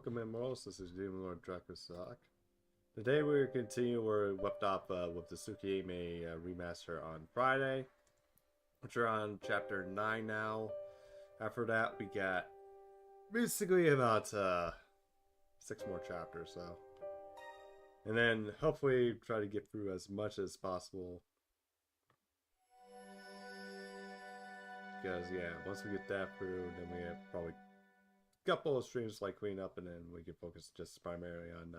Welcome in, Morals. This is Demon Lord Dracosock. Today we continue where we left off with the Tsukihime remaster on Friday, which are on chapter 9 now. After that, we got basically about 6 more chapters, so. And then hopefully try to get through as much as possible. Because, yeah, once we get that through, then we have probably couple of streams like clean up, and then we can focus just primarily on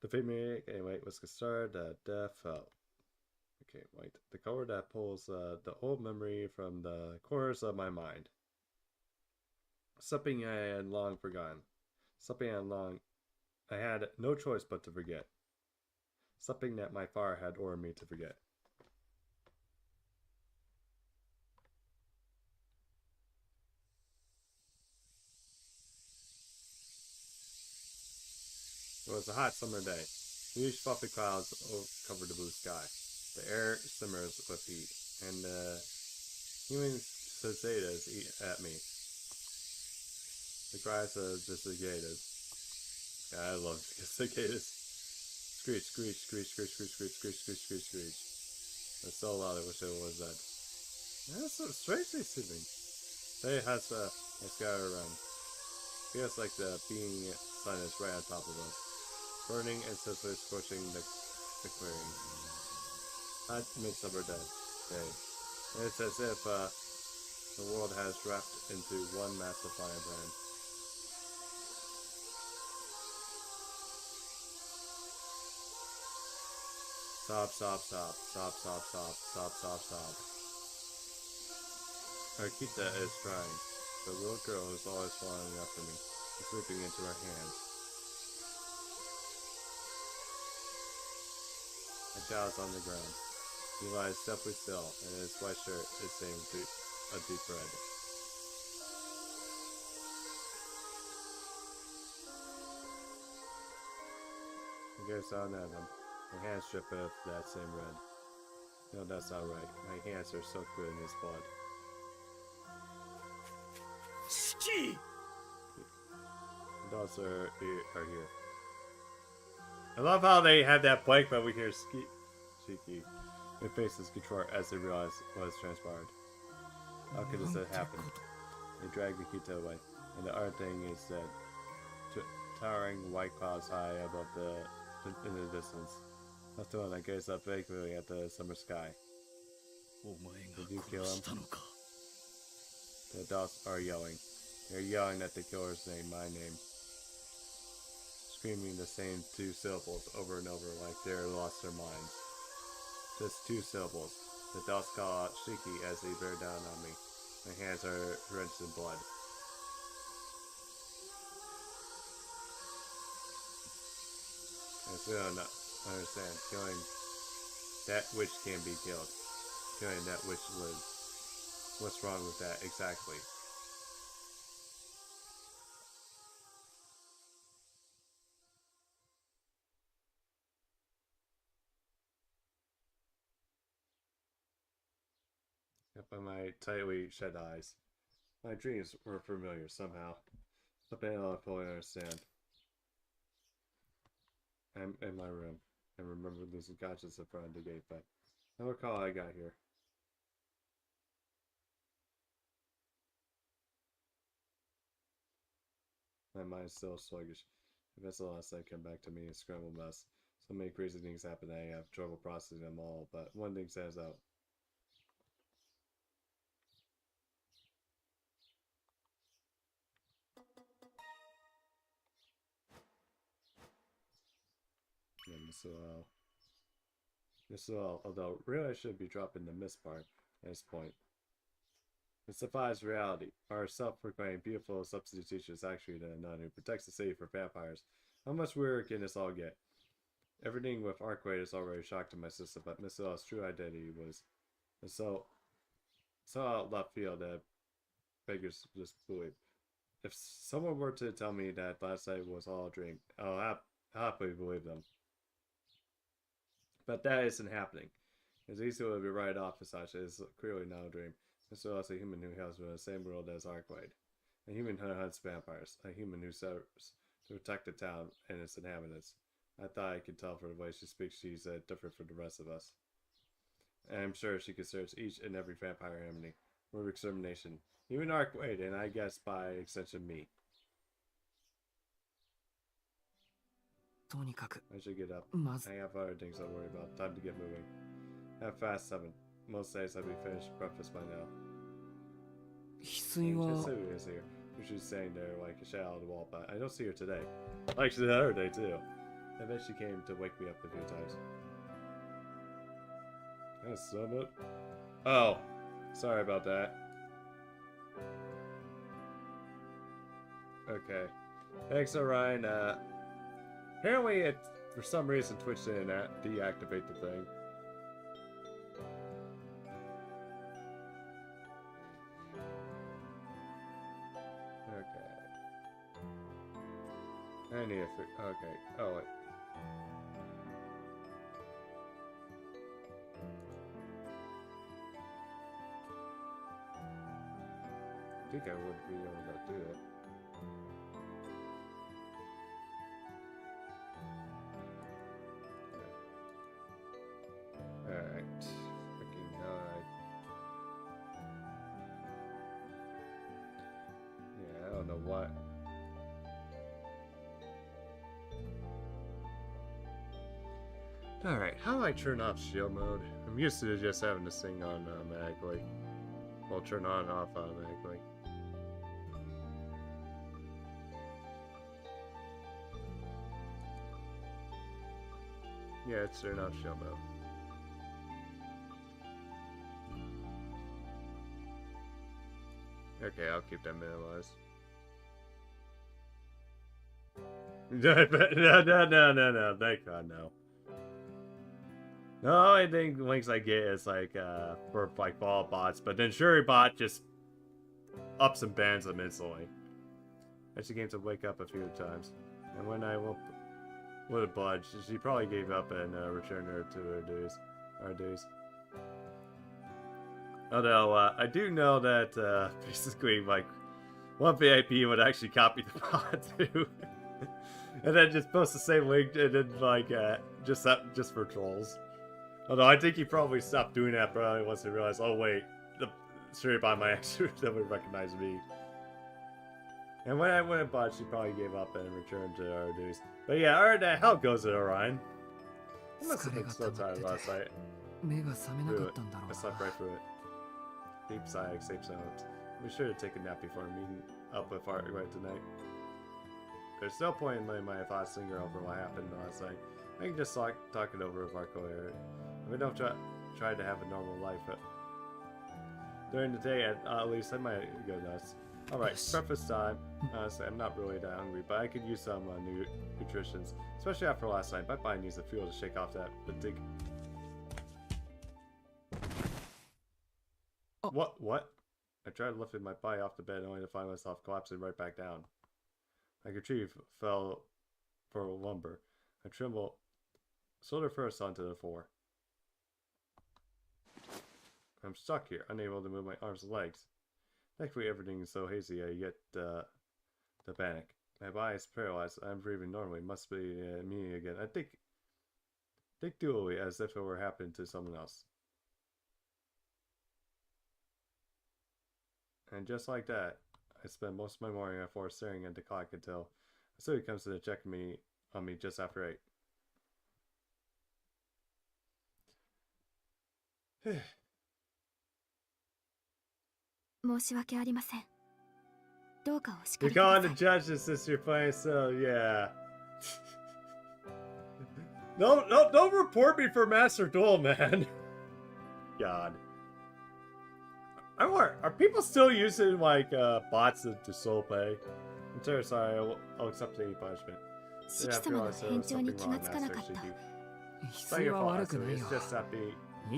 the remake. Anyway, let's get started. Okay, wait. The color that pulls the old memory from the corners of my mind. Something I had long forgotten. Something I had no choice but to forget. Something that my father had ordered me to forget. It was a hot summer day. Huge fluffy clouds covered the blue sky. The air simmers with heat, and human cicadas eat at me. The cries of the cicadas. God, I love cicadas. Screech, screech, screech, screech, screech, screech, screech, screech, screech, screech. That's so loud, I wish it was that. That's so strangely soothing. They has scattered around. Feels like the being sun is right on top of us, burning and senselessly scorching the clearing. Hot midsummer day. And it's as if the world has wrapped into one massive firebrand. Sob, sob, sob, sob, sob, sob, sob, sob, sob. Arkita is crying. The little girl who's always following after me is leaping into her hands. A child's on the ground. He lies deathly still, and his white shirt is stained a deep red. I gaze down at him. My hands drip of that same red. No, that's not right. My hands are soaked in his blood. The dogs are here. I love how they have that blank, but we hear Shiki. Their faces contort as they realize what has transpired. How could this have happened? They drag Nikita away, and the other thing is that towering white clouds high above in the distance. Left alone, I gaze up vaguely at the summer sky. Did you kill him? The dogs are yelling. They're yelling at the killer's name, my name. Screaming the same 2 syllables over and over like they're lost their minds. Just 2 syllables. The dogs call out Shiki as they bear down on me. My hands are drenched in blood. I still don't understand. Killing that which can be killed. Killing that which lives. What's wrong with that exactly? Up by my tightly shut eyes. My dreams were familiar somehow. Something I don't fully understand. I'm in my room. I remember losing consciousness in front of the gate, but I don't recall how I got here. My mind's still sluggish. The vessel last night come back to me a scrambled mess. So many crazy things happen that I have trouble processing them all, but one thing stands out. Yeah, Miss L, although really I should be dropping the miss part at this point. It defies reality. Our self-proclaimed beautiful substitute teacher is actually the nun who protects the city from vampires. How much weirder can this all get? Everything with Arcueid is already a shock to my system, but Miss L's true identity was so out left field that beggars just believe. If someone were to tell me that last night was all a dream, I'll happily believe them. But that isn't happening. It's easy to be right off as such. It's clearly not a dream. Mr. L is a human who hails from the same world as Arcueid. A human who hunts vampires. A human who serves to protect the town and its inhabitants. I thought I could tell from the way she speaks she's different from the rest of us. And I'm sure she considers each and every vampire enemy for extermination. Even Arcueid, and I guess by extension me. I should get up. I have other things to worry about. Time to get moving. Have fast 7. Most days I'll be finished breakfast by now. Hisui is here. She's standing there like a shadow on the wall, but I don't see her today. Actually, the other day too. I bet she came to wake me up a few times. That's somewhat. Oh, sorry about that. Okay. Thanks, Orion. Apparently, for some reason, Twitch didn't deactivate the thing. Okay. I need to okay. Oh, wait. I think I would be able to do it. Alright. Freaking God. Yeah, I don't know what. Alright, how do I turn off shield mode? I'm used to just having this thing on automatically. Well, turn on and off automatically. Yeah, it's turned off shield mode. Okay, I'll keep that minimalized. No, thank God, no. The only thing links I get is like for like ball bots, but then Shuribot just ups and bans them instantly. Actually came to wake up a few times, and when I would have budged, she probably gave up and returned her to her dues. Although I do know that basically like one VIP would actually copy the bot too, and then just post the same link and then like just for trolls. Although I think he probably stopped doing that probably once he realized, oh wait, the Shuribot might actually would recognize me. And when I went and bought, she probably gave up and returned to our dues. But yeah, other than that, how goes it, Orion? I must have been so tired last night. I slept right through it. Deep sigh, safe silence. Be sure to take a nap before meeting up with Arcueid tonight. There's no point in letting my thoughts linger over what happened last night. I can just talk it over with Arcueid. We don't try to have a normal life. But during the day, at least I might go nuts. Alright, breakfast time. Honestly, I'm not really that hungry, but I could use some new nutritions, especially after last night. My body needs the fuel to shake off that fatigue. Oh. What? I tried lifting my body off the bed only to find myself collapsing right back down. Like a tree fell for lumber. I trembled shoulder first onto the floor. I'm stuck here, unable to move my arms and legs. Thankfully, everything is so hazy I get the panic. My body is paralyzed. I'm breathing normally. Must be me again. I think dually as if it were happening to someone else. And just like that, I spend most of my morning on the floor staring at the clock until Tsukihime comes to check on me just after 8. You're calling the judges since you're playing, so yeah. Don't report me for Master Duel, man. God. Are people still using like bots to soul pay? I'm terribly sorry. I'll accept any punishment. Yeah, I feel like there was something wrong, Master Shiki. It's not your fault, Master. It's just that big a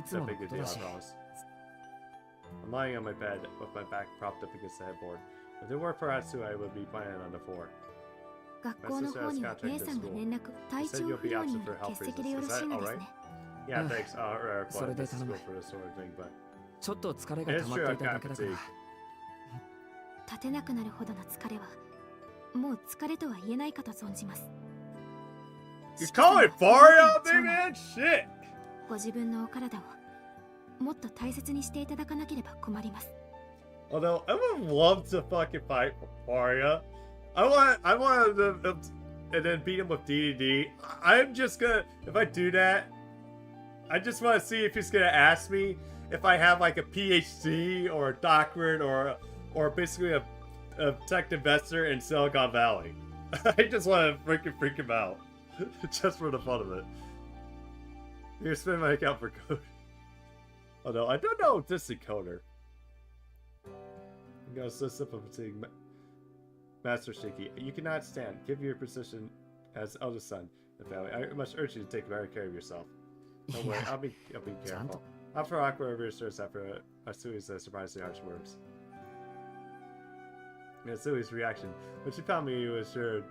deal, I promise. I'm lying on my bed with my back propped up against the headboard. If it weren't for Atsu, I would be playing on the floor. My sister has contracted to school. She said you'll be absent for health reasons. Is that alright? Yeah, thanks. I'll apply to school for this sort of thing, but... It's true, I've got fatigue. もう疲れとは言えないかと存じます。 You call it Fario, big man? Shit! ご自分のお体をもっと大切にしていただかなければ困ります。 Although I would love to fucking fight Faria. I want to and then beat him with DDD. I'm just gonna, if I do that, I just want to see if he's gonna ask me if I have like a PhD or a doctorate or basically a tech investor in Silicon Valley. I just want to freak him out, just for the fun of it. Here, spend my account for code. Although I don't know this encoder. I'm gonna so simple fatigue. Master Shiki, you cannot stand. Give your position as eldest son in the family. I must urge you to take better care of yourself. Don't worry, I'll be careful. After awkward reassurance after Asui's surprisingly harsh words. And Asui's reaction when she found me was sure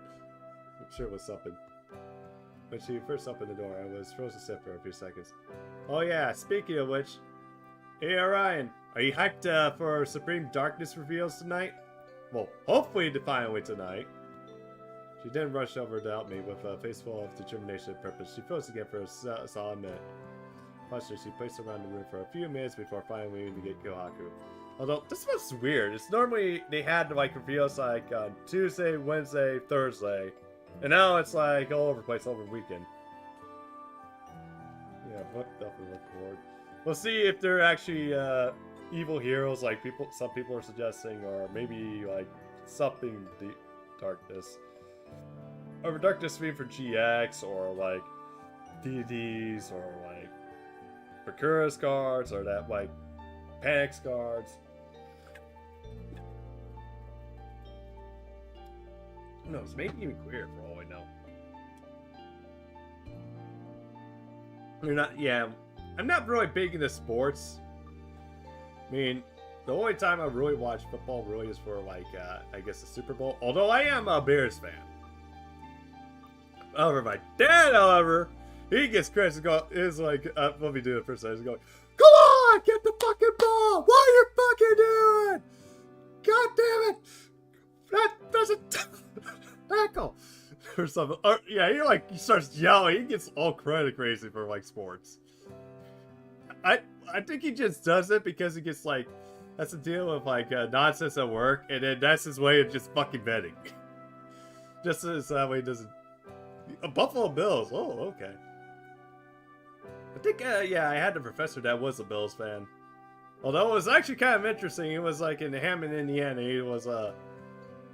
was something. When she first opened the door, I was frozen stiff for a few seconds. Oh yeah, speaking of which, hey Orion, are you hyped for Supreme Darkness reveals tonight? Well, hopefully finally tonight. She then rushed over to help me with a face full of determination and purpose. She froze again for a solid minute. Plus, she paced around the room for a few minutes before finally moving to get Kohaku. Although, this was weird. It's normally, they had like reveals like on Tuesday, Wednesday, Thursday. And now it's like all over the place over the weekend. Yeah, definitely looking forward. We'll see if they're actually evil heroes like some people are suggesting, or maybe like something darkness. Or darkness mean for GX, or like DDs, or like Bakura's cards, or that like Panic's cards. Who knows? Maybe even queer for all I know. You're not, yeah. I'm not really big into sports. I mean, the only time I really watch football really is for like, I guess the Super Bowl. Although I am a Bears fan. However, my dad, however, he gets crazy. Is like, let me do it first. He's going, "Come on, get the fucking ball! What are you fucking doing? God damn it! That doesn't tackle." Or something. Or, yeah, he starts yelling. He gets all kind of crazy for like sports. I think he just does it because he gets like, has to deal with like nonsense at work, and then that's his way of just fucking venting. Just as that way he doesn't. Buffalo Bills. Oh, okay. I think yeah, I had a professor that was a Bills fan. Although it was actually kind of interesting. He was like in Hammond, Indiana. He was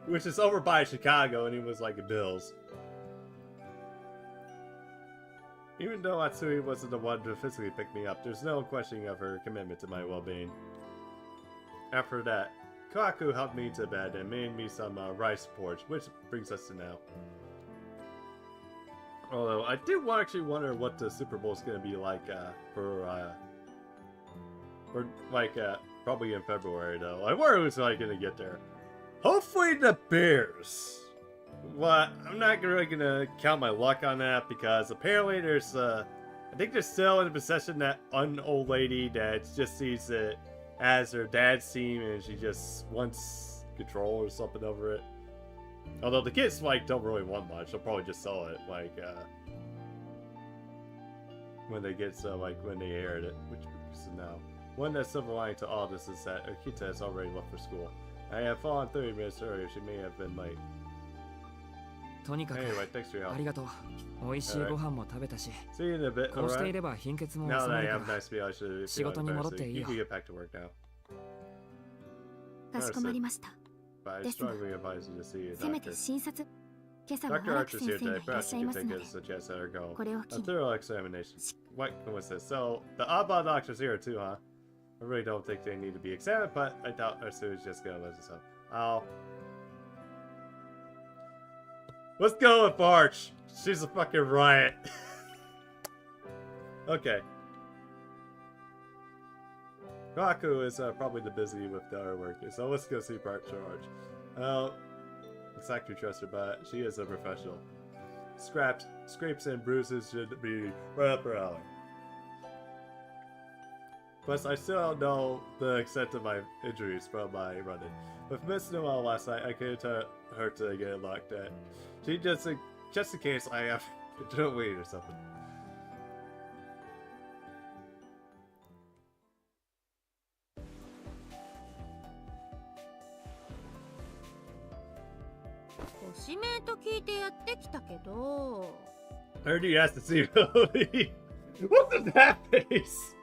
which is over by Chicago, and he was like a Bills. Even though Atsui wasn't the one to physically pick me up, there's no questioning of her commitment to my well-being. After that, Kaku helped me to bed and made me some rice porridge, which brings us to now. Although, I did actually wonder what the Super Bowl is going to be like for probably in February, though. I wonder who's like going to get there. Hopefully the Bears. Well, I'm not really gonna count my luck on that because apparently there's I think they're still in possession of that old lady that just sees it as her dad's team and she just wants control or something over it. Although the kids like don't really want much, they'll probably just sell it like when they get when they inherit it, which is now. One that's silver lining to all this is that Akita has already left for school. I have fallen 30 minutes earlier. She may have been late. Anyway, thanks for your help. Right. See you in a bit, alright? Now that I have a nice meal, I should feel embarrassed. You can get back to work now. But I strongly advise you to see a doctor. Dr. Archer's here today. Perhaps you can take it as a chance to let her go. A thorough examination. What's this? So, the oddball doctor's here too, huh? I really don't think they need to be examined, but I doubt Arsu's just gonna let us up. Let's go with Arch. She's a fucking riot. Okay. Raku is probably the busy with the other work, so let's go see Arch. Exactly trust her, but she is a professional. Scrapes and bruises should be right up her alley. Plus, I still don't know the extent of my injuries from my running. With Miss Noel last night, I couldn't tell her to get locked at. She just in case I have to wait or something. I heard you asked to see Melody. What was that face?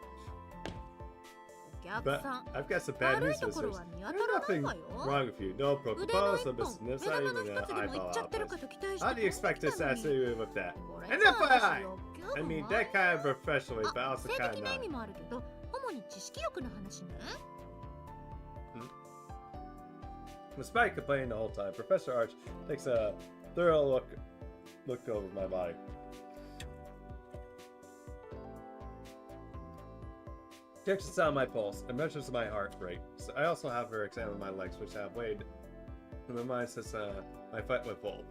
But I've got some bad news, sisters. There's nothing wrong with you. No propose, no business, not even an eyeball outburst. How do you expect us to answer you with that? And FYI! I mean, that kind of professionally, but also kind of not. Despite complaining the whole time, Professor Arch takes a thorough look over my body. Checks the sound of my pulse and measures my heart rate. So I also have her examine my legs, which have weighed in my mind since my foot went full.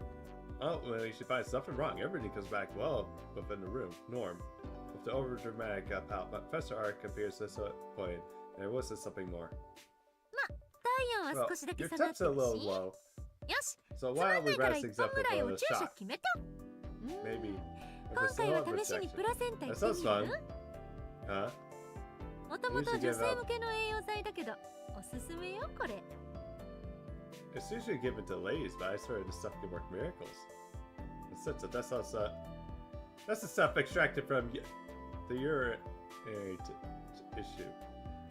Oh, well, she finds something wrong. Everything comes back well within the room. Norm. With the overdramatic pout, but Professor Arch appears disappointed, and there was something more. Well, your temp's a little low. So why don't we wrap things up with a shot? Maybe. That sounds fun. Huh? It's usually given to ladies, but I swear this stuff can work miracles. That's the stuff extracted from the urinary issue.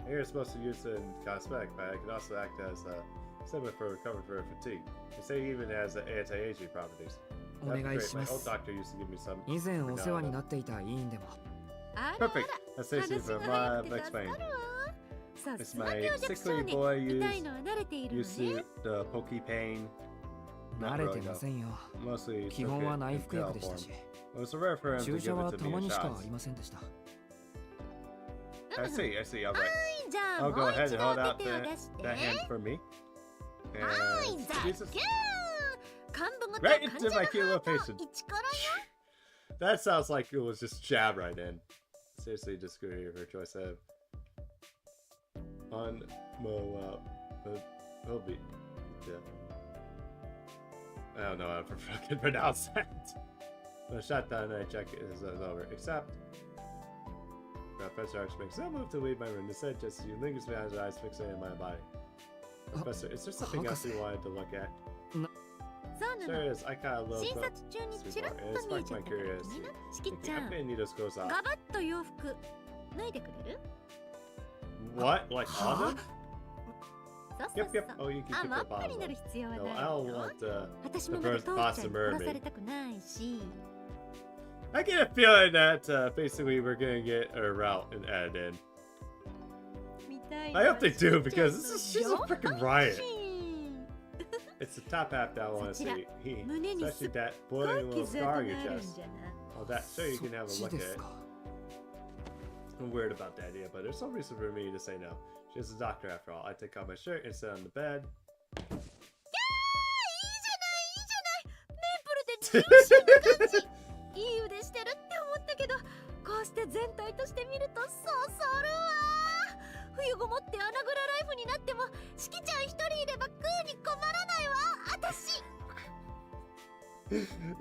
Hair is supposed to use it in cosmetic, but it can also act as a stimulant for recovery for fatigue. They say it even has anti-aging properties. That'd be great. My old doctor used to give me some. Perfect. That's basically from explain. It's my sickly boy used to the pokey pain. Not really, no. Mostly took it in pill form. It was rare for him to give it to me in shots. I see, alright. I'll go ahead and hold out that hand for me. And Jesus. Right into my cute little patient. That sounds like it was just jab right in. Seriously, just go here her choice of on Mobi. Yeah. I don't know how to fucking pronounce that. The shutdown and I check is over. Except Professor Arch makes no move to leave my room. Instead, just you lingers behind his eyes, fixating my body. Professor, is there something else you wanted to look at? Sure is. I kind of love it. It sparked my curiosity. I bet Nito's goes off. What? Like all of them? Yep. Oh, you can keep the bottom. No, I don't want the first pasta mermaid. I get a feeling that basically we're gonna get a route and add in. I hope they do, because she's a freaking riot. It's the top half that I want to see. Especially that boiling little scar on your chest. Oh, that. Sure, you can have a look at it. I'm weird about the idea, but there's no reason for me to say no. She's a doctor after all. I take off my shirt and sit on the bed.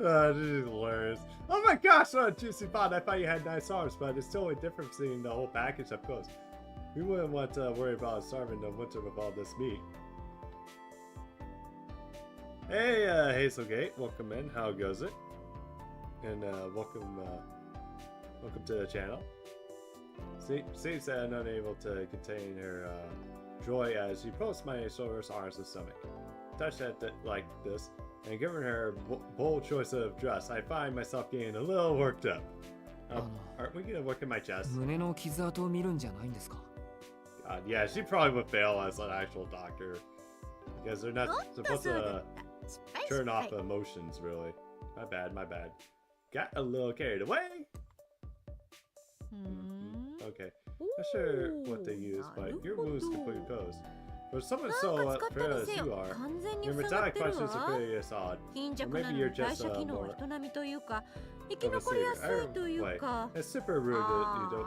Oh, this is hilarious. Oh my gosh, what a juicy pot. I thought you had nice arms, but it's totally different seeing the whole package up close. We wouldn't want to worry about starving in the winter with all this meat. Hey, Hazelgate, welcome in. How goes it? And welcome to the channel. Seems that I'm unable to contain her joy as she pulls my shoulders, arms, and stomach. Touch that like this, and given her bold choice of dress, I find myself getting a little worked up. Aren't we gonna look at my chest? God, yeah, she probably would fail as an actual doctor. Because they're not supposed to turn off emotions, really. My bad. Got a little carried away. Okay. Not sure what they use, but your wounds completely closed. For someone so fair as you are, your metallic punches are pretty solid. Or maybe you're just more of a saver. Wait, it's super rude that you don't...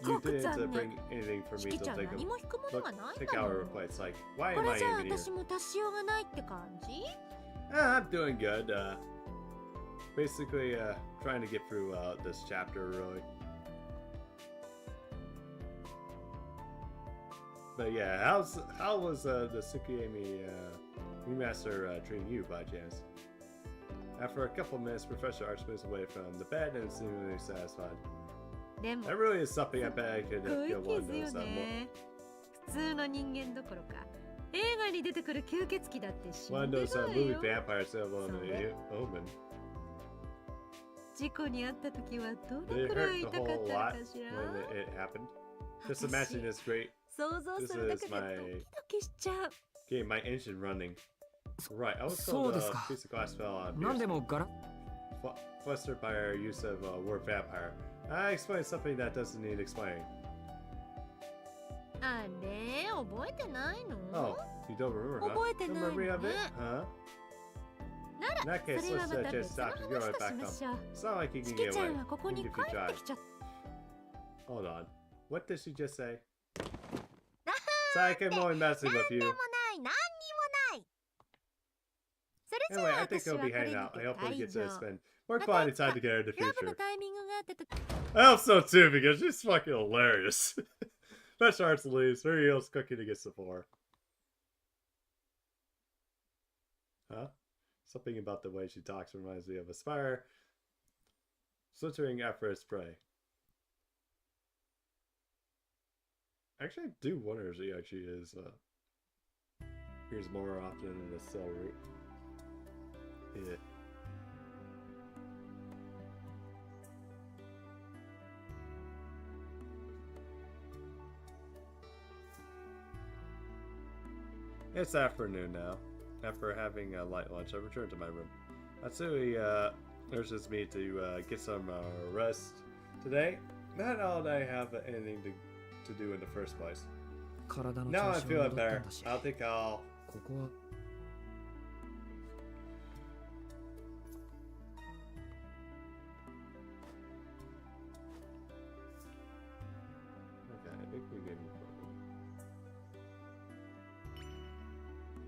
you didn't bring anything for me to take our place. Like, why am I even here? I'm doing good. Basically, trying to get through this chapter, really. But yeah, how was the Tsukihime remaster treating you by chance? After a couple minutes, Professor Arch moves away from the bed and seemingly satisfied. That really is something I bet I could feel one of those more. One of those movie vampires alone in the Omen. Did it hurt the whole lot when it happened? Just imagine this great. This is my engine running. Right, I was told a piece of glass fell on flustered by our use of word vampire. I explained something that doesn't need explaining. Oh, you don't remember, huh? No memory of it? Huh? In that case, let's just stop and go right back home. It's not like you can get away, even if you try. Hold on. What did she just say? Sorry, I'm only messing with you. Anyway, I think I'll be hanging out. I hope we get to spend more quality time together in the future. I hope so too, because she's fucking hilarious. Best Arts leaves. Her heels cooking to get some more. Huh? Something about the way she talks reminds me of Aspire. Slittering after its prey. Actually, I do wonder if she actually is, here's more often in the cell route. Yeah. It's afternoon now. After having a light lunch, I return to my room. Matsui urges me to get some rest today. Not all that I have anything to do in the first place. Now I'm feeling better. I think I'll...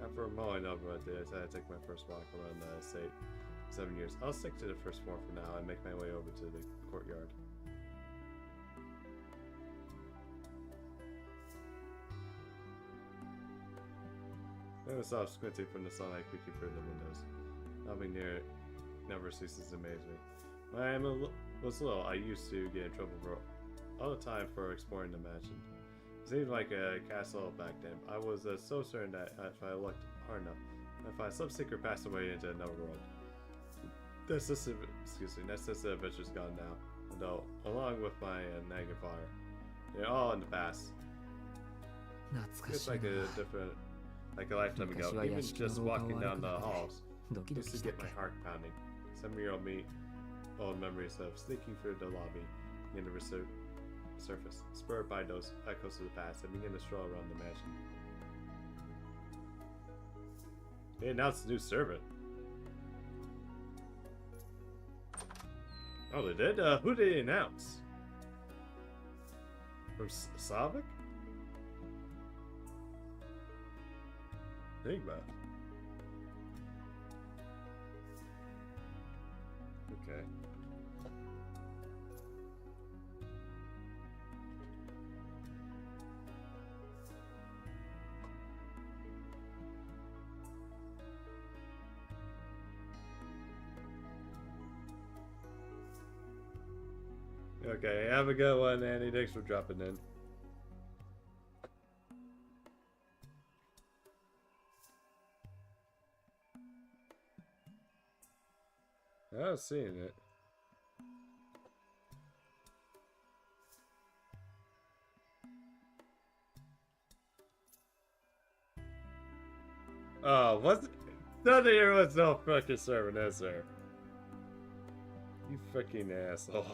After mulling over it, I decided to take my first walk around the estate. 7 years. I'll stick to the first floor for now and make my way over to the courtyard. I never stop squinting from the sunlight peeking through the windows. Nothing near it never ceases to amaze me. When I was little, I used to get in trouble all the time for exploring the mansion. It seemed like a castle back then. I was so certain that if I looked hard enough, I'd find some secret passageway into another world. That sense of adventure's gone now, though, along with my nagging fire. They're all in the past. It's like a lifetime ago. Even just walking down the halls used to get my heart pounding. Some old memories of sneaking through the lobby in the surface, spurred by those echoes of the past, and begin to stroll around the mansion. They announced a new servant. Oh, they did? Who did they announce? From Slavic? Enigma. Okay. Okay, have a good one, Annie. Thanks for dropping in. I was seeing it. Oh, what's... None of you was no fucking servant, is there? You fucking asshole.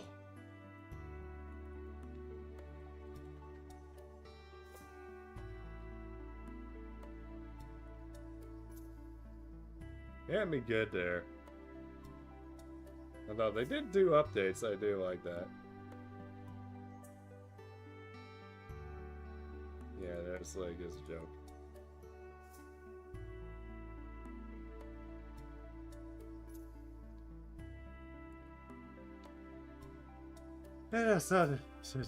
Yeah, me good there. Although they did do updates, I do like that. It's like it's a joke. Yeah, it's not so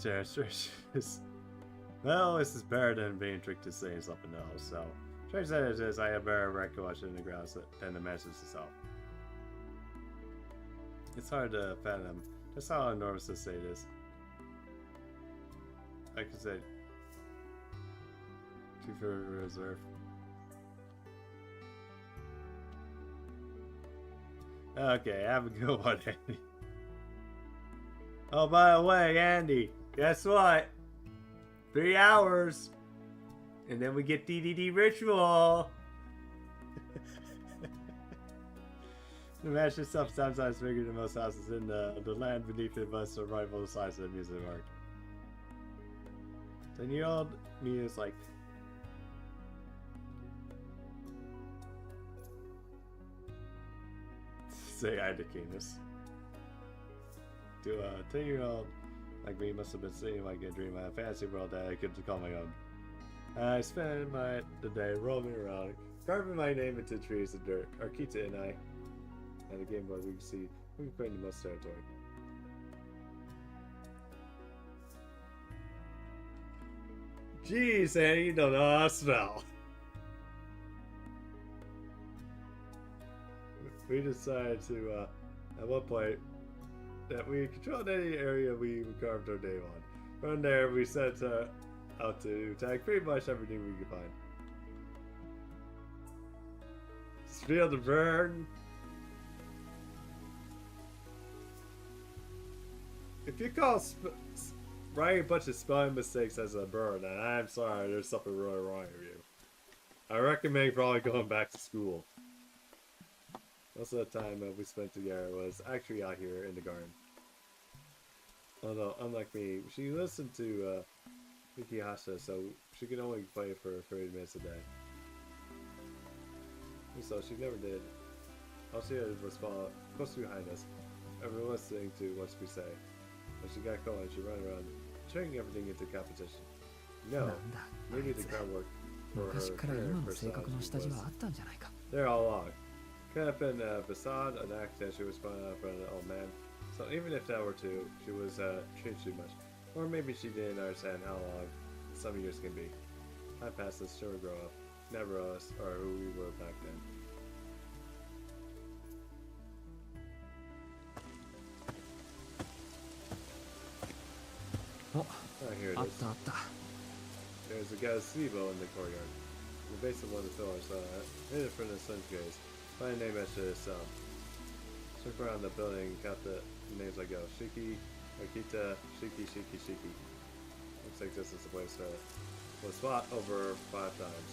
well, this is better than being tricked to saying something else, so strange that it is, I have better recollection in the grounds than the message itself. It's hard to fathom just how enormous this state is. I could say too for reserve. Okay, have a good one, Andy. Oh, by the way, Andy, guess what? 3 hours, and then we get DDD Ritual. The match itself sometimes bigger than most houses in the land beneath it must rival the size of the amusement park. 10-year-old me is like, say I to Canis. To a 10-year-old like me must have been seeing like a dream, a fantasy world that I could call my own. I spent the day roaming around, carving my name into trees and dirt. Arcueid and I had a Game Boy. We could see we could claim the most territory. Jeez, Annie, you don't know how to spell. We decided to, at one point, that we controlled any area we carved our name on. From there, we set out to tag pretty much everything we could find. Just feel the burn. If you call writing a bunch of spelling mistakes as a burn, then I'm sorry, there's something really wrong with you. I recommend probably going back to school. Most of the time we spent together was actually out here in the garden. Although, unlike me, she listened to Mikihasa, so she could only play for 30 minutes a day. So she never did. All she did was follow close behind us, everyone listening to what we say. When she got going, she ran around, turning everything into competition. No, maybe the groundwork for her personality was there all along. Could have been a facade, an accident she was spun up on an old man. So even if that were true, she was changed too much. Or maybe she didn't understand how long some years can be. Time passes, she'll grow up. Never us, or who we were back then. Oh, here it is. There's a gazebo in the courtyard. The base of one of the pillars, hidden from the sun's gaze. Find a name etched to itself. Look around the building, count the names I go. Shiki, Akita, Shiki, Shiki, Shiki. Looks like this is the place was fought over 5 times.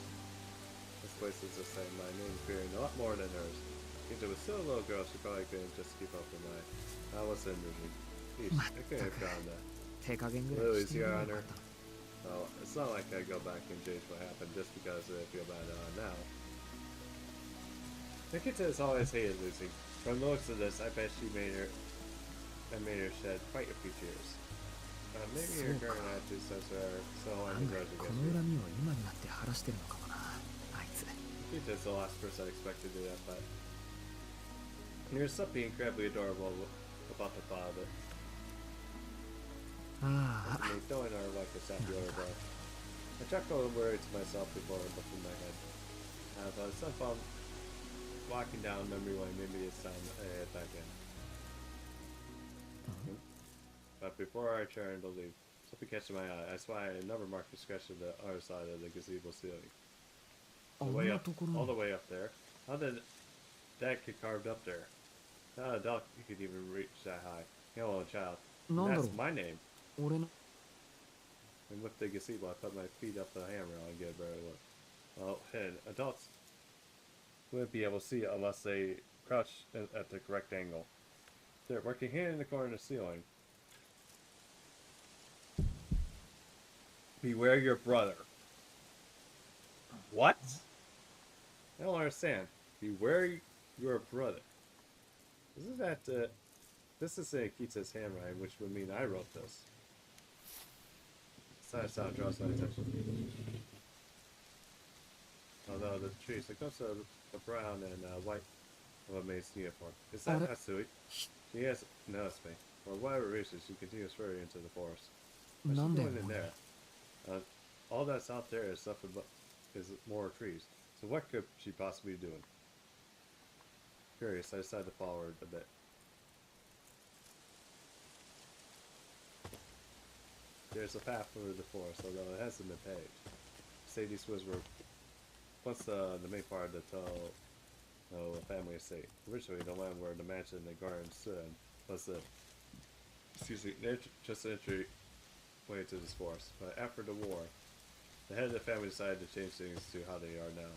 This place is the same. My name appearing a lot more than hers. If it was still a little girl, she probably couldn't just keep up with mine. I wasn't moving. I couldn't have found that. Lily's here on her. Well, it's not like I go back and change what happened just because I feel bad now. Nikita has always hated Lucy. From the looks of this, I bet I made her shed quite a few tears. Maybe her current attitude says her so I'm grudge against me. Nikita's the last person I expected to do that, but there's something incredibly adorable about the thought of it. Me throwing her like a sappy other bro. I chuckled and worried to myself before it lifted my head. But some fun walking down memory lane, maybe it's time to head back in. But before I turned to leave, something catches my eye. I spy another marked discussion on the other side of the gazebo ceiling. All the way up there. How did that get carved up there? Not a dog could even reach that high. Hello, child. That's my name. And with the gazebo, I put my feet up the hammer and get a better look. Well, hey, adults wouldn't be able to see it unless they crouch at the correct angle. They're working here in the corner of the ceiling. Beware your brother. What? I don't understand. Beware your brother. This is Akita's handwriting, which would mean I wrote this. That sound draws my attention. Although the trees are close to the brown and white of a maid's uniform. Is that Hatsui? She has noticed me. For whatever reason, she continues further into the forest. What's she doing in there? All that's out there is nothing but more trees. So what could she possibly be doing? Curious, I decided to follow her a bit. There's a path through the forest, although it hasn't been paved. Say these woods were once the main part of the family estate. Originally, the land where the mansion and the garden stood was the just an entry way to this forest. But after the war, the head of the family decided to change things to how they are now.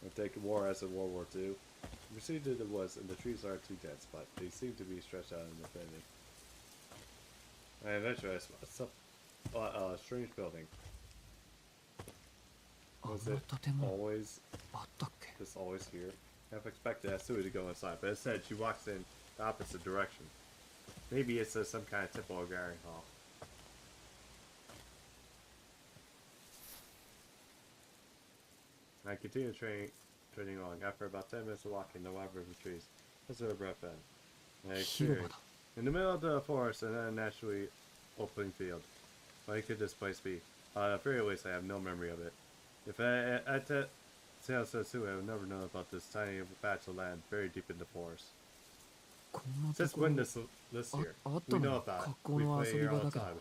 And take war as in World War II. We proceeded to the woods, and the trees aren't too dense, but they seem to be stretched out in infinity. And eventually, I saw a strange building. Was it always here? I've expected Hatsui to go inside, but instead she walks in the opposite direction. Maybe it's some kind of temple or gathering hall. I continue trading along. After about 10 minutes of walking, the wild river trees. That's where a breath in. In the middle of the forest and a naturally open field. Why could this place be? At the very least, I have no memory of it. If I had to tell Hatsui, I would never know about this tiny patch of land buried deep in the forest. Since when this year? We know about it. We play here all the time.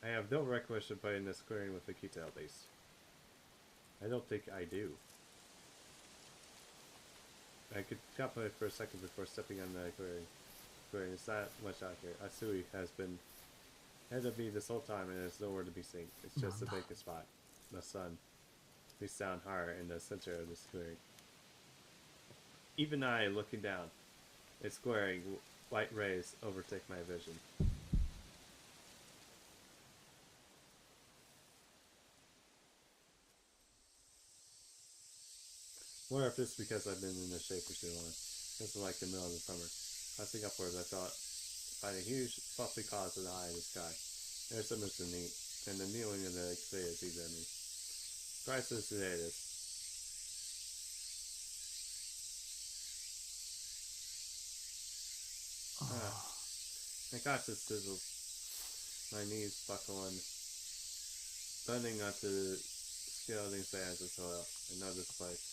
I have no recollection of playing this clearing with Akita at least. I don't think I do. I could contemplate for a second before stepping on the clearing. It's not much out here. Hatsui has been ahead of me this whole time and there's nowhere to be seen. It's just a vacant spot. The sun beats down higher in the center of this clearing. Even I, looking down, its glaring white rays overtake my vision. Wonder if it's because I've been in the shade for too long. This is like the middle of the summer. Passing upwards, I thought, find a huge, puffy cloud in the eye of the sky. There's something to neat, and the kneeling of the cicadas sees at me. Christ of the cicadas. My conscience sizzles. My knees buckle and bending onto the skeleton sands of soil. I know this place.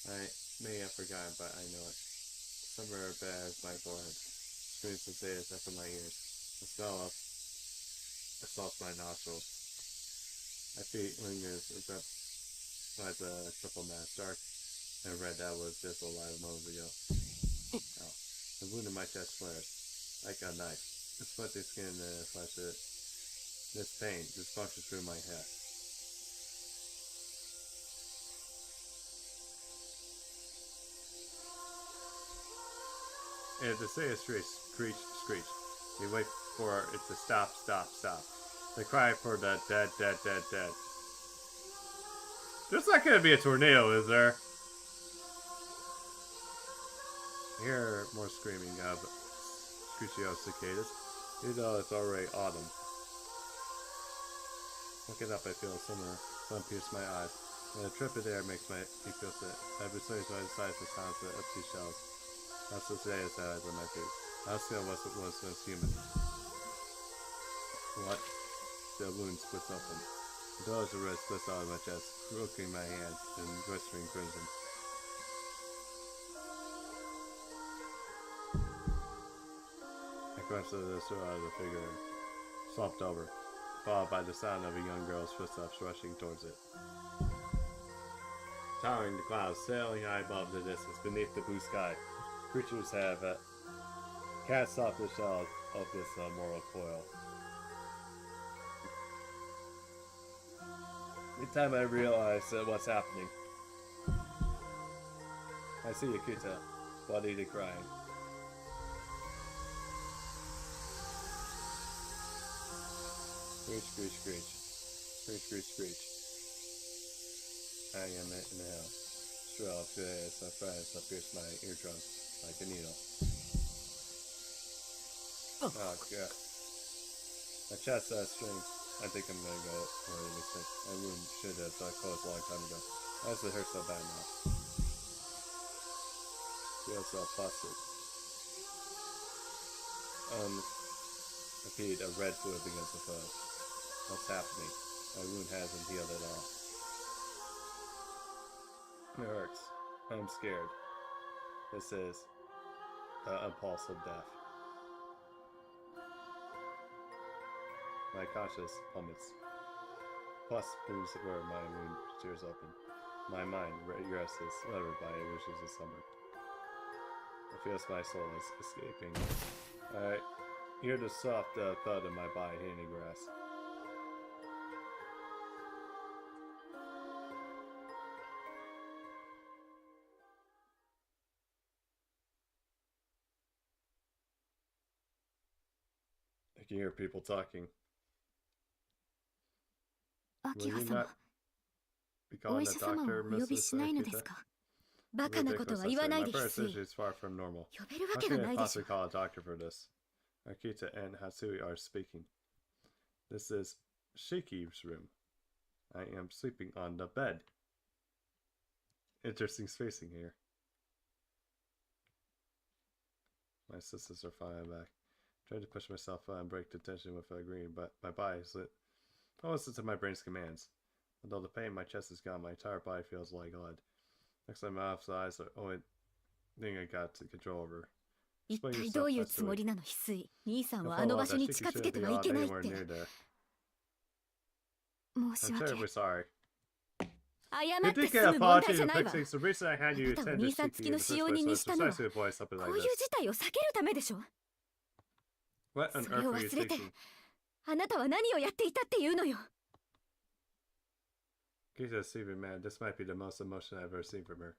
I may have forgotten, but I know it. Somewhere bears my forehead. Screams and cicadas up in my ears. The smell of assaults my nostrils. My feet lingers by the triple mass, dark and red that was just a light a moment ago. Ow. The wound in my chest flares like a knife. The splitting skin and the flesh. This pain just punctures through my head. And the say screech. They wait for it to stop. They cry for the dead. There's not gonna be a tornado, is there? I hear more screaming of screeching of cicadas, even though it's already autumn. Looking up, I feel a summer sun pierce my eyes, and the trepid air makes me feel sick. I've been studying by the sides of sounds of empty shells. That's the cicadas that eyes on my feet. How still was human. What? The wound splits open. The dollars of red splits out of my chest, crooking my hands and glistering crimson. I crushed the straw of the figure, slumped over, followed by the sound of a young girl's footsteps rushing towards it. Towering the clouds, sailing high above the distance, beneath the blue sky, creatures have cast off the shell of this moral coil. Every time I realize what's happening, I see Akita, bloodied and crying. Screech. I am in the hell. Shrill of furious friends that pierce my eardrums like a needle. Oh god. My chest strings I think I'm gonna go for it. I should have closed a long time ago. Why does it hurt so bad now? Feels so busted. Repeat, a red fluid begins to flow. What's happening? My wound hasn't healed at all. It hurts. I'm scared. This is a pulse of death. My conscience plummets. Plus, moves where my wound tears open. My mind rests uttered by wishes of summer. It feels my soul is escaping. I hear the soft thud of my body hitting the grass. I can hear people talking. Will you not be calling a doctor, Mrs. Akita? My parents is far from normal. How can I possibly call a doctor for this? Akita and Hatsui are speaking. This is Shiki's room. I am sleeping on the bed. Interesting spacing here. My sisters are finally back. I tried to push myself out and break the tension with agreeing, but my body is lit. I listen to my brain's commands. Although the pain in my chest is gone, my entire body feels like lead. Next time my mouth's eyes are the only thing I got to control over. 一体どういうつもりなの、翡翠。兄さんはあの場所に近づけてはいけないって。申し訳。謝って済む問題じゃないわ。あなたを兄さん付きの使用人にしたのは、こういう事態を避けるためでしょ。それを忘れて、あなたは何をやっていたっていうのよ。Kita's sleeping, man. This might be the most emotion I've ever seen from her.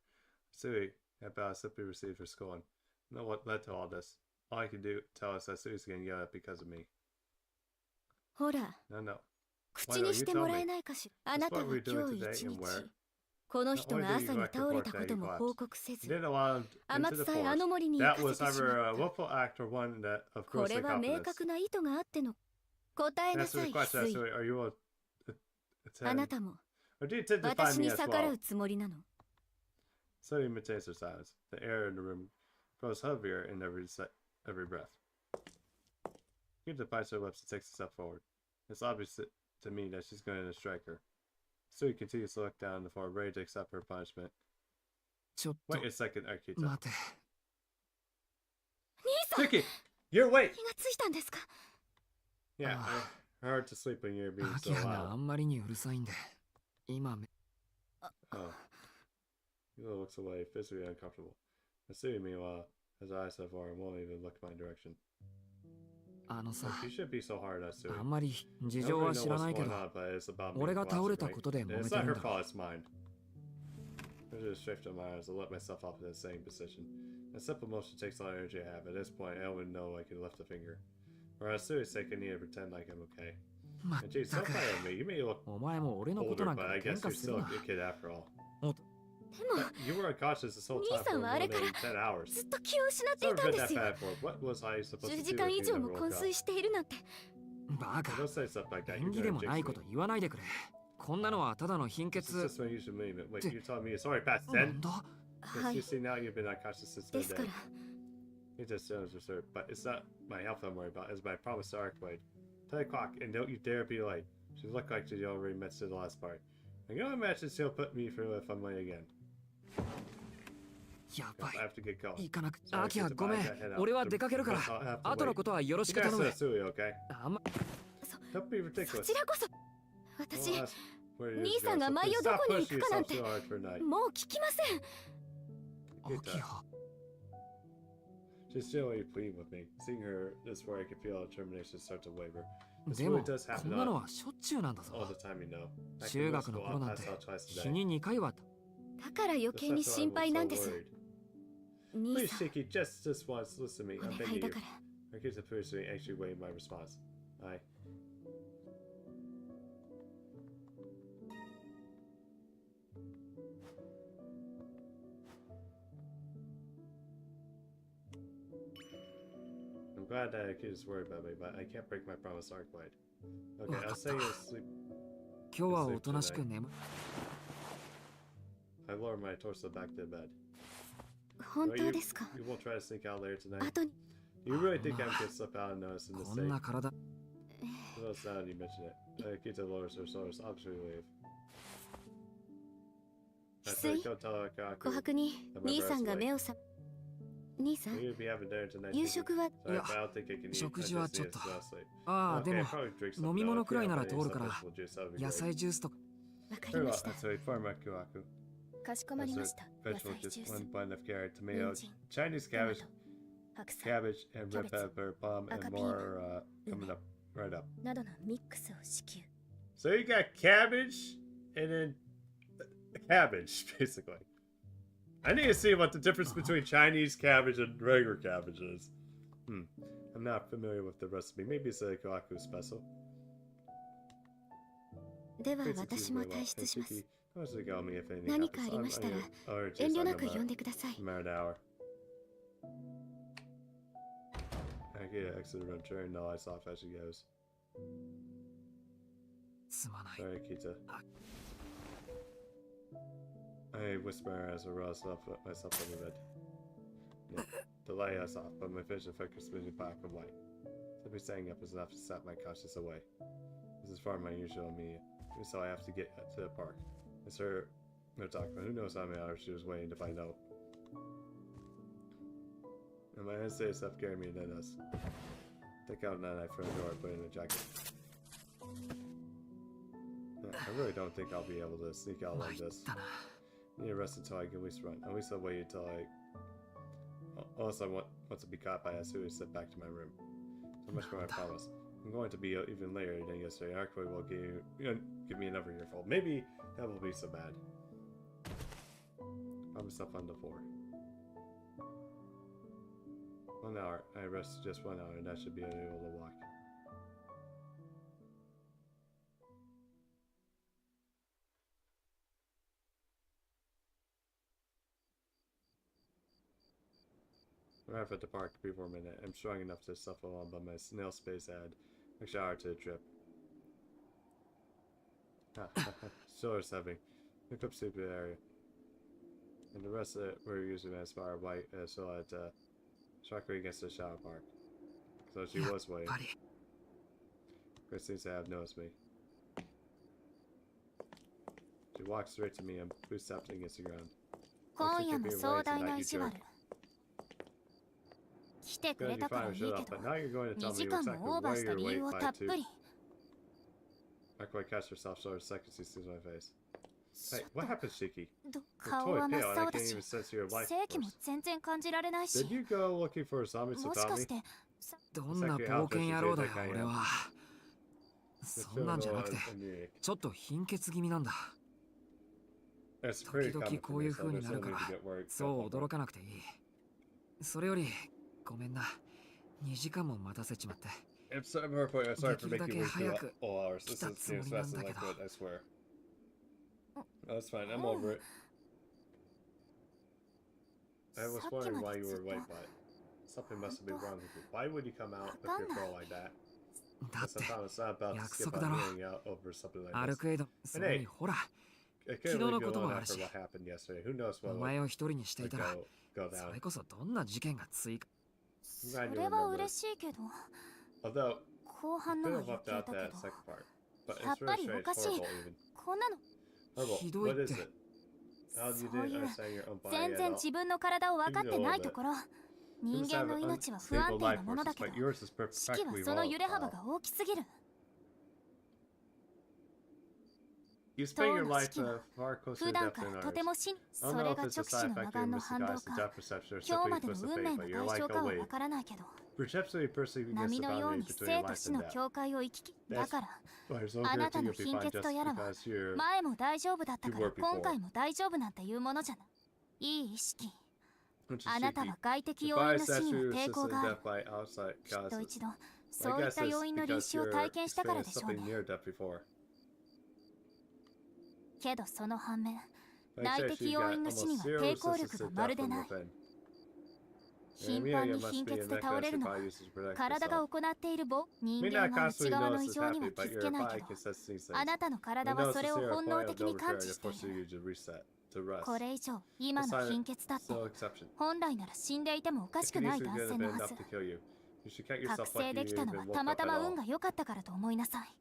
Sui, about simply received her scorn. Know what led to all this? All I can do tell us that Sui's getting yelled at because of me. ほら、口にしてもらえないかしら。あなたは今日一日、この人が朝に倒れたことも報告せず、天津さえあの森に行かせてしまった。これは明確な意図があっての。答えなさい、翡翠。あなたも。私に逆らうつもりなの。So he imitates her silence. The air in the room grows heavier in every breath. Kita bites her lips and takes a step forward. It's obvious to me that she's going to strike her. So he continues to look down the floor, ready to accept her punishment. Wait a second, Arcueid. Suki! You're awake! Yeah, I heard to sleep when you're being so loud. Oh. Yulo looks away, physically uncomfortable. Hatsui, meanwhile, has eyes so far and won't even look my direction. You should be so hard, Hatsui. Nobody knows what's going on, but it's about me. It's not her fault, it's mine. I just shifted my eyes and let myself off in the same position. A simple motion takes all the energy I have. At this point, I don't even know I can lift a finger. For Hatsui's sake, I need to pretend like I'm okay. And geez, don't play with me. You may look older, but I guess you're still a kid after all. You were unconscious this whole time for more than 10 hours. Never been that bad for. What was I supposed to do if you never woke up? Don't say stuff like that. You're gonna jinx me. This is just when you should leave it. Wait, you're telling me it's already past 10? Yes, you see now you've been unconscious since midday. You just sounds absurd, but it's not my health I'm worried about. It's my promise to Arcueid. 10 o'clock, and don't you dare be late. She looked like she already mentioned the last part. I can imagine she'll put me through if I'm late again. I have to get going. Akia, ごめん。俺は出かけるから。後のことはよろしく頼む。Don't be ridiculous. そちらこそ。私、兄さんが毎夜どこに行くかなんて、もう聞きません。Akia. She's generally pleading with me. Seeing her this way, I can feel determination start to waver. This really does happen all the time, you know. 中学の頃なんて日に2回は。だから余計に心配なんです。Please, Shiki, just this once, listen to me. I'm begging you. I keep appreciating actually waiting my response. I'm glad that Akita's worried about me, but I can't break my promise to Arcueid. Okay, I'll say you sleep. 今日はおとなしく眠 I lower my torso back to the bed. 本当ですか？ You won't try to sneak out later tonight. 後に You really think I'm gonna slip out and notice in this こ state? んな体 Well, it's now that you mention it. Kita lowers her shoulders. I'll just leave. 翡翠 Don't tell her 琥珀に兄さんが目を覚め兄さん You'll be having dinner tonight. 夕食は Sorry, but I don't think I can eat. 食 I 事は just ちょ need っと to sleep. ああで Okay, も I'll probably drink some 飲み milk. 物くらいなら If 通 you る have から any vegetable juice, that would be 野 great. 菜ジュースとかわかり Very ま well. した That's right. Farmakuaku. かしこまり That's ま right. した野 Vegetable 菜 juice, ジュース one blend of carrot, tomato, Minchin. Chinese トマ cabbage, ト白菜 cabbage, and red Cabbage. pepper, plum, and Aka more coming up. Right up. などのミックスを支給 So you got cabbage and then cabbage, basically. I need to see what the difference between Chinese cabbage and regular cabbage is. I'm not familiar with the recipe. Maybe it's a Kaku special. では Please 私 excuse も me, 退出します Shiki. Honestly, call me if anything 何かあ happens. りましたら I'll 遠 just 慮な like く呼んでください about an hour. I get exit the room, turn the lights off as she goes. すまない Sorry, Kita. I whisper as I rouse myself on the bed. Yeah, the light is off, but my vision focuses me back of light. Simply staying up is enough to set my conscience away. This is far from my usual me, so I have to get to the park. It's her no talk, but who knows how many hours she was waiting to find out. And my unsafe stuff carried me into this. Take out a knife from the door and put it in a jacket. I really don't think I'll be able to sneak out like 参っ this. たな Need to rest until I can at least run. At least I'll wait until I... Unless I want to be caught by as soon as I sit back to my room. So much for my promise. I'm going to be even later than yesterday. Arcueid will give me another earful. Maybe that will be so bad. Put myself on the floor. 1 hour. I rest just 1 hour and I should be able to walk. Arrive at the park before midnight. I'm strong enough to suffer along, but my snail space add a shower to the trip. Shoulder's heavy. Look up sleepy area. And the rest of it we're using as far white so that sharply against the shower park. So she やっ was waiting. ぱり Chris seems to have noticed me. She walks straight to me and boots up against the ground. 今夜も壮大な意地悪来てく Good, れ you たから finally いい showed け up, ど but now you're going to 2 tell 時 me 間 exactly もオーバー why した you're 理由 late を by たっ 2. ぷり Arcueid catch herself short a second she sees my face. ちょ Hey, っ what happened, Shiki? と You're 顔は totally 真っ pale and I 青だ can't し even sense your life 正気も force. 全然感じられないし Did you go looking for Zombi もしかし Satami? てどんな冒険野郎だよ俺はそんなんじゃなくてちょっと貧血気味なんだ It's 時 pretty 々 common こ for うい me, う so 風に there's な no るか need ら to get worried. そう驚かなくていいそれよりごめんな2時間も待たせちまって I'm sorry for making you wait できるだけ早く all hours. This 来た is つもり fast なんだ and けど like good, I swear. That's fine, I'm over it. I was さっき wondering ま why で you ずっ were と late, but something must have been wrong with you. Why would you come out with your girl like that? だっ Guess て I promise not about to 約 skip 束 on だろ hanging out over something ア like ル this. クエイドそれにほら I 昨 can't 日の leave こ you とも alone ある after し what happened yesterday. Who knows お what 前を一人にしてい would たら go そ down. れこそどんな事件が追加それは嬉しいけど Although, 後半 I の could は have 余 left 計だ out け that ど second part. But やっ it's ぱ really りお strange, かしい horrible even. こんなの Horrible, ひどい what っ is て it? How you そう didn't いう understand your own body 全 at 然 all? 自分の体を分かってないところ You 人 must 間 have の an 命は不安 unstable 定 life なもの force, だけ but ど yours is 四季は perfectly その揺れ幅 volatile. が大きすぎる You spend your 当の life 四季は far closer 普 to 段 depth から than と ours. てもし I そ don't know れ if が it's a 直視 side の effect 魔 or 眼の反動 misguided か depth perception or 今日 simply までの twist of 運 fate, 命 but の you're 代 like 償かは away. 分からないけど Perceptually perceiving 波 against the のよう boundary に between 生 life と死 and の death. 境界を行き来だから But there's no あなた guarantee の you'll be 貧 fine 血 just とやらは because you're 前も大丈夫だったから You were before. 今回も大丈夫なんていうものじゃないいい意識 which is あなた cheeky. は外的 If 要 I 因の死に assess は you 抵抗 assisted がある death by outside きっと causes, 一度 my そういっ guess た is 要因の臨 because 死を you're 体験したから experienced でしょう something ね near death before. けどその反面 Like 内 I said, 的 she 要 got 因の死 almost には zero 抵抗力 resistance が to まる death で from ない within. 頻繁に貧血で倒れるのは体が行っている人間は内側の異常には気づけないけど、あなたの体はそれを本能的に感知している。これ以上今の貧血だって本来なら死んでいてもおかしくない男性のはず。覚醒できたのはたまたま運が良かったからと思いなさい。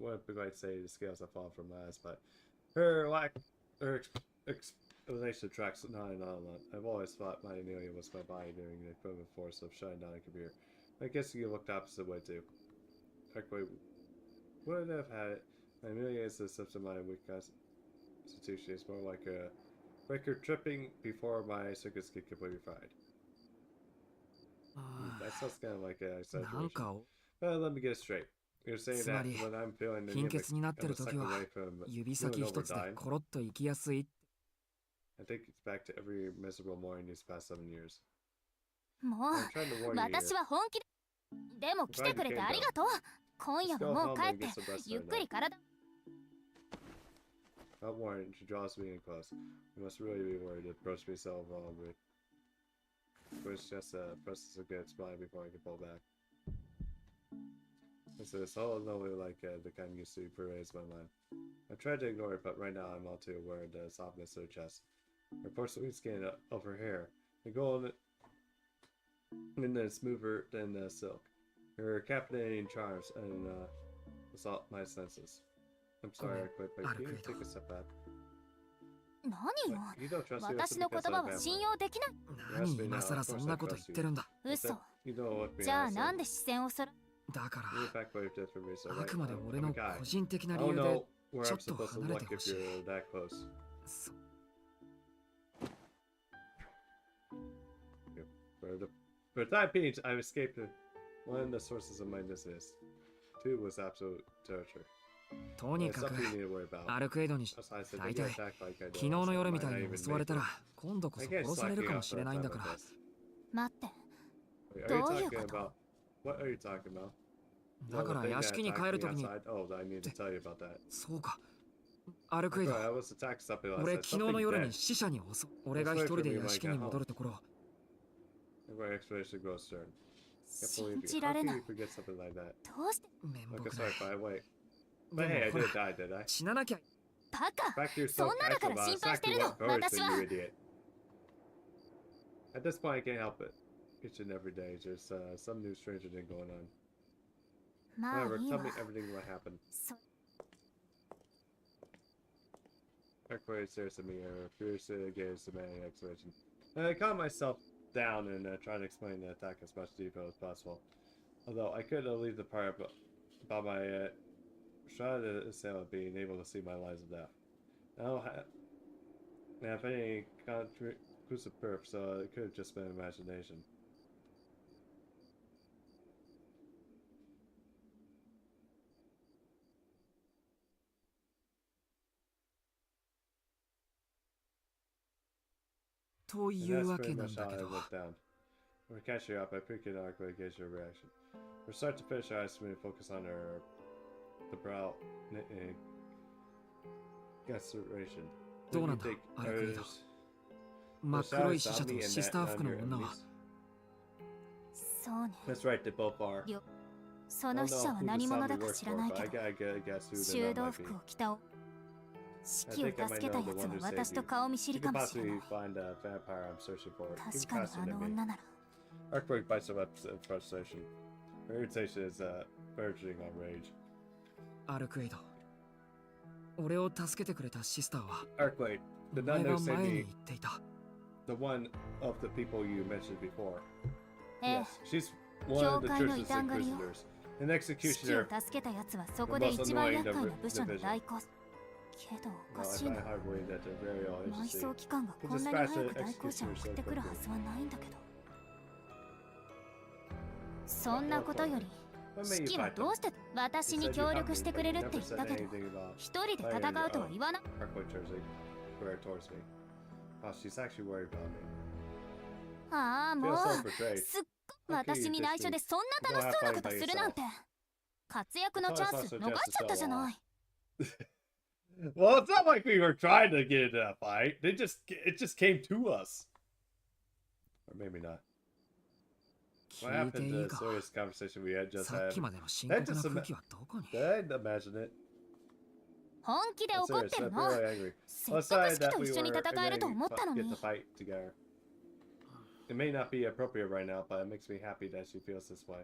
What big I'd say the scales have fallen from last, but her explanation tracks not on. I've always thought my Amelia was my body during the equivalent force of shutting down a computer. I guess you looked opposite way too. Arcueid would have had it. My Amelia is a symptom of my weak constitution. It's more like a breaker tripping before my circuits get completely fried. That sounds kind of like an exaggeration. Let me get it straight. You're saying that when I'm feeling the 貧血になってる時は指先一つでコロッと行きやすい。I think it's back to every miserable morning these past 7 years. もう私は本気でも来てくれてありがとう。今夜はもう帰ってゆっくり体。Not warning, she draws me in close. You must really be worried to approach me so vulnerably. Push just presses against mine before I can pull back. So it's all only like the kind used to pervades my mind. I tried to ignore it, but right now I'm all too aware of the softness of her chest. Her porcelain skin of her hair, the gold and then smoother than silk. Her captivating charms and assault my senses. I'm sorry, Arcueid, but can you take a step back? 何よ、私の言葉は信用できない。何今さらそんなこと言ってるんだ。嘘。じゃあなんで視線をそら。だからあくまで俺の個人的な理由でちょっと離れてほしい。そう。For the time being, I've escaped one of the sources of my dizziness. Two was absolute torture. とにかくアルクエイドに大体昨日の夜みたいに襲われたら今度こそ殺されるかもしれないんだから。待って、どういうこと？ What are you talking about? だから屋敷に帰るときにそうかアルクエイド俺昨日の夜に死者に襲俺が一人で屋敷に戻るところ信じられない。どうして面目ない But hey, I did die, did I? 死ななきゃバカそんなだから心配してるの私は At this point I can't help it. Each and every day there's some new stranger thing going on. まあ However, いい tell わ me everything what happened. Arcueid stares at me furiously against demanding explanation. I calm myself down and try to explain the attack as much detail as possible. Although I could leave the part about my shrouded assailant being able to see my lines of death. I don't have any conclusive proof, so it could have just been imagination. Toいうわけなんだけど。When we catch you up, I peek at Arcueid to gauge your reaction. From start to finish, our eyes remain focused on the brow and consideration. どうなんだ、アルクエイド。真っ黒い死者とシスター服の女は。そうね。 That's right, they both are. その死者は何者だか知らないけど、修道服を着たシキを助けたやつは私と顔見知りかもしれない。確かにあの女なら。Arcueid bites her lips in frustration. Her irritation is verging on rage. アルクエイド。俺を助けてくれたシスターは。Arcueid, the お前 nun が who said 前に me, 言っていた。the one of the people you mentioned before. ええ。 Yes, she's one of the church's inquisitors. An シキ executioner. を助けたやつはそこで一番厄介な部署の代行。けどおかしいな。埋葬機関がこんなに早く代行者を送ってくるはずはないんだけど。そんなことより、シキはどうして私に協力してくれるって言ったけど、一人で戦うとは言わな。ああ、もうすっごい私に内緒でそんな楽しそうなことするなんて。活躍のチャンス逃しちゃったじゃない。Well, it's not like we were trying to get into a fight. It just came to us. Or maybe not. What happened to the serious conversation we had just had? That just did I imagine it? 本気で I'm 怒っ serious. て I る feel の really angry. せ Well, っかく aside 式と that we 一緒に were 戦えると思ったの get に to fight together. It may not be appropriate right now, but it makes me happy that she feels this way.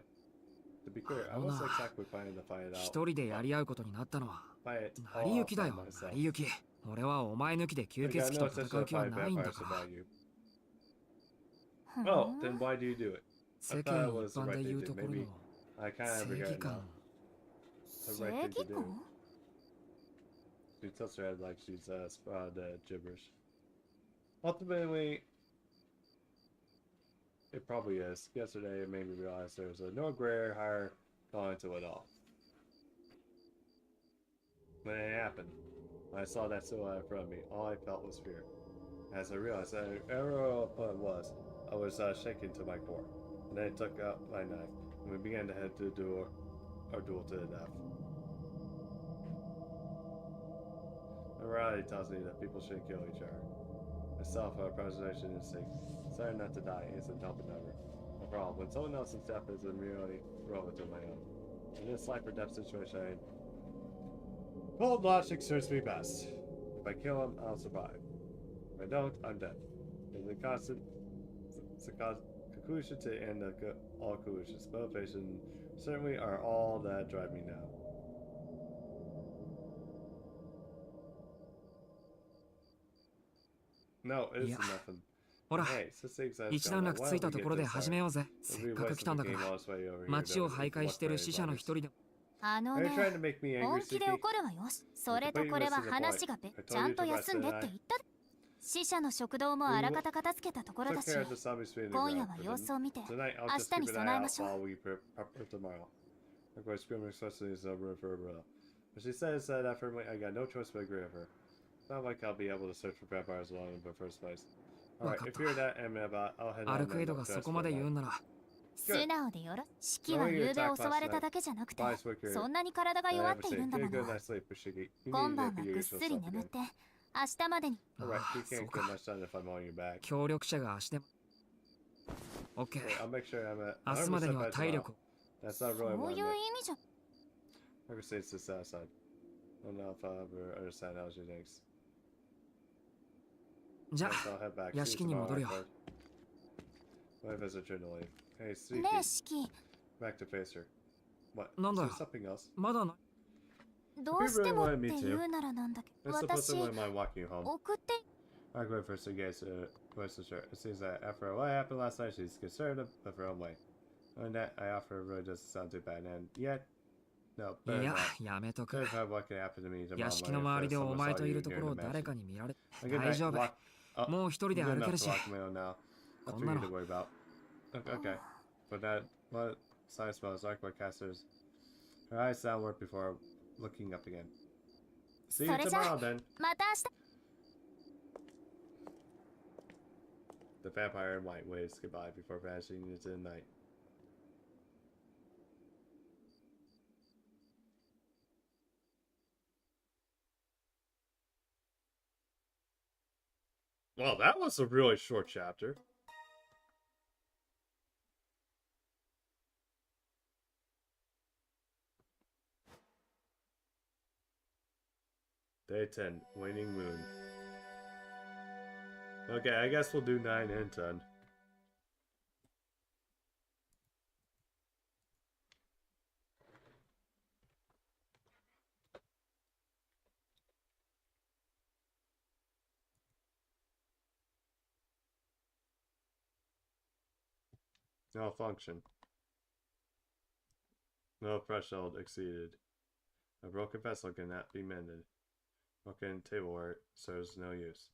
To be clear, I wasn't exactly planning to fight it out. 一人でやり合うことになったのは Fight it 成り all 行きだ by よ myself. 成り行き俺はお前抜きで吸 I 血 got 鬼 no と intention 戦う of 気は fighting ないんだ vampires から about you. ふん Oh, then why do you do it? 世 I 間 thought it 一 was the 般 right で thing 言う to と do. ころ Maybe の I kind of 正 regret 義 it 感 now. The 正 right thing 義 to do. 感 She tilts her head like she's the gibberish. Ultimately, it probably is. Yesterday, it made me realize there's no greater higher calling to it all. When it happened, when I saw that silhouette in front of me, all I felt was fear. As I realized that whoever opponent was, I was shaken to my core. And then I took out my knife, and we began to head to our duel to the death. Morality tells me that people shouldn't kill each other. My self-preservation instinct, sorry not to die, isn't helping ever. After all, when someone else's death is merely relevant to my own. In this life or death situation, cold logic serves me best. If I kill him, I'll survive. If I don't, I'm dead. It's a constant conclusion to end all collusions. Motivation certainly are all that drive me now. No, it isn't nothing. ほら Hey, since things have 一 gone 段 on, 落 why つい don't た we と get ころで this 始めようぜ started? せっ We かく west 来 of たん the だか game ら all this way over here. 街を Then 徘徊してる we 死者の walk 一人であの Are you ね trying to make me 本 angry, 気で Suki? 怒るわよそれとこれは話がちゃんと休んでって言った死者の食堂もあらかた片付けたところだ Took し care of the zombies being in the 今夜 ground は prison. 様子を見て Tonight, I'll 明 just 日に keep an 備え eye ま out しょう while we prep for tomorrow. Of course, screaming especially is over for a bro. But she says that firmly, I got no choice but to agree with her. It's not like I'll be able to search for vampires alone in the first place. Alright, if you're that adamant about, I'll head ア on ルクエイド and が just そこまで言うんなら素直でよろ式は夕べ襲われただけじゃなくてそんなに体が弱っているんだもの Get a good night's sleep, Shiki. You 今 need 晩 to は be ぐっ yourself すり again. 眠って明日までに Alright, you ああ can't そう get か much done if I'm on your back. 協力者が足でも OK Okay, I'll make sure I'm at 明日までには 100% by 体 tomorrow. 力を That's not そ really う what いう I 意 meant. 味じゃ Ever since this outside. I don't know if I'll ever understand how she thinks. じゃ Guess I'll head back. 屋 See 敷 you に tomorrow, 戻るよ Arcueid. My visit to leave. Hey, ね Suki. え式 Back to face her. What? なんだ Is よ there something else? まだなどうしてもって言うならなんだけど It's supposed 私 to mind walking you home. 送って Arcueid first against voice sure. It seems that after what happened last night, she's concerned of her own way. And that I offer really doesn't sound too bad, and yet, no, い better や not. やめとく Better not what could happen to me tomorrow 屋敷 morning の if 周りでお someone 前 saw とい you ると here こ in ろを the 誰 mansion. かに見られ A good 大 night. 丈夫 Oh, もう一人 good で歩 enough け to るし lock me on now. こ That's んな for you の to worry about. Okay. But that, what science smells like what casters. Her eyes downward before looking up again. See you それじゃ tomorrow then. また明日 The vampire in white waves goodbye before vanishing into the night. Well, that was a really short chapter. Day 10, Waning Moon. Okay, I guess we'll do 9 and 10. Malfunction. No threshold exceeded. A broken vessel cannot be mended. Broken tableware serves no use.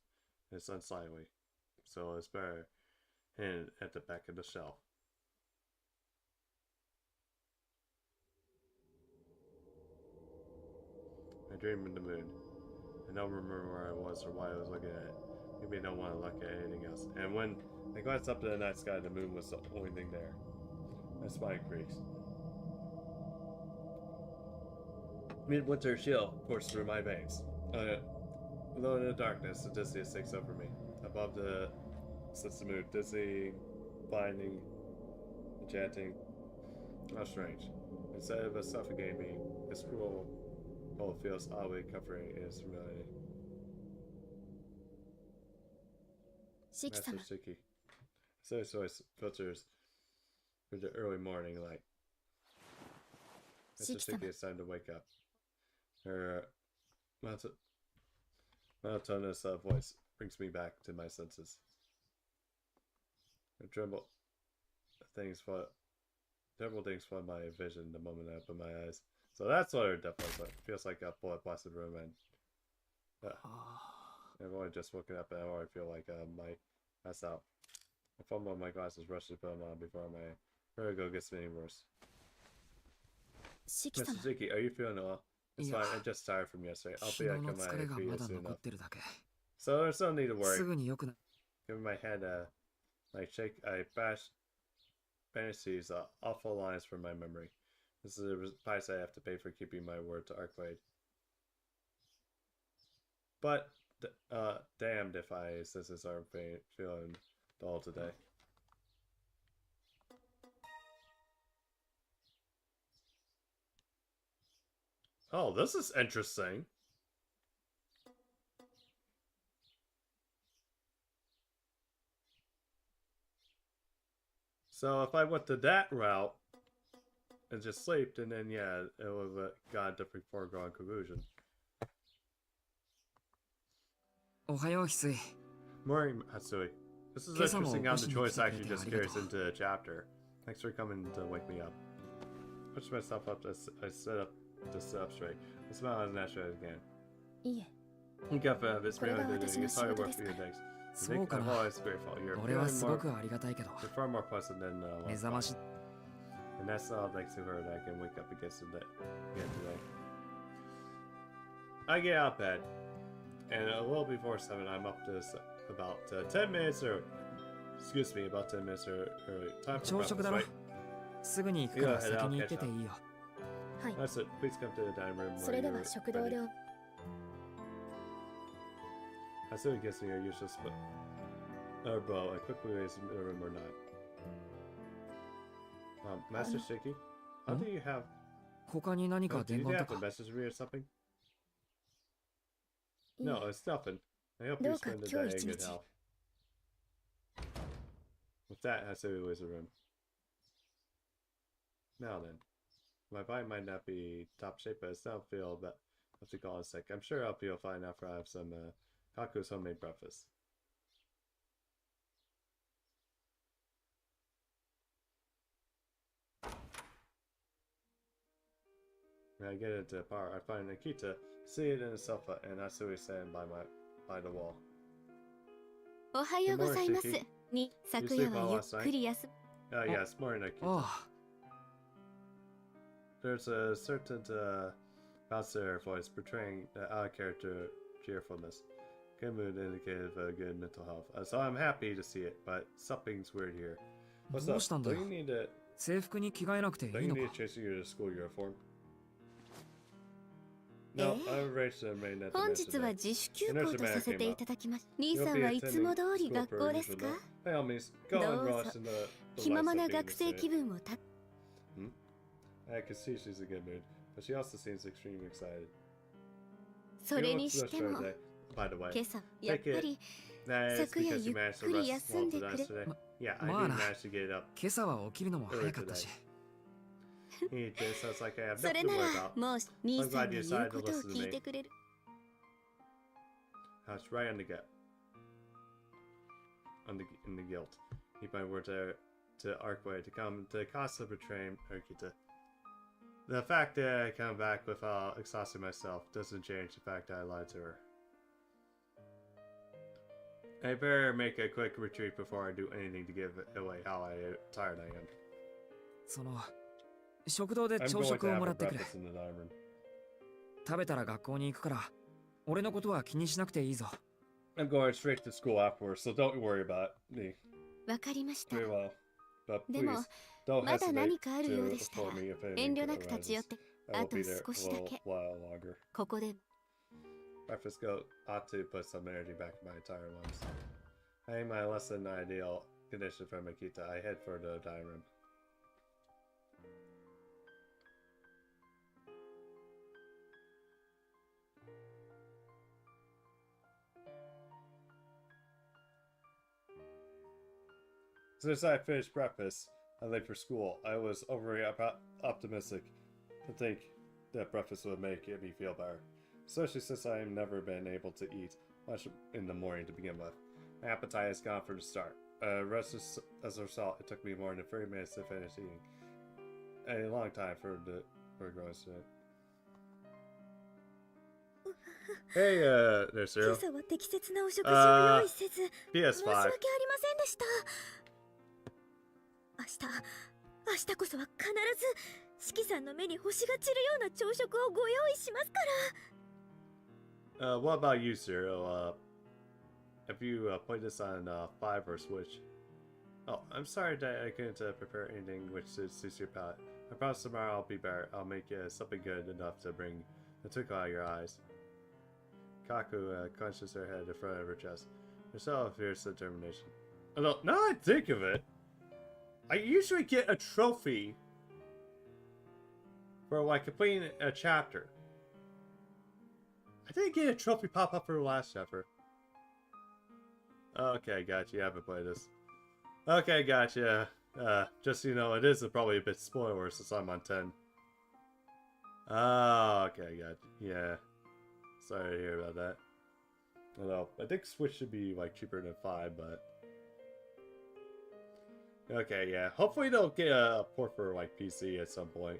It's unsightly, so it's better hidden at the back of the shelf. I dream of the moon. I don't remember where I was or why I was looking at it. Maybe I don't want to look at anything else. And when I glanced up to the night sky, the moon was the only thing there. My spine creaks. Midwinter chill coursed through my veins. Alone in the darkness, the dizziness takes over me. Above the sets the mood, dizzy, blinding, enchanting. How strange. Instead of a suffocating me, this cruel cold feels oddly comforting in its familiarity. Master Shiki. So his voice filters through the early morning light. Master Shiki, it's time to wake up. Her monotonous voice brings me back to my senses. I tremble. Terrible things flood my vision the moment I open my eyes. So that's what her death was like. Feels like a bullet blasted room, and I've only just woken up and I already feel like I might pass out. I fumble on my glasses, rush to put them on before my vertigo gets any worse. Mr. Shiki, are you feeling well? It's fine, I'm just tired from yesterday. I'll be back on my feet soon enough. So there's no need to worry. Giving my head a shake, I banish these awful lines from my memory. This is a price I have to pay for keeping my word to Arcueid. But, damned if I senses are feeling dull today. Oh, this is interesting. So if I went to that route and just slept, and then yeah, it would have got a different foregone conclusion. Morning, Hatsui. This is interesting how the choice actually just carries into the chapter. Thanks for coming to wake me up. Push myself up as I sit up to sit up straight. I smile as natural as I can. You got this really good. It's hard work for your legs. I'm always grateful. You're far more pleasant than and that's all thanks to her that I can wake up again today. I get out of bed, and a little before 7, I'm up to about 10 minutes early. Excuse me, about 10 minutes early. Time for breakfast, right? Yeah, head out, catch up. That's it. Please come to the dining room when you're ready. Hatsui gives me her usual bow and quickly leaves the room or not. Master Shiki, how do you have... do you have to message me or something? No, it's nothing. I hope you spend the day in good health. With that, Hatsui leaves the room. Now then, my body might not be top shape, but I still feel that I have to call in sick. I'm sure I'll feel fine after I have some Kaku's homemade breakfast. When I get into the parlor, I find Nikita seated in the sofa and Hatsui standing by the wall. Good morning, Shiki. You sleep well last night? Yes, morning, Nikita. There's a certain bounce to her voice portraying the out-of-character cheerfulness. Good mood indicative of good mental health. So I'm happy to see it, but something's weird here. What's up? Don't you need to change your school uniform? No, I'm arranged to remain at the mansion today. By all means, go and rush in the I can see she's in a good mood, but she also seems extremely excited. By the way, take it that it's because you managed to rest well today. Yeah, I did manage to get up early today. It just sounds like I have nothing to worry about. I'm glad you decided to listen to me. That's right on the gut. In the guilt. Keep my word to Arcueid to come to the cost of betraying Arkita. The fact that I come back without exhausting myself doesn't change the fact that I lied to her. I better make a quick retreat before I do anything to give away how tired I am. I'm going to have a breakfast in the dining room. I'm going straight to school afterwards, so don't worry about me. Very well. But please, don't hesitate to call me if anything arises. I will be there a little while longer. Breakfast goat ought to put some energy back in my entire lungs. Having my less than ideal condition for Makita, I head for the dining room. As soon as I finished breakfast, I late for school. I was overly optimistic to think that breakfast would make me feel better, especially since I have never been able to eat much in the morning to begin with. My appetite is gone from the start. As a result, it took me more than 30 minutes to finish eating. A long time for a growing student. Hey, there's Cyril. PS5. 明日こそは必ず四季さんの目に星が散るような朝食をご用意しますから。What about you, Cyril? Have you played this on 5 or Switch? Oh, I'm sorry that I couldn't prepare anything which suits your palate. I promise tomorrow I'll be better. I'll make something good enough to bring a twinkle out of your eyes. Kaku clenches her head in front of her chest. Her soul of fierce determination. Although, now I think of it, I usually get a trophy for like completing a chapter. I didn't get a trophy pop up for the last chapter. Okay, gotcha. You haven't played this. Okay, gotcha. Just so you know, it is probably a bit spoiler since I'm on 10. Oh, okay, gotcha. Yeah. Sorry to hear about that. Although, I think Switch should be like cheaper than 5, but... Okay, yeah. Hopefully they'll get a port for like PC at some point.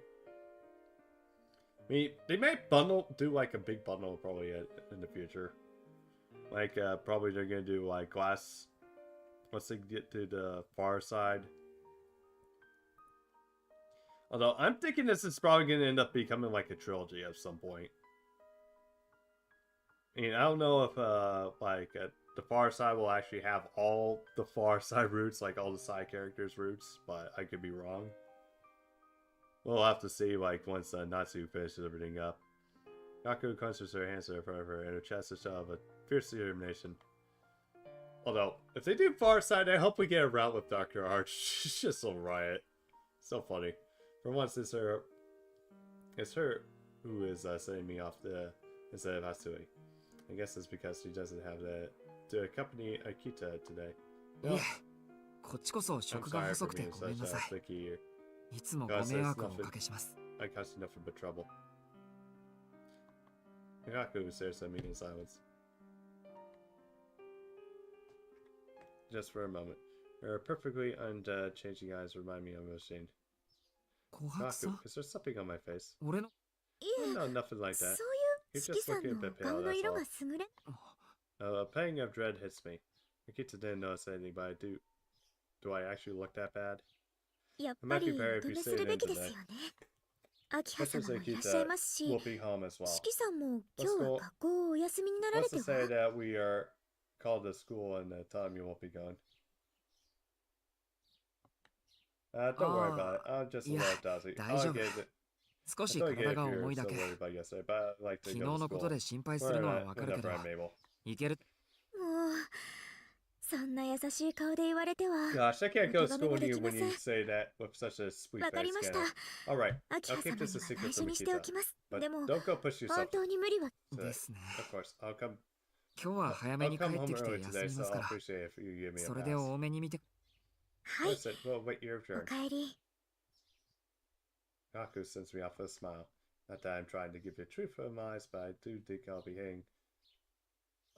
I mean, they may do like a big bundle probably in the future. Like, probably they're gonna do like glass once they get to the far side. Although, I'm thinking this is probably gonna end up becoming like a trilogy at some point. I mean, I don't know if the far side will actually have all the far side routes, like all the side characters' routes, but I could be wrong. We'll have to see, like, once Natsu finishes everything up. Yaku clenches her hands in front of her, and her chest is shot of a fierce determination. Although, if they do far side, I hope we get a route with Dr. Arch. She's just so riot. So funny. For once, it's her who is setting me off instead of Hatsui. I guess it's because she doesn't have to accompany Akita today. No. I'm sorry for being such a sticky ear. I caused you nothing but trouble. Hikaku stares at me in silence. Just for a moment. Her perfectly unchanging eyes remind me of a machine. Hikaku, is there something on my face? Oh, no, nothing like that. You're just looking a bit pale, that's all. A pang of dread hits me. Akita didn't notice anything, but do I actually look that bad? I might be better if you stay in today. Professor Akita will be home as well. Let's just say that we are called to school and tell him you won't be going. Don't worry about it. I'm just a little drowsy. I'll get it. 少し体が重いだけ。昨日のことで心配するのはわかるけど、いける。もう、そんな優しい顔で言われては。Gosh, I can't go to school with you when you say that with such a sweet face. わかりました。Alright, 秋葉様には内緒にしておきます。でも、 don't go push yourself. 本当に無理は。ですね。Of course, I'll come. 今日は早めに帰ってきて休みますから。それで多めに見て。はい。お帰り。Kaku sends me off with a smile. Not that I'm trying to give you truth from my eyes, but I do think I'll be hitting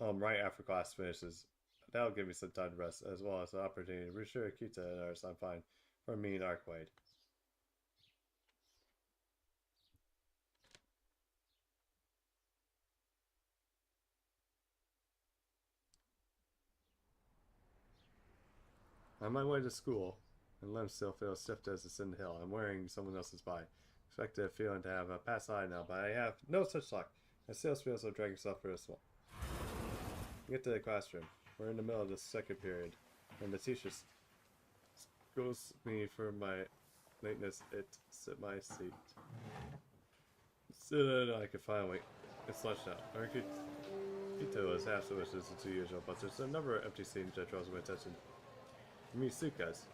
right after class finishes. That'll give me some time to rest, as well as an opportunity to reassure Akita and others I'm fine for me and Arcueid. On my way to school, my limbs still feel stiff as it's in the hill. I'm wearing someone else's body. Expect a feeling to have a past eye now, but I have no such luck. I still feel so dragging myself for this one. We get to the classroom. We're in the middle of the second period, and the teacher scolds me for my lateness. Sit my seat. So I can finally. It's lunchtime. Ito is half so much as the 2 years old, but there's a number of empty seats that draws my attention. Misukas.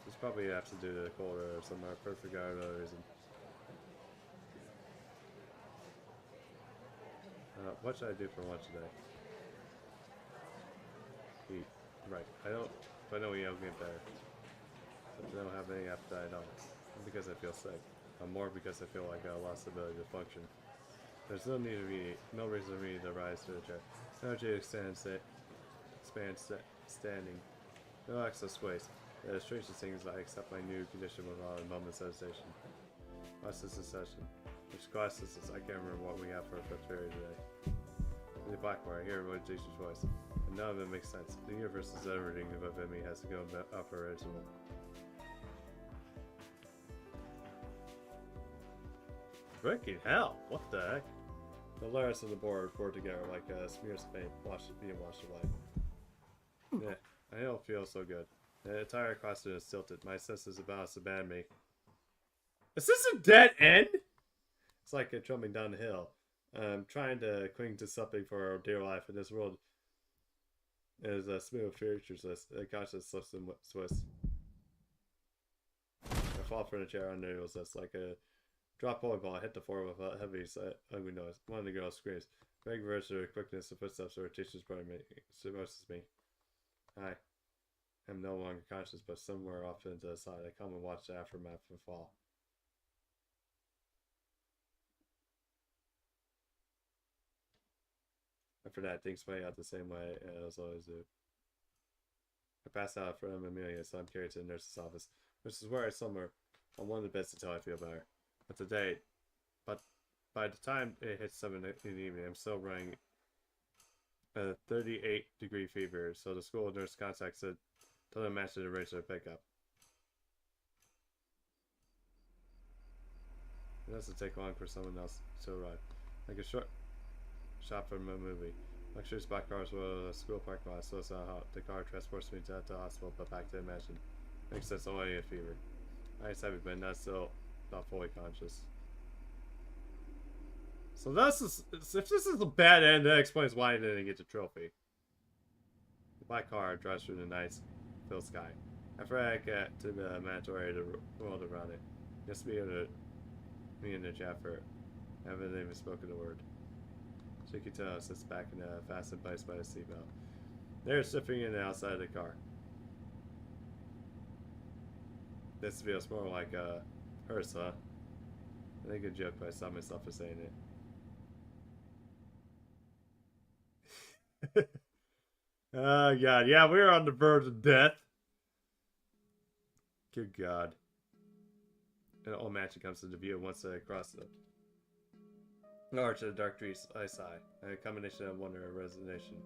This probably has to do to the cold or some perfect guy or another reason. What should I do for lunch today? Eat. Right. I know we don't get better. But I don't have any appetite at all. Not because I feel sick. More because I feel like I lost the ability to function. There's no need of me, no reason for me to rise to the chair. No energy to standing. No excess waste. The strangest thing is I accept my new condition without a moment's hesitation. What's this session? Which class is this? I can't remember what we have for a fifth period today. In the blackboard, I hear everyone teacher's voice. And none of it makes sense. The universe is everything above me has to go up for original. Freaking hell! What the heck? The letters on the board poured together like smears of paint being washed away. Yeah, I don't feel so good. The entire costume is tilted. My senses about to abandon me. Is this a dead end? It's like a jumping down the hill. I'm trying to cling to something for our dear life in this world. Is a smooth featureless. The conscience slips and twists. I fall from the chair under it was just like a drop volleyball. I hit the floor with a heavy, ugly noise. One of the girls screams. Greg versus the quickness of footsteps or teacher's brother suppresses me. I am no longer conscious, but somewhere off into the side. I come and watch the aftermath of the fall. After that, things play out the same way as always do. I pass out in front of Amelia, so I'm carried to the nurse's office, which is where I somewhere on one of the beds until I feel better. But by the time it hits 7 in the evening, I'm still running a 38-degree fever, so the school nurse contacts it, doesn't match the arrange their pickup. It doesn't take long for someone else to arrive. Like a short shot from a movie. Luxurious black cars will the school parking lot, so it's not hot. The car transports me to the hospital, but back to the mansion. Makes sense, only a fever. I just haven't been, not fully conscious. So this is, if this is a bad end, that explains why I didn't get the trophy. The black car drives through the nice filled sky. After I get to the mandatory world around it, just me and the Jaffer haven't even spoken a word. Tsukihime sits back in the fastened place by the seatbelt. They're sniffing in the outside of the car. This feels more like a hearse, huh? I think a joke, but I saw myself for saying it. Oh god, yeah, we're on the verge of death. Good god. An old mansion comes into view once I cross the arch of the dark trees. I sigh. A combination of wonder and resignation.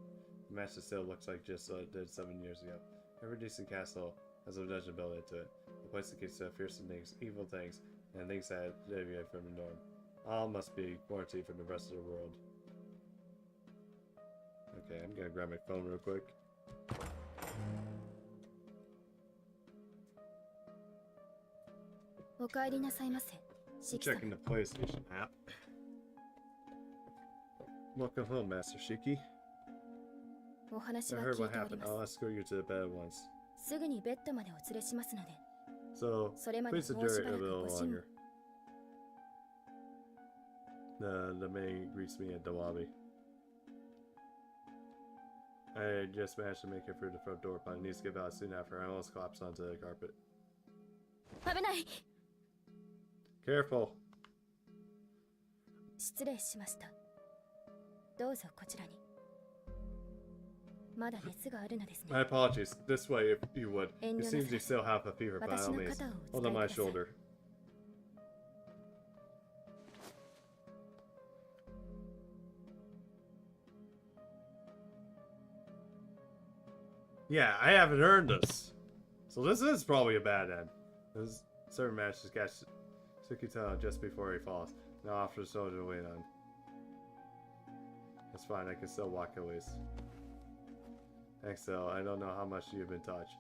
The mansion still looks like just what it did 7 years ago. Every decent castle has a dungeon built into it. The place that keeps fearsome things, evil things, and things that deviate from the norm. All must be quarantined from the rest of the world. Okay, I'm gonna grab my phone real quick. I'm checking the PlayStation app. Welcome home, Master Shiki. I heard what happened. I'll escort you to the bed at once. So, please endure it a little longer. The maid greets me at the lobby. I just managed to make it through the front door, but I need to get out soon after. I almost collapsed onto the carpet. Careful. My apologies. This way, if you would. It seems you still have a fever, by all means. Hold on my shoulder. Yeah, I haven't earned this. So this is probably a bad end. This servant managed to catch Tsukihime just before he falls. Now offers the soldier to wait on. That's fine, I can still walk at least. Thanks, though. I don't know how much you've been touched.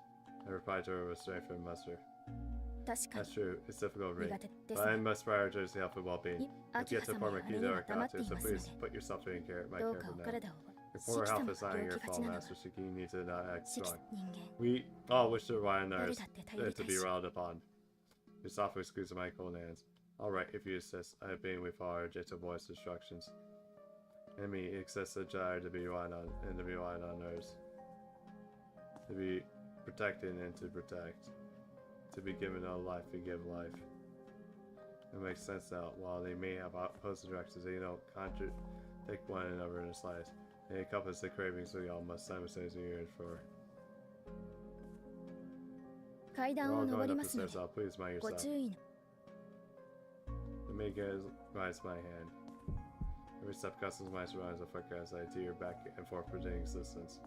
I replied to her with strength and muster. That's true. It's difficult to read. But I must prioritize the health and well-being. If you have to form a key to our culture, so please put yourself in my care for now. Your poor health is not your fault, Master Shiki. You need to not act strong. We all wish to rely on ours to be relied upon. Your software squeezes my cold hands. Alright, if you insist, I have been with our gentle voice instructions. Enemy excessive desire to be relied on and to be relied on others. To be protected and to protect. To be given a life, we give life. It makes sense now. While they may have opposite directions, they don't contradict one another in the slightest. They encompass the cravings we all must simultaneously yearn for. We're all going up the stairs now. Please mind yourself. The maid guides my hand. Every step customs my surroundings a flicker as I tear back and forth predicting existence.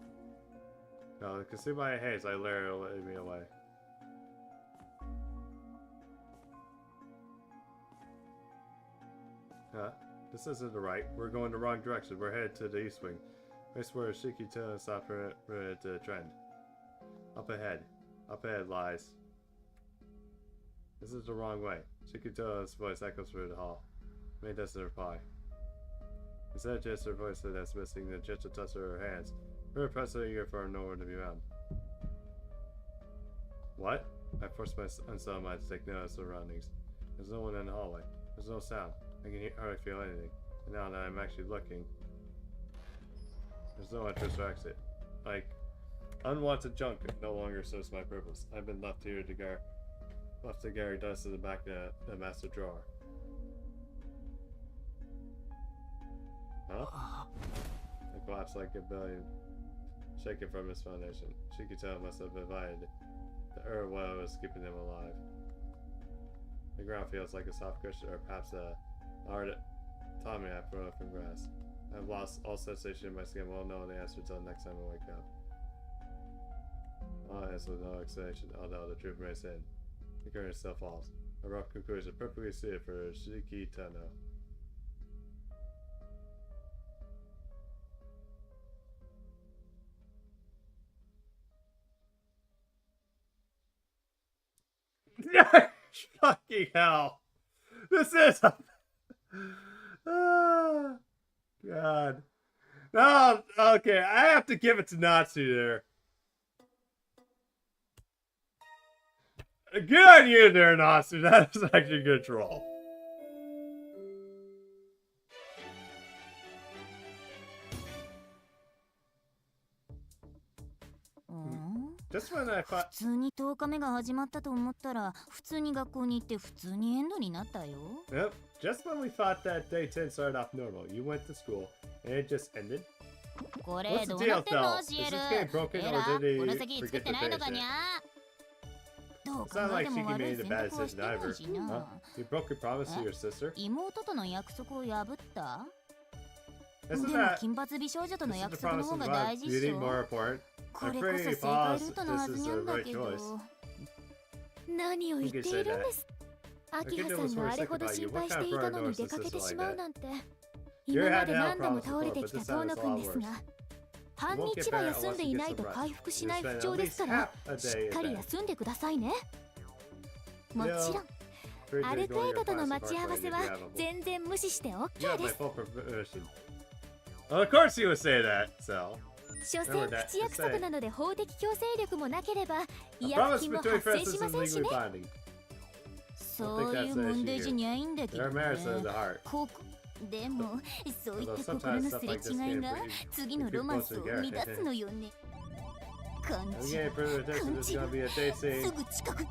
Now, consumed by a haze, I lure me away. Huh? This isn't the right. We're going the wrong direction. We're headed to the east wing. Place where Shikito and stopped for the trend. Up ahead. Up ahead lies. This is the wrong way. Shikito's voice echoes through the hall. May doesn't reply. Instead, just her voice that's missing the gentle touch of her hands. Her pressing eager for nowhere to be found. What? I forced my unsettled mind to take notice of surroundings. There's no one in the hallway. There's no sound. I can hardly feel anything. And now that I'm actually looking, there's no entrance or exit. Like, unwanted junk no longer serves my purpose. I've been left here to Gary dust in the back of the master drawer. Huh? I collapsed like a billion, shaken from its foundation. Shikito must have invited the earth while I was keeping him alive. The ground feels like a soft cushion, or perhaps a hard Tommy I thrown up from grass. I've lost all sensation in my skin. Won't know the answer until next time I wake up. I'll answer with no explanation, although the truth remains in. The curtain still falls. A rough conclusion perfectly suited for Shikito. Fucking hell. This is a... Oh, God. No, okay, I have to give it to Natsu there. Good on you there, Natsu. That is actually a good troll. Just when I thought... 普通に10日目が始まったと思ったら、普通に学校に行って普通にエンドになったよ。Yep, just when we thought that day 10 started off normal, you went to school and it just ended. これどうなってんの教える。エラ、この先作ってないのかにゃ。どう考えても悪い選択をしてるしな。You broke your promise to your sister? 妹との約束を破った？でも金髪美少女との約束の方が大事っしょ。これこそ正解ルートのはずにゃんだけど。何を言っているんです。アキハさんがあれほど心配していたのに出かけてしまうなんて。今まで何度も倒れてきた遠野くんですが、半日は休んでいないと回復しない不調ですから、しっかり休んでくださいね。もちろん、アルクエイドとの待ち合わせは全然無視して OK です。Of course you would say that, so. 所詮口約束なので法的強制力もなければ違約金も発生しませんしね。そういう問題じゃないんだけどね。でもそういった心のすれ違いが次のロマンスを生み出すのよね。勘違いすぐ近く。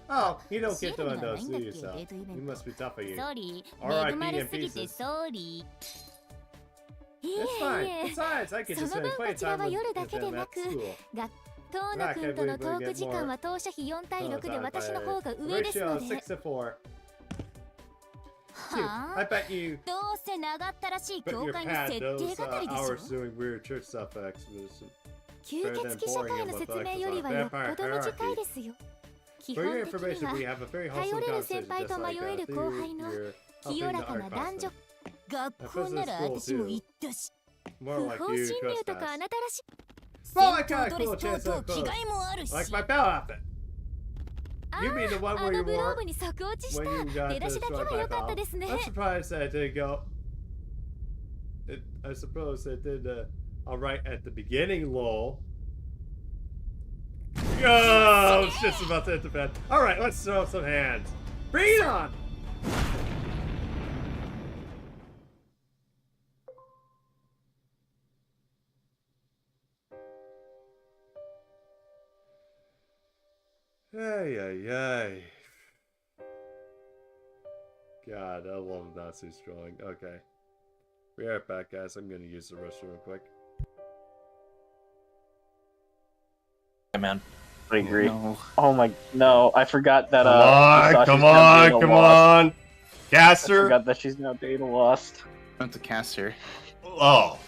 Oh, you don't get to those, do yourself. You must be tough of you. ソーリー、恵まれすぎてソーリー。It's fine. Besides, I could just spend plenty of time with them at school. 遠野くんとのトーク時間は当社比4対6で私の方が上ですので。はあ、どうせ長ったらしい教会の設定係でしょ。吸血鬼社会の説明よりはよっぽど短いですよ。基本的には頼れる先輩と迷える後輩の清らかな男女。学校なら私も行ったし、不法侵入とかあなたらしい戦闘ドレス等々着替えもあるし、You mean the one あ where の you ブロー wore ブに作落ちし when た you got 出だ the しだけは sword 良 back かった off? ですね。 I'm surprised that it didn't go. I suppose it did alright at the beginning, lol. Oh, shit's about to hit the bed. Alright, let's throw up some hands. Bring it on! Ay, ay, ay. God, I love Natsu's drawing. Okay. Be right back, guys. I'm gonna use the restroom real quick. Yeah, man. I agree. No. Oh my, no, I forgot that, Come on! I Caster! forgot that she's now data lost. That's a caster. Oh.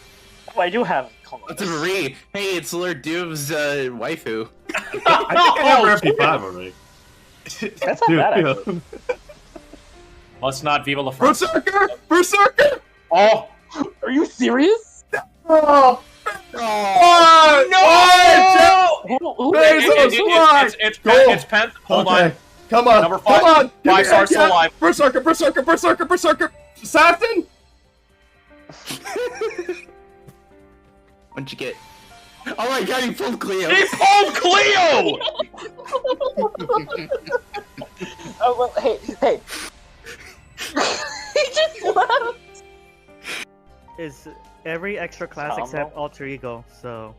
Oh, I do have That's a Marie. Hey, it's Lord Doom's waifu. I think I have MP5 already. That's not bad, actually. Let's not Viva La France. Berserker! Berserker! Oh, are you serious? Oh! Oh, Who It's Pen. Hold on. Come on. Number 5. Come on. 5 stars still alive. Berserker! Berserker! Berserker! Berserker! Assassin! What'd you get? Oh my god, he pulled Cleo. He pulled Cleo! Oh, well, hey. He just left. Is every extra class except Alter Ego, so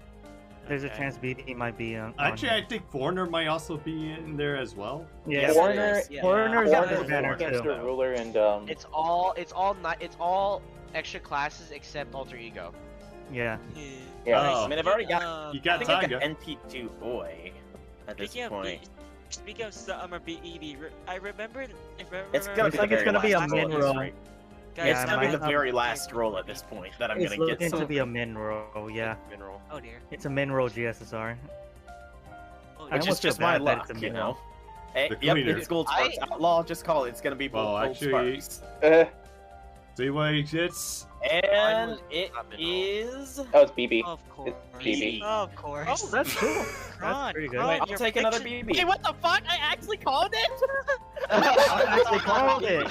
there's a chance BD might be on. Actually, I think Foreigner might also be in there as well. Yeah, Foreigner's got this banner against too. the ruler and It's all extra classes except Alter Ego. Yeah. yeah. Oh. I mean, I've already got. You got I think like Taiga. an NP2 boy at this point. Speaking of Summer BED, I remember. It's gonna be Looks like it's gonna be a last min roll. roll. It's gonna be the might- very last roll at this point that I'm It's gonna get. looking to be a min roll, yeah. Mineral. Oh dear. It's a min roll GSSR. Oh, I Which is almost feel just my bad that luck, it's a you min know. roll. Hey, The yep, cleaner. it's Gold Sparks. Outlaw, just call it. It's gonna be Well, Gold actually, Sparks. see what he gets. And it is. Oh, it's BB. Of course. BB. Of course. Oh, that's cool. Come on, That's pretty good. come on, I'll your take another prediction- BB. Hey, what the fuck? I actually called it. I actually called it.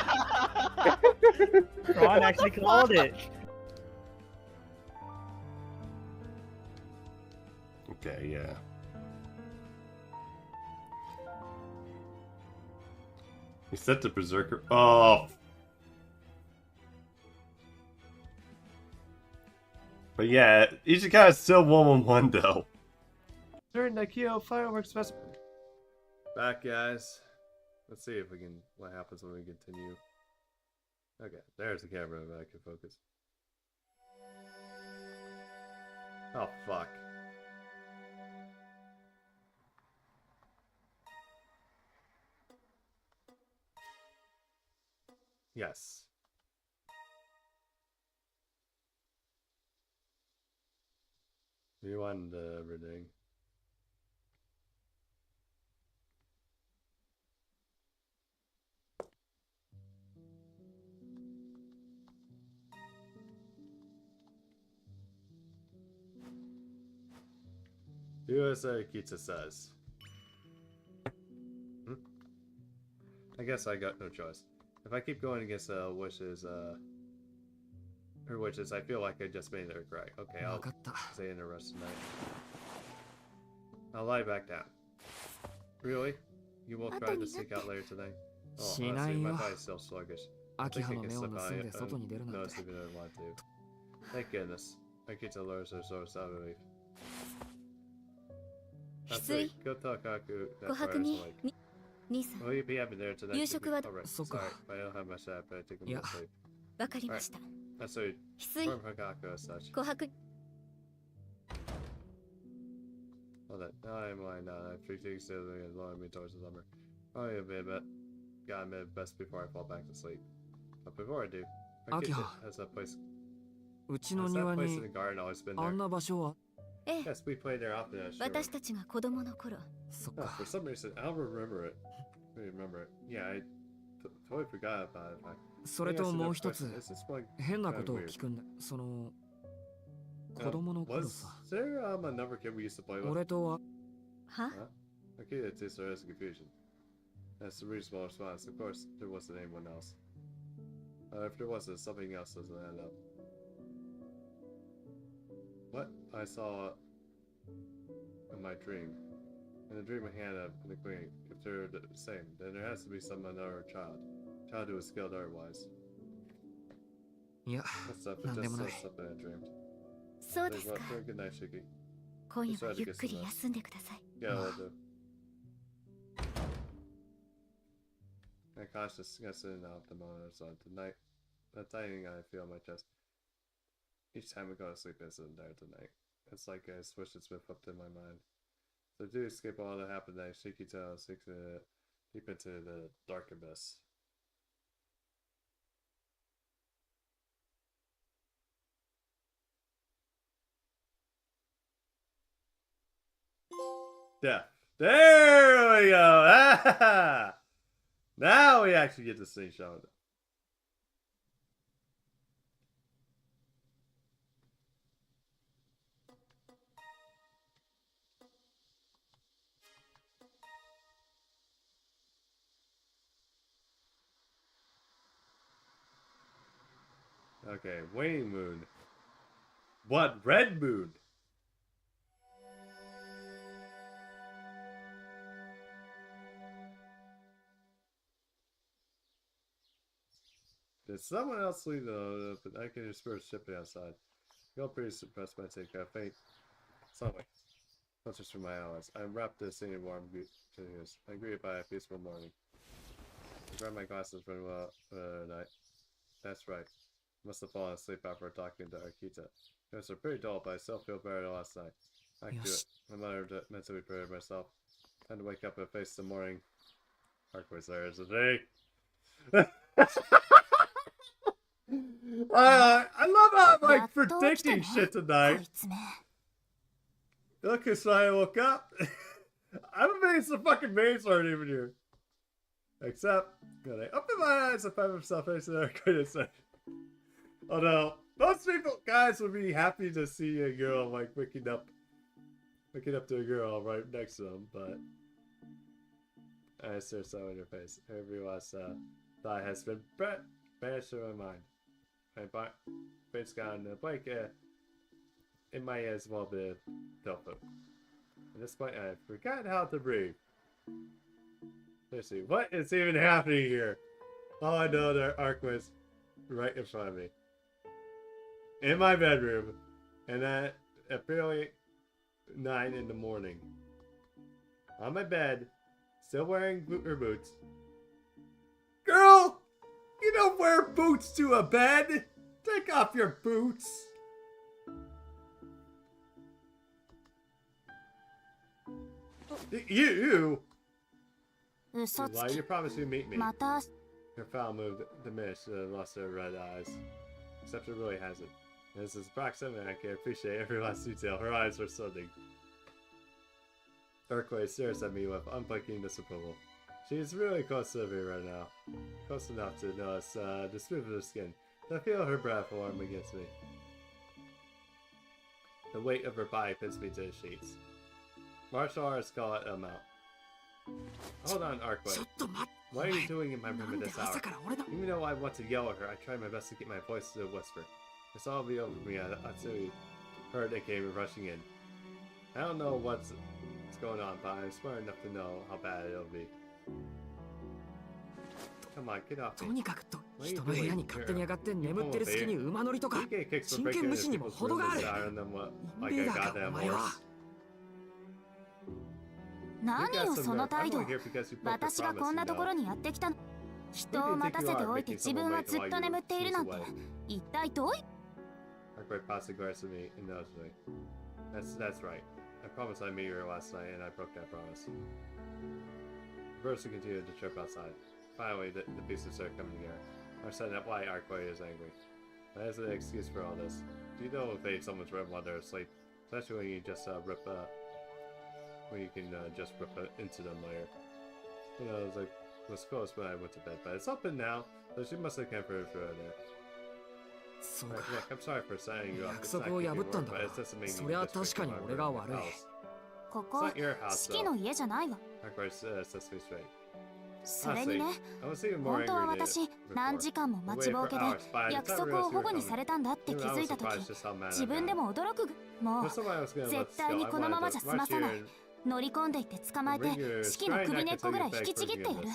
Ron actually called it. Okay, yeah. He set the Berserker. Oh. But yeah, Ichika is still 1-1-1 though. During the Kyo Fireworks Festival. Back, guys. Let's see if we can. What happens when we continue? Okay, there's the camera that I can focus. Oh fuck. Yes. Rewind everything. USA Kitsa says. I guess I got no choice. If I keep going against wishes, her wishes, I feel like I just made her cry. Okay, I'll stay in the rest tonight. I'll lie back down. Really? You won't try to sneak out later tonight? Oh, honestly, my body's still sluggish. I think I can slip out no sleeping I want to. Thank goodness. My kids lures her source out of relief. That's right. Go tell Kaku that fire is like. Will you be having there tonight? Alright, sorry, but I don't have much that, but I think I'm gonna sleep. わかりました。 That's right. 翡翠 From Kaku as such. 琥珀 Hold on. I'm lying now. I have 3 things to do and lowering me towards the summer. Probably a bit. Gotta admit best before I fall back to sleep. But before I do, my kitchen has that place. Has that place in the garden always been there? ええ Yes, we played there often. Sure. 私たちが子供の頃 Oh, for some reason, I don't remember it. I remember it. Yeah, I totally forgot about it. それともう一つ Is this one 変なことを kinda weird? 聞くんだ。その子供の頃さ、 Was there another kid we used to play with? 俺とはは Huh? Okay, that's his confusion. That's a reasonable response. Of course, there wasn't anyone else. If there wasn't, something else doesn't add up. What I saw in my dream. In the dream of Hannah and the Queen, if they're the same, then there has to be some other child. Child who was skilled art-wise. Yeah. That's up, just something I dreamed. そうですか。 Good night, Shiki. 今夜はゆっくり休んでください。 Yeah, I'll do. My conscious gets in and out of the moment, so tonight, the tightening I feel in my chest. Each time I go to sleep, it's in there tonight. It's like a switch that's been flipped in my mind. So to escape all that happened, I Shiki Tail sinks deep into the dark abyss. Death. There we go! Ah! Now we actually get this thing shown. Okay, waning moon. What? Red moon? Did someone else leave the but I can just first shipping outside. I feel pretty suppressed by take a faint something. Not just from my allies. I'm wrapped this in warm continuous. I agree by a peaceful morning. I grab my glasses for a night. That's right. Must have fallen asleep after talking to Akita. Those are pretty dull, but I still feel better than last night. I can do it. My mother mentally prepared myself. Time to wake up and face the morning. Arcueid there is a day. I love how I'm like predicting shit tonight. Look, as I woke up. I'm amazed the fucking maids aren't even here. Except, when I open my eyes, I find myself facing Arcueid and say, although, most people, guys, would be happy to see a girl, like, waking up to a girl right next to them, but I stare so in your face. Every last thought has been banished from my mind. My face gone blank in my head is a little bit of tofu. At this point, I've forgotten how to breathe. Let's see, what is even happening here? All I know, there are Arcueids right in front of me. In my bedroom. And at barely 9 in the morning. On my bed. Still wearing boots. Girl! You don't wear boots to a bed! Take off your boots! You! Why you promised you'd meet me? Her foul mood diminished and lost her red eyes. Except it really hasn't. And this is proximity, I can appreciate every last detail. Her eyes are stunning. Arcueid stares at me with unblinking disapproval. She's really close to me right now. Close enough to notice the smooth of her skin. I feel her breath warm against me. The weight of her body pins me to the sheets. Martial arts call it a mount. Hold on, Arcueid. What are you doing in my room at this hour? Even though I want to yell at her, I try my best to get my voice to a whisper. I saw it be over me as Atsui heard it came rushing in. I don't know what's going on, but I'm smart enough to know how bad it'll be. Come on, get off me. 人の部屋に勝手に上がって眠ってる隙に馬乗りとか真剣無視にも程がある。インベーダーかお前は。何よその態度。私がこんなところにやってきたの。人を待たせておいて自分はずっと眠っているなんて一体どうい？Arcueid passed glares at me and nudged me. That's right. I promised I'd meet her last night, and I broke that promise. The person continued to trip outside. Finally, the pieces started coming together. I said that why Arcueid is angry. That is an excuse for all this. Do you know if someone's room while they're asleep? Especially when you just rip when you can just rip into them later. You know, it was close when I went to bed, but it's open now, so she must have comforted for her there. Look, I'm sorry for saying you off. It's not keeping word, but it doesn't mean you just break my house. ここ四季の家じゃないわ。Arcueid sets me straight. それにね、本当は私何時間も待ちぼうけで約束を保護にされたんだって気づいた時、自分でも驚く。もう絶対にこのままじゃ済まさない。乗り込んでいって捕まえて式の首根っこぐらい引きちぎってやる。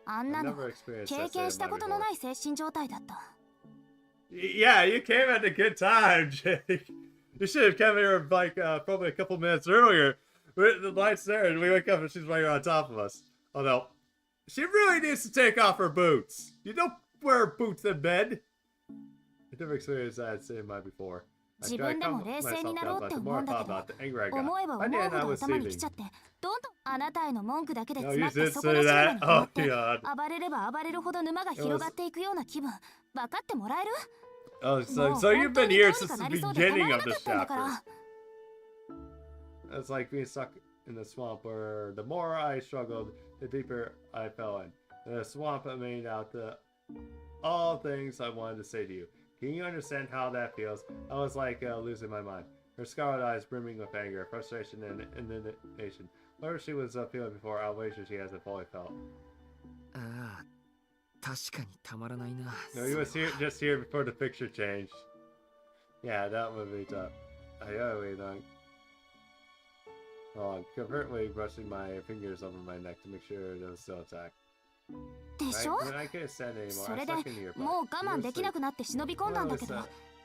あんなの経験したことのない精神状態だった。Yeah, you came at a good time, Jake. You should have come here like probably a couple minutes earlier. The light's there, and we wake up and she's right on top of us. Oh no, she really needs to take off her boots. You don't wear boots in bed. I never experienced that in my before. 自分でも冷静になろうって思うんだけど、思えば思うほど頭に来ちゃって、どんどんあなたへの文句だけで詰まった底の力にはまって、暴れれば暴れるほど沼が広がっていくような気分、分かってもらえる？Oh, so you've been here since the beginning of this chapter. It's like being stuck in the swamp where the more I struggled, the deeper I fell in. And the swamp made out all things I wanted to say to you. Can you understand how that feels? I was like losing my mind. Her scarlet eyes brimming with anger, frustration, and indignation. Whatever she was feeling before, I'll wager she hasn't fully felt. No, he was here, just here before the picture changed. Yeah, that would be tough. I gotta wait long. Hold on, covertly brushing my fingers over my neck to make sure it was still attacked. でしょ？それでもう我慢できなくなって忍び込んだんだけど、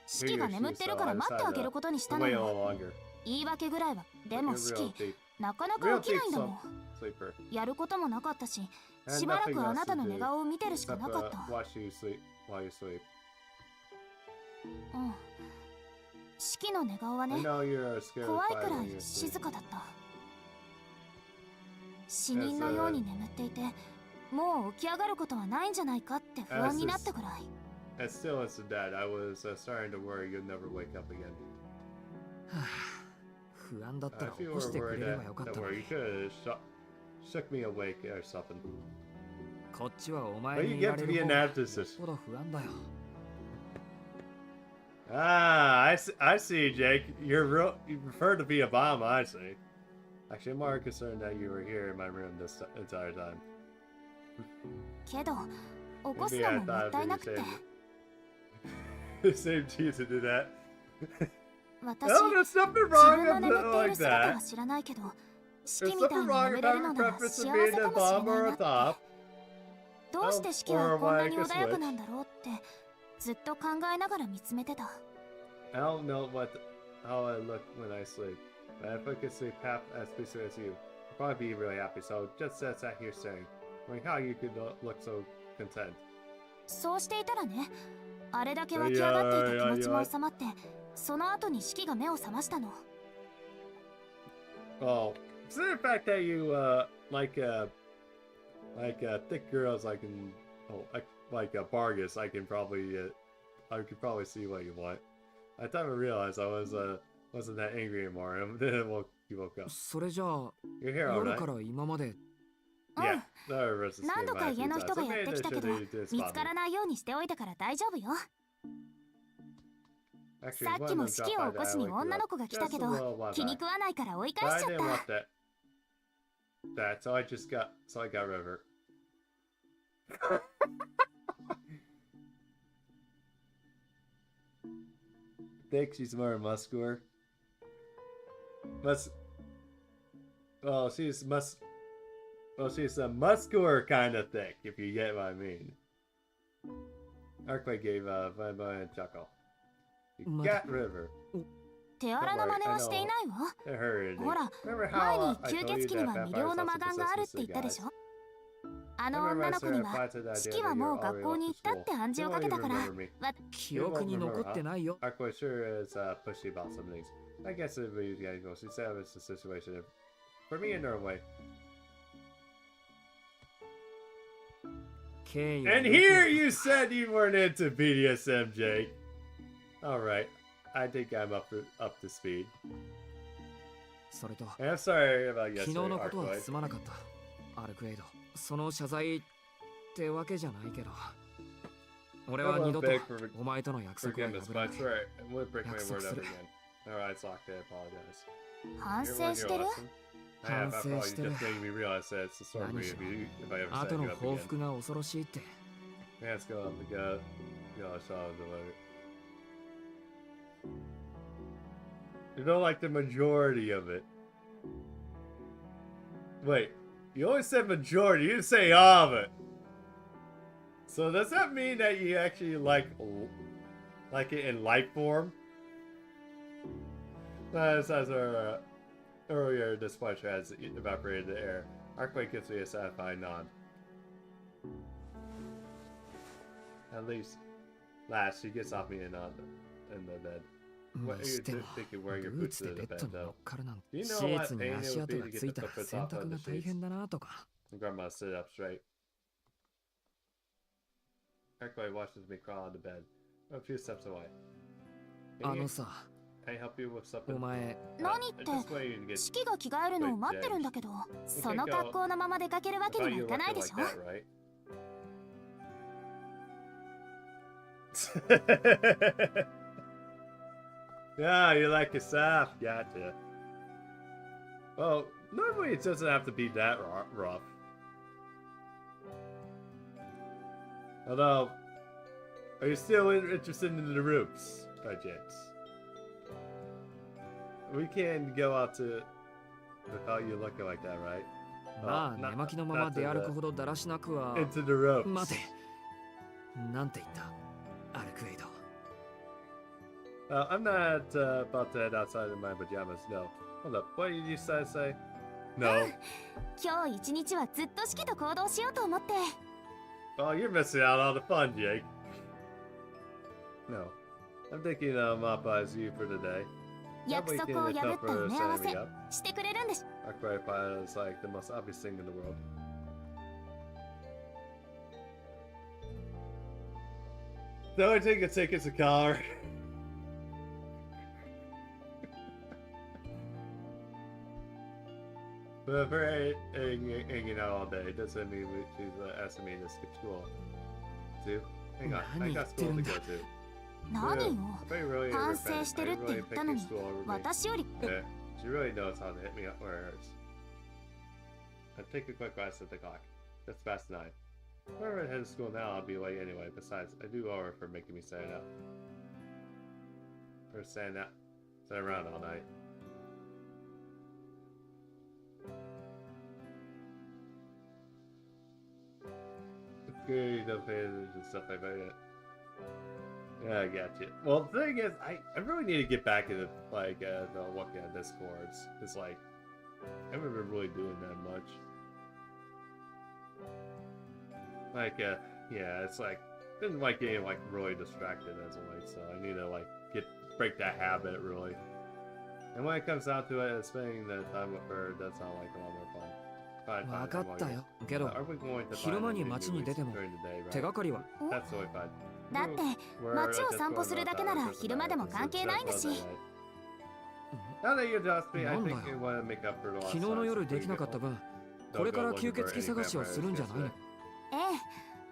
式が眠ってるから待ってあげることにしたのよ。言い訳ぐらいは。でも式なかなか起きないんだもん。やることもなかったし、しばらくあなたの寝顔を見てるしかなかった。うん。式の寝顔はね、怖いくらい静かだった。死人のように眠っていて、もう起き上がることはないんじゃないかって不安になったくらい。As still as dead, I was starting to worry you'd never wake up again. 不安だったら If 起 you こして were くれ worried ればよか that, った don't の worry, に you could have shook me awake or something. こっちはお But 前 you にいら get れ to る be 方 an がよっ abscess. ぽど不安だよ。I see, Jake. You prefer to be a bomb, I see. Actually, I'm more concerned that you were here in my room this entire time. けど、起こすのももったいなくて。Same to you to do that. 私、 No, there's nothing 自 wrong 分の with 眠 it ってい like る姿は that. 知らないけど、 There's 式みたい nothing に wrong 眠 with れる having の a なら preference 幸 of being せ a かもしれ bomb ない or な a って。 top. どうして式はこんなに穏やかなんだろうってずっと考えながら見つめてた。I don't know how I look when I sleep, but if I could sleep half as peacefully as you, I'd probably be really happy. So just sat here staring, wondering how you could look so content. そうしていたらね、あれだけ湧き上がっていた気持ちも収まって、その後に式が目を覚ましたの。Well, consider the fact that you like thick girls, like Bargus, I could probably see what you want. I thought I realized I wasn't that angry anymore, and then you woke up. それじゃあ You're here, 夜 alright? から今まで Yeah, that was 何度か家の人がやってきたけど、見つからないようにしておいたから大丈夫よ。さっきも式を起こしに女の子が来たけど、気に食わないから追い返しちゃった。That, so I got rid of her. Think she's more muscular. She's a muscular kind of thick, if you get what I mean. Arcueid gave a violent chuckle. You got rid of her. 手荒な真似はしていないわ。ほら、前に吸血鬼には魅了の魔眼があるって言ったでしょ。あの女の子には式はもう学校に行ったって暗示をかけたから。記憶に残ってないよ。Arcueid sure is pushy about some things. I guess it would be usual. She said it's a situation for me in Norway. And here you said you weren't into BDSM, Jake. Alright, I think I'm up to speed. それと And I'm sorry about 昨日 yesterday, のことは Arcueid. すまなかったアルクエイド。その謝罪ってわけじゃないけど、俺は二度とお前との約束を Forgiveness, 破ら but ない。 it's right. I wouldn't break my word ever again. Alright, Sock, I apologize. 反省してる？ I have, after all, you just made me realize that it's the story if I ever set 後 you の up 報 again. 復が恐ろしいって。 Let's go up the go. Gosh, I was about it. You don't like the majority of it. Wait, you always said majority, you didn't say all of it. So does that mean that you actually like it in light form? As our earlier displeasure has evaporated the air, Arcueid gives me a satisfied nod. At least, last she gets off me in the bed. What are you thinking wearing your boots to the bed, though? Do you know what pain it would be to get the footprints off of the sheets? And Grandma stood up straight. Arcueid watches me crawl on the bed, a few steps away. Can I help you with something? 何って四季が着替えるのを待ってるんだけど、その格好のまま出かけるわけにはいかないでしょ。Yeah, you like yourself, gotcha. Well, normally it doesn't have to be that rough. Although, are you still interested in the roofs, by chance? We can't go out to without you looking like that, right? まあ、寝巻きのまま出歩くほどだらしなくは。 Into the ropes. 待て。なんて言った、アルクエイド。 I'm not about to head outside in my pajamas, no. Hold up, what did you say? No. 今日一日はずっと四季と行動しようと思って。 Oh, you're missing out on the fun, Jake. No. I'm thinking Mappa is you for today. 約束を破った埋め合わせしてくれるんでしょ。 Arcueid is like the most obvious thing in the world. So I take a ticket's a car. But if we're hanging out all day, doesn't mean she's asking me to skip school. Too? Hang on, I got school to go to. 何よ、反省してるって言ったのに、私より。 Yeah, she really knows how to hit me up where it hurts. I take a quick glance at the clock. It's past 9. If I were to head to school now, I'll be late anyway. Besides, I do owe her for making me stand up. Or stand around all night. Good, you don't pay attention to stuff like that. Yeah, I got you. Well, the thing is, I really need to get back into like the looking at Discords. It's like I haven't been really doing that much. Like yeah, it's like been like getting like really distracted as of late, so I need to like break that habit really. And when it comes down to it, spending the time with her does sound like a lot more fun. わかったよ。けど、昼間に街に出ても手がかりは。だって街を散歩するだけなら昼間でも関係ないんだし。なんだよ。昨日の夜できなかった分、これから吸血鬼探しをするんじゃないの？え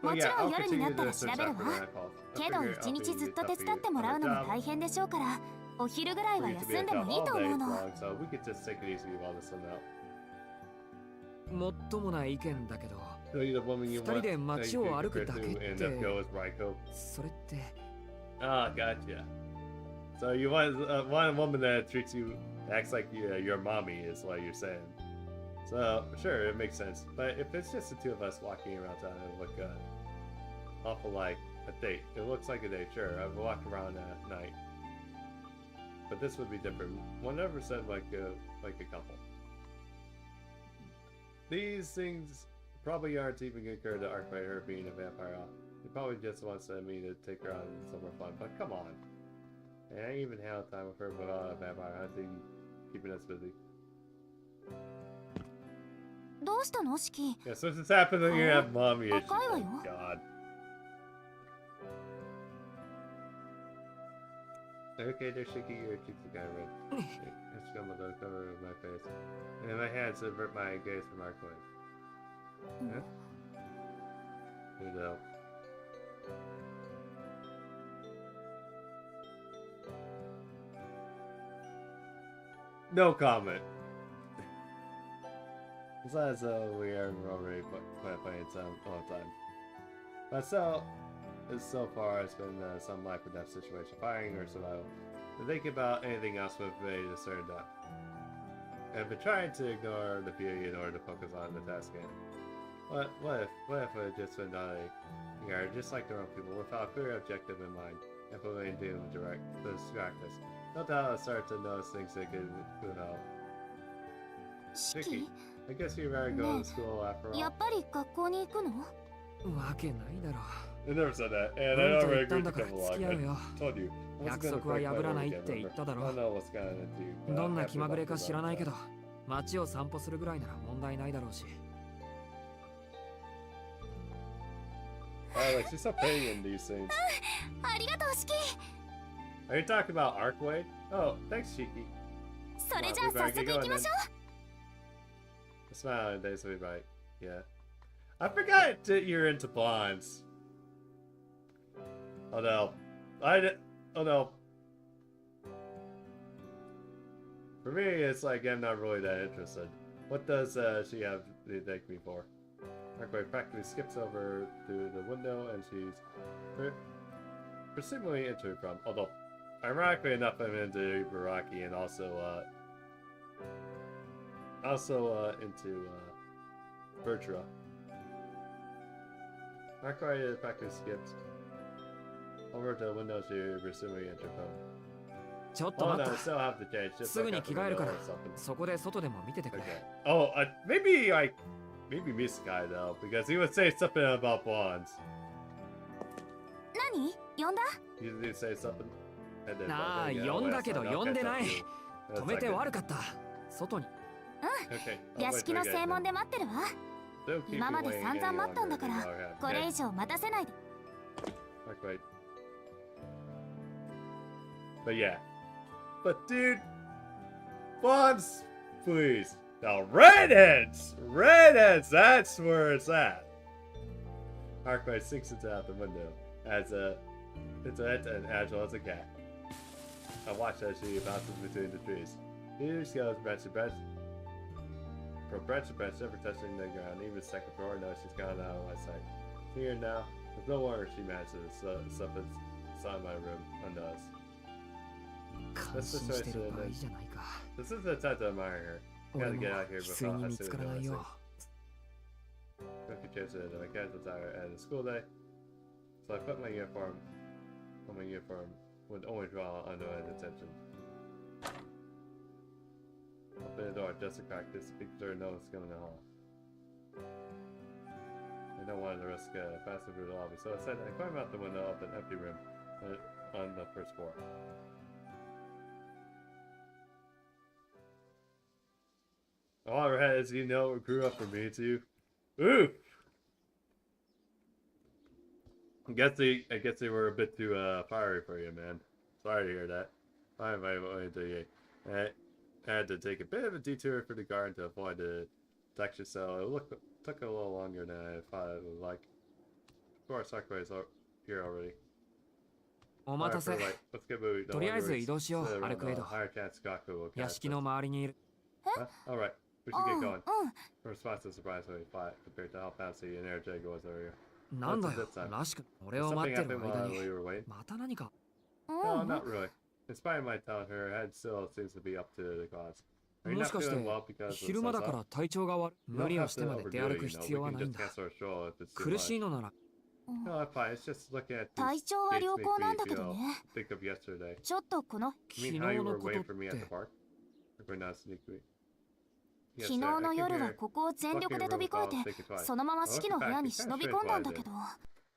え、もちろん夜になったら調べるわ。けど一日ずっと手伝ってもらうのも大変でしょうから、お昼ぐらいは休んでもいいと思うの。もっともない意見だけど、二人で街を歩くだけって、それって。Ah, gotcha. So you want a woman that treats you, acts like your mommy is what you're saying. So sure, it makes sense. But if it's just the two of us walking around town, it would look awful like a date. It looks like a date, sure. I've walked around at night. But this would be different. 100% like a couple. These things probably aren't even going to occur to Arcueid, her being a vampire. He probably just wants me to take her on somewhere fun, but come on. And I even have time with her without a vampire hunting, keeping us busy. どうしたの、シキ? Yeah, so this happens when you have mommy issues. Oh God. Okay, they're shaking your cheeks are kind of red. It's come with the cover of my face. And my hands avert my gaze from Arcueid. Huh? Who's out? No comment. Besides, we are already playing some all the time. But so far, it's been some life or death situation, fighting or survival. To think about anything else with ready to start up. I've been trying to ignore the beauty in order to focus on the task game. What if I just went on a yard just like normal people without a clear objective in mind, implementing doom to distract us? No doubt I'll start to notice things that could help. Vicky, I guess you'd rather go to school after all. やっぱり学校に行くの？わけないだろ。 I never said that, and I never agreed to come along. I told you. 約束は破らないって言っただろ。どんな気まぐれか知らないけど、街を散歩するぐらいなら問題ないだろうし。Like she's so petty in these things. ありがとう、シキ。 Are you talking about Arcueid? Oh, thanks, Shiki. それじゃあ早速行きましょう。 Smile and days will be right. Yeah. I forgot that you're into blondes. Oh no. Oh no. For me, it's like I'm not really that interested. What does she have to thank me for? Arcueid practically skips over to the window and she's presumably entering from. Although, ironically enough, I'm into Baraki and also into Bertra. Arcueid practically skips over to the window she presumably entered from. ちょっと待った。 I still have to change. Just すぐ like に out 着 the 替える window から or something. そこで外でも見ててくれ。 Okay. Oh, maybe Misakai though, because he would say something about blondes. 何？呼んだ？ You did say something. なあ、呼んだけど呼んでない。止めて悪かった。外に。うん。屋敷の正門で待ってるわ。今まで散々待ったんだから、これ以上待たせないで。 But yeah. But dude, blondes, please. Now redheads! Redheads, that's where it's at. Arcueid sinks into out the window as it's and agile as a cat. I watch as she bounces between the trees. Here she goes branch to branch. From branch to branch, never touching the ground. Even second floor, no, she's gone out of my sight. Here now, with no longer she manages stuff inside my room unnoticed. This is the time to admire her. Gotta get out here before I see what noticing. Quickly changed into my casual attire at a school day, so I put my uniform would only draw unwanted attention. Open the door just a crack, just to be sure no one's coming in the hall. I don't want to risk passing through the lobby, so I said I climbed out the window of an empty room on the first floor. All right, as you know, it grew up for me too. Ooh! I guess they were a bit too fiery for you, man. Sorry to hear that. I had to take a bit of a detour for the garden to avoid the detection, so it took a little longer than I thought it would like. Of course, Arcueid is here already. お待たせ。 Let's get moving. とりあえず移動しよう、アルクエド。屋敷の周りにいる。Alright, we should get going. Her response is surprisingly quiet compared to how fancy and energetic it was earlier. なんだよ、らしく。俺を待ってる間に。また何か。No, not really. In spite of my telling her, her head still seems to be up to the cause. もしかして昼間だから体調が悪い。無理をしてまで出歩く必要はないんだ。苦しいのなら。体調は良好なんだけどね。ちょっとこの昨日のことって。昨日の夜はここを全力で飛び越えて、そのまま式の部屋に忍び込んだんだけど。ど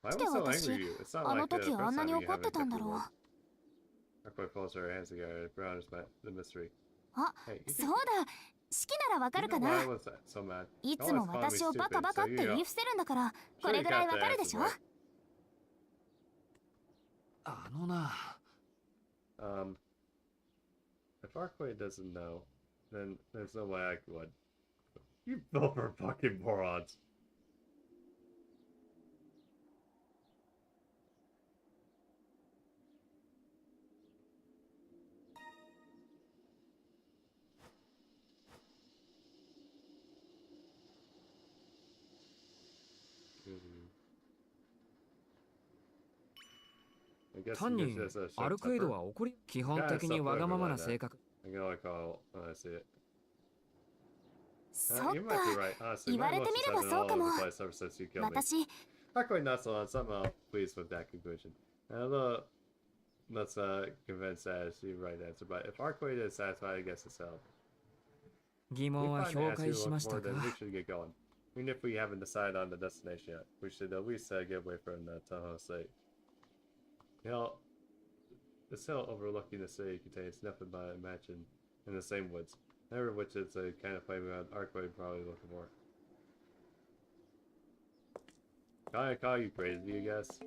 うして私、あの時あんなに怒ってたんだろう。あ、そうだ。式ならわかるかな。いつも私をバカバカって言い伏せるんだから、これぐらいわかるでしょ。あのな。If Arcueid doesn't know, then there's no way I would. You both are fucking morons. guess 単 you に guess that's a アル short クエイド temper. は怒り基本的にわがままな性格 I can only call when I see it. そっ You か might be right. Honestly, 言わ my れてみ emotions れ have ば been そう all か over も the place ever since you killed me. 私 Not quite not so. I'm somehow pleased with that conclusion. And although let's convince that it's the right answer, but if Arcueid is satisfied, I guess it's held. 疑 We 問は find 評 as 価 you し look ました more, か then we should get going. Even if we haven't decided on the destination yet, we should at least get away from the Toho State. You know, this hill overlooking the city contains nothing but a mansion in the same woods, never which is a kind of playground Arcueid probably looking for. Can I call you crazy, I guess?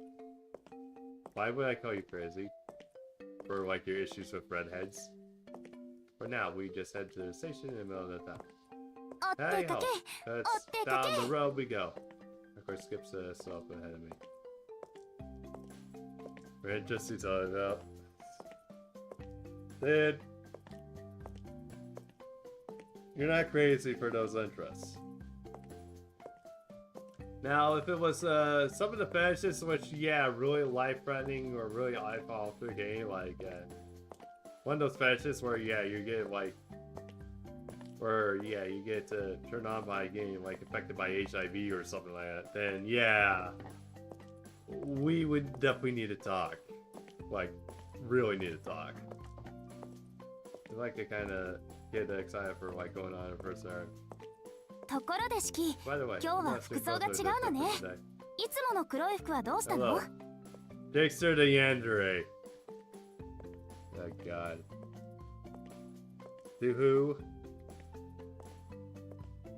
Why would I call you crazy? For like your issues with redheads? For now, we just head to the station in the middle of the town. 追って Hey か ho! け That's 追ってか down け the road we go. Of course, skips the slope ahead of me. We're just each other out. Dude, you're not crazy for those interests. Now, if it was some of the fetishes which, yeah, really life-threatening or really eyeball through game, like one of those fetishes where, yeah, you get like, or yeah, you get turned on by a game like affected by HIV or something like that, then yeah, we would definitely need to talk. Like, really need to talk. I like to kind of get excited for like going on in first hour. ところでシキ By the way, 今日は服装が違うのねいつもの黒い服はどうしたの Hello. Dexter the Yandere. Oh god. To who?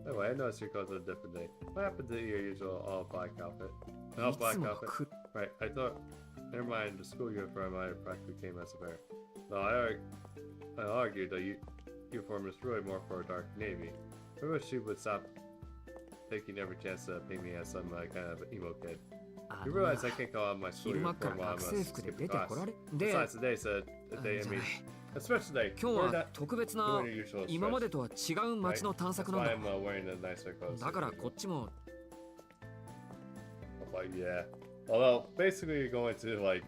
By the way, I noticed your clothes are a different day. What happened to your usual all black outfit? An all black outfit? Right, I thought. Never mind, the school uniform I practically came as a bear. No, I argued the uniform is really more for a dark navy. I wish she would stop taking every chance to paint me as some kind of emo kid. You realize I can't go on my school 昼間 uniform から while 学 I'm 生服で skipping 出て class. こられで Besides, today said that they, I じゃな mean, い especially today, 今日 we're は not 特別な doing your usual 今まで stretch, とは違う right? 街の探 That's 索なん why だ I'm wearing the nicer clothes. だからこっちも But yeah. Although, basically you're going to, like,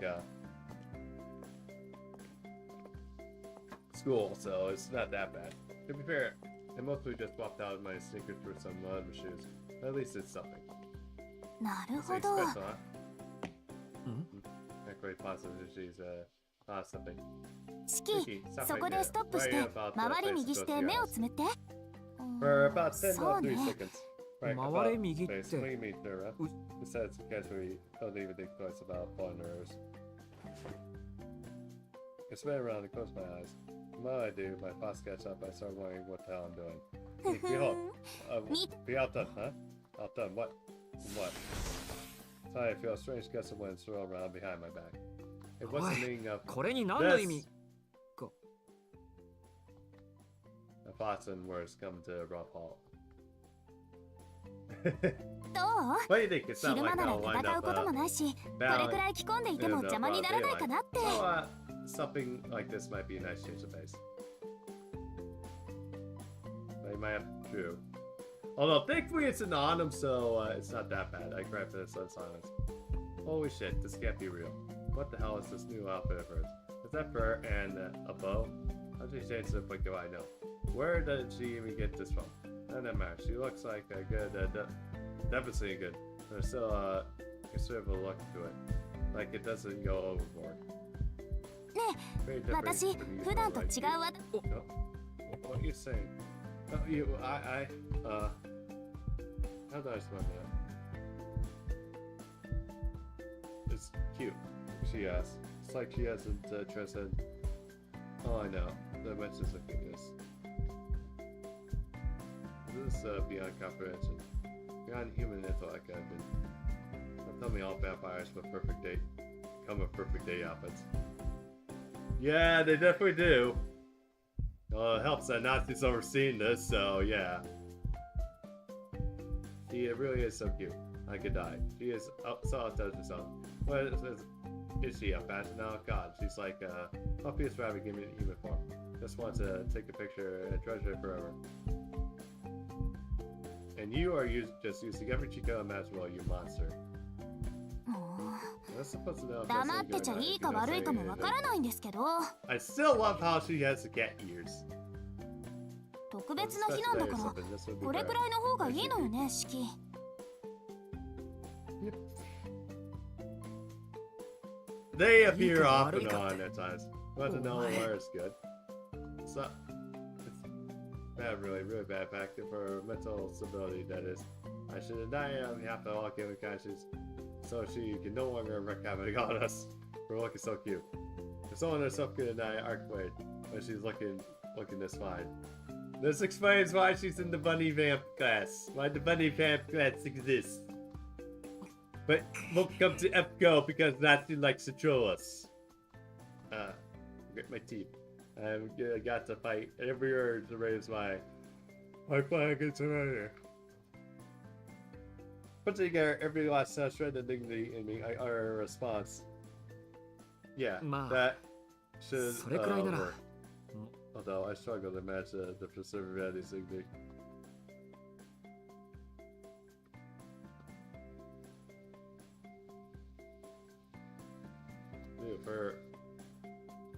school, so it's not that bad. To be fair, I mostly just swapped out my sneakers for some other shoes. At least it's something. なる It's ほ like ど special, huh? うん Not quite positive she's, something. シキ Vicky, stop そ right こで there. ストップし Right て about the 回り place 右 to し go て to your 目を house. つむって For about 10 そう about 3ね seconds. Right, 回れ右っ Please, て what do you mean, Nura? う Besides, casually, don't even think twice about falling nerves. I spin around and close my eyes. The moment I do, my thoughts catch up. I start wondering what the hell I'm doing. Hey, behold. Be outdone, huh? Outdone, what? What? Suddenly, I feel a strange gust of wind swirl around behind my back. Hey, what's the meaning of これに何の意 this? 味 My thoughts and words come to a abrupt halt. どう What do you think? It's not 昼 like 間なら I'll wind 戦う up こともないしこれくらい着込んでいても邪魔にならないかなって Well, something like this might be a nice change of pace. But you might have true. Although thankfully it's an autumn, so it's not that bad. I grabbed this on silence. Holy shit, this can't be real. What the hell is this new outfit of hers? Is that fur and a bow? How did she change to the point do I know? Where did she even get this from? Doesn't matter. She looks like a good, definitely good. There's still considerable look to it. Like it doesn't go overboard. ね Very え different 私 from usual, 普段と like 違う you. わ No? What are you saying? Oh, you, how do I explain that? It's cute, she asks. It's like she hasn't transcended. Oh, I know. The dimensions of cuteness. This is beyond comprehension. Beyond human intellect, I've been. Don't tell me all vampires with perfect day come with perfect day outfits. Yeah, they definitely do. It helps that Nazi's overseeing this, so yeah. She really is so cute. I could die. She is so outdoes herself. What is she, a fashion now? God, she's like a puppiest rabbit given in human form. Just wants to take a picture and treasure it forever. And you are just using every Chico imaginable, you monster. もう supposed to know if 黙ってちゃいいか悪いかもわからないんですけど。 I still love how she has the cat ears. 特別な日なんだから、これくらいの方がいいのよね、式。They appear off and on at times, but no where is good. So, it's bad, really bad factor for mental stability. That is, I should have died on behalf of all given conscience, so she can no longer wreak havoc on us for looking so cute. If someone herself could deny Arcueid when she's looking this fine. This explains why she's in the bunny vamp class. Why the bunny vamp class exists. But won't come to FGO because Nazi likes to troll us. Get my teeth. I got to fight every urge to raise my flag surrender. Put together every last shred of dignity in me. I utter a response. Yeah, that should work. Although I struggle to match the preservatives dignity. For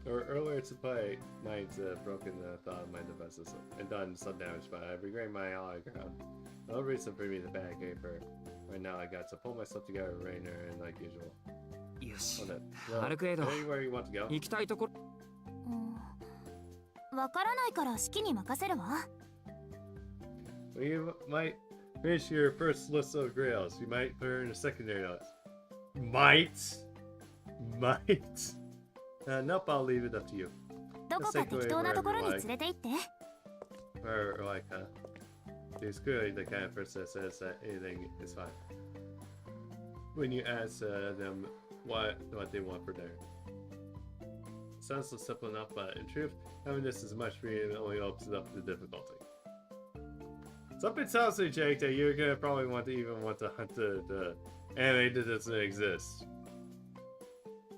earlier to play, Knight's broken the thought of my defenses and done some damage, but I regained my ally ground. No reason for me to panic for right now. I got to pull myself together, Rainer, and like usual. Anywhere you want to go? 行きたいところ。わからないから式に任せるわ。You might finish your first list of grails. You might put her in a secondary notes. Might. Nope, I'll leave it up to you. どこか適当なところに連れて行って。Or like, she's clearly the kind of person that says that anything is fine. When you ask them what they want for dinner. Sounds so simple enough, but in truth, having this as much freedom only opens up the difficulty. Something tells me, Jake, that you're gonna probably want to hunt the anime that doesn't exist.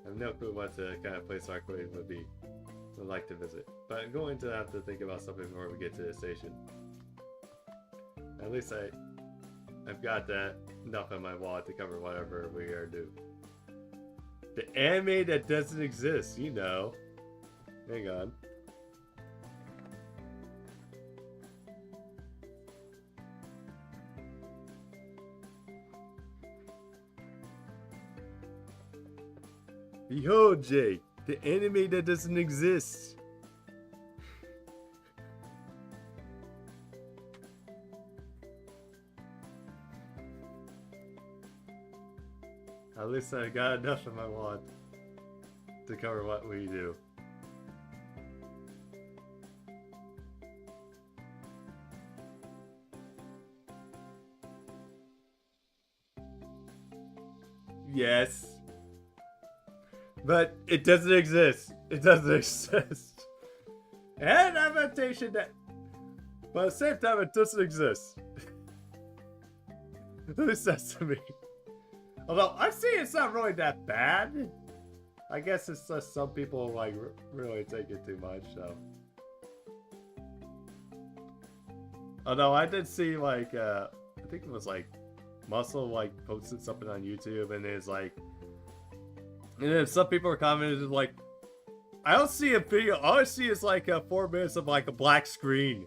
I have no clue what the kind of place Arcueid would like to visit, but I'm going to have to think about something before we get to the station. At least I've got that enough in my wallet to cover whatever we are due. The anime that doesn't exist, you know. Hang on. Behold, Jake, the anime that doesn't exist. At least I got enough in my wallet to cover what we do. Yes. But it doesn't exist. It doesn't exist. And adaptation that... But at the same time, it doesn't exist. Who says to me? Although, I've seen it's not really that bad. I guess it's just some people, like, really take it too much, so... Although, I did see, like, I think it was, like, Muscle, like, posted something on YouTube, and it's, like... And then some people are commenting, like... I don't see a video, all I see is, like, 4 minutes of, like, a black screen.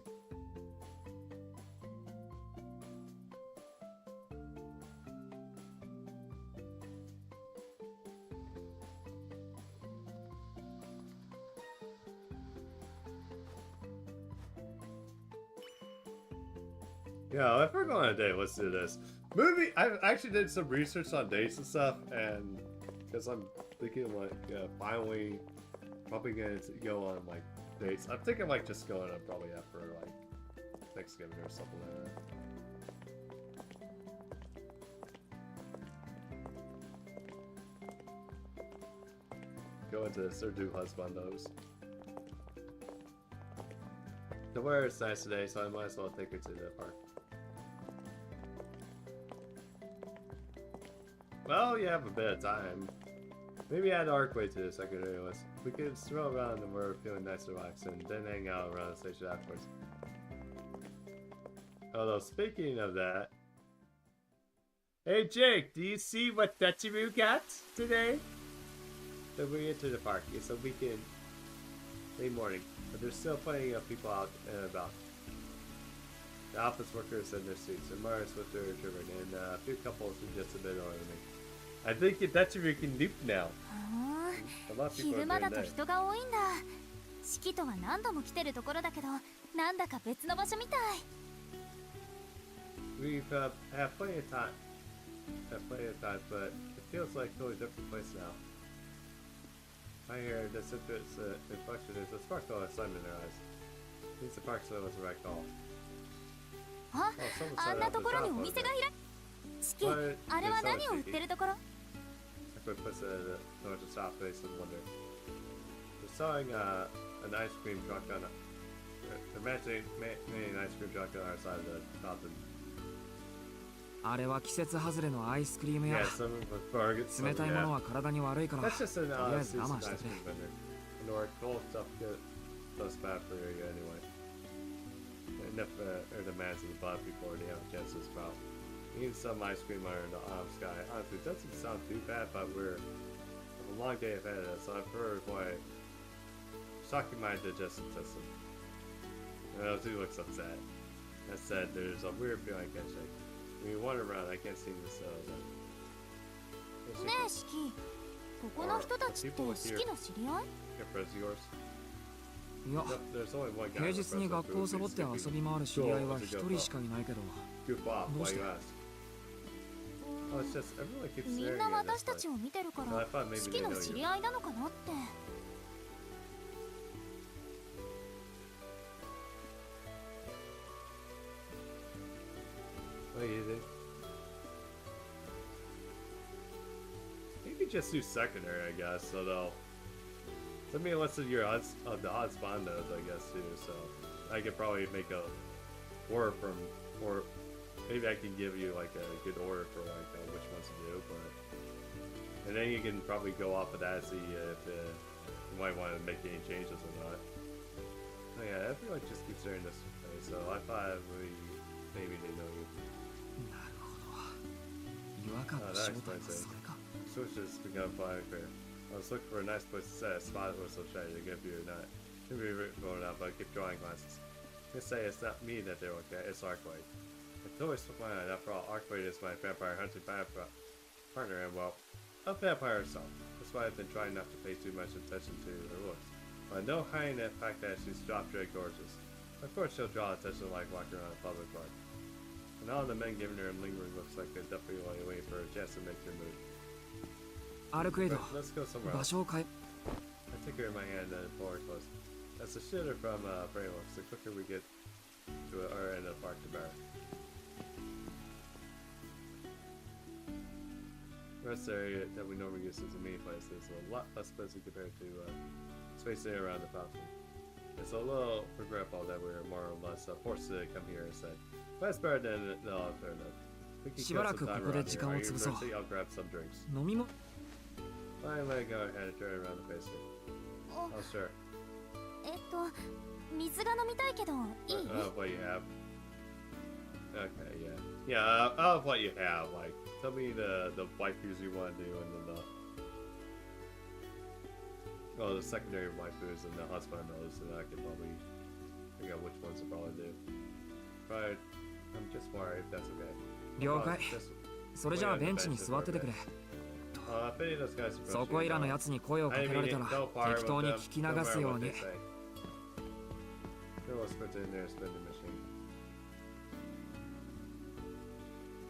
Yeah, if we're going on a date, let's do this. Movie, I actually did some research on dates and stuff, and because I'm thinking like finally probably going to go on like dates. I'm thinking like just going on probably after like Thanksgiving or something like that. Go into Surdu Husbandos. The weather is nice today, so I might as well take her to the park. Well, you have a bit of time. Maybe add Arcueid to the secondary list. We could stroll around and we're feeling nice and relaxed, and then hang out around the station afterwards. Although, speaking of that... Hey Jake, do you see what Dutchie got today? So we enter the park. It's a weekend, late morning, but there's still plenty of people out and about. The office workers in their suits, and Mars with their turban, and a few couples who just a bit older than me. I think Dutchie can nuke now. A lot of people are doing that. 人が多いんだ。式とは何度も来てるところだけど、なんだか別の場所みたい。We've had plenty of time. But it feels like a totally different place now. I hear the citrus inflection is a sparkle of sun in their eyes. Means the park was the right call. あ、あんなところにお店が開い。式、あれは何を売ってるところ？ I put puts a towards the soft face and wonder. They're selling an ice cream truck on a. They're managing an ice cream truck on our side of the fountain. あれは季節外れのアイスクリームや。 Yeah, some bargains. 冷たいものは体に悪いから。 That's just an とりあえず我 seasoned 慢して ice くれ。 cream vendor. And or cold stuff good. Less bad for you anyway. Enough demands of the bottom before they have a chance to sprout. Eating some ice cream under the sky. Honestly, it doesn't sound too bad, but we're a long day ahead of us, so I've heard why shocking my digestive system. He looks upset. That said, there's a weird feeling I can't shake. When you wander around, I can't seem to settle down. ねえ、式。ここの人たちって式の知り合い？ Your friends yours? いや、 There's only one guy. 平日に学校をサボって遊び回る知り合いは一人しかいないけど。 Goof off, why Most- you ask? Oh, it's just everyone keeps み staring んな at 私 this たち place. を見てるか So I ら thought maybe 式 they の know 知 you. り合いなのかなって Oh, you did? You could just do secondary, I guess, so they'll... Send me a list of your odds, of the odds bondos, I guess, too, so... I could probably make a order from... Or maybe I can give you, like, a good order for, like, which ones to do, but... And then you can probably go off of that, see if you might want to make any changes or not. Oh yeah, everyone just keeps staring this way, so I thought maybe they know you. なるほど。違和感の正体はそれか。 Switches become flying fair. I was looking for a nice place to set. A spot was so shiny to give you a nut. Should be going out, but I keep drawing glasses. They say it's not me that they look at, it's Arcueid. I totally slipped my mind. After all, Arcueid is my vampire hunting partner, and well, a vampire herself. That's why I've been trying not to pay too much attention to her looks. But no hiding the fact that she's drop-dead gorgeous. Of course she'll draw attention like walking around a public park. And all the men giving her lingering looks like they're definitely waiting for a chance to make their move. アルクエイド、 Let's go somewhere 場 else. 所を変え。 I take her in my hand and pull her close. That's the shitter from Brainworks. The quicker we get to our end of the park, the better. The rest area that we normally use as a meeting place is a lot less busy compared to space area around the fountain. It's a little regretful that we're more or less forced to come here instead. But it's better than the alternative. We can しば kill ら some くこ time こで around 時 here. 間を Are you 潰そう。 thirsty? I'll grab some drinks. 飲みも。 Finally, go ahead and turn around the basement. Oh, sure. 水が飲みたいけどいい？ What you have. Okay, yeah. Yeah, of what you have, like, tell me the waifus you want to do and then the secondary waifus and the husbandos, and I can probably figure out which ones to probably do. But I'm just worried if that's okay. 了解。 Just それじゃあベンチに座っててくれ。 if any of those guys approach そこいらのやつに声をかけられたら適当に聞き流すように。 They'll sprint in there, spin the machine.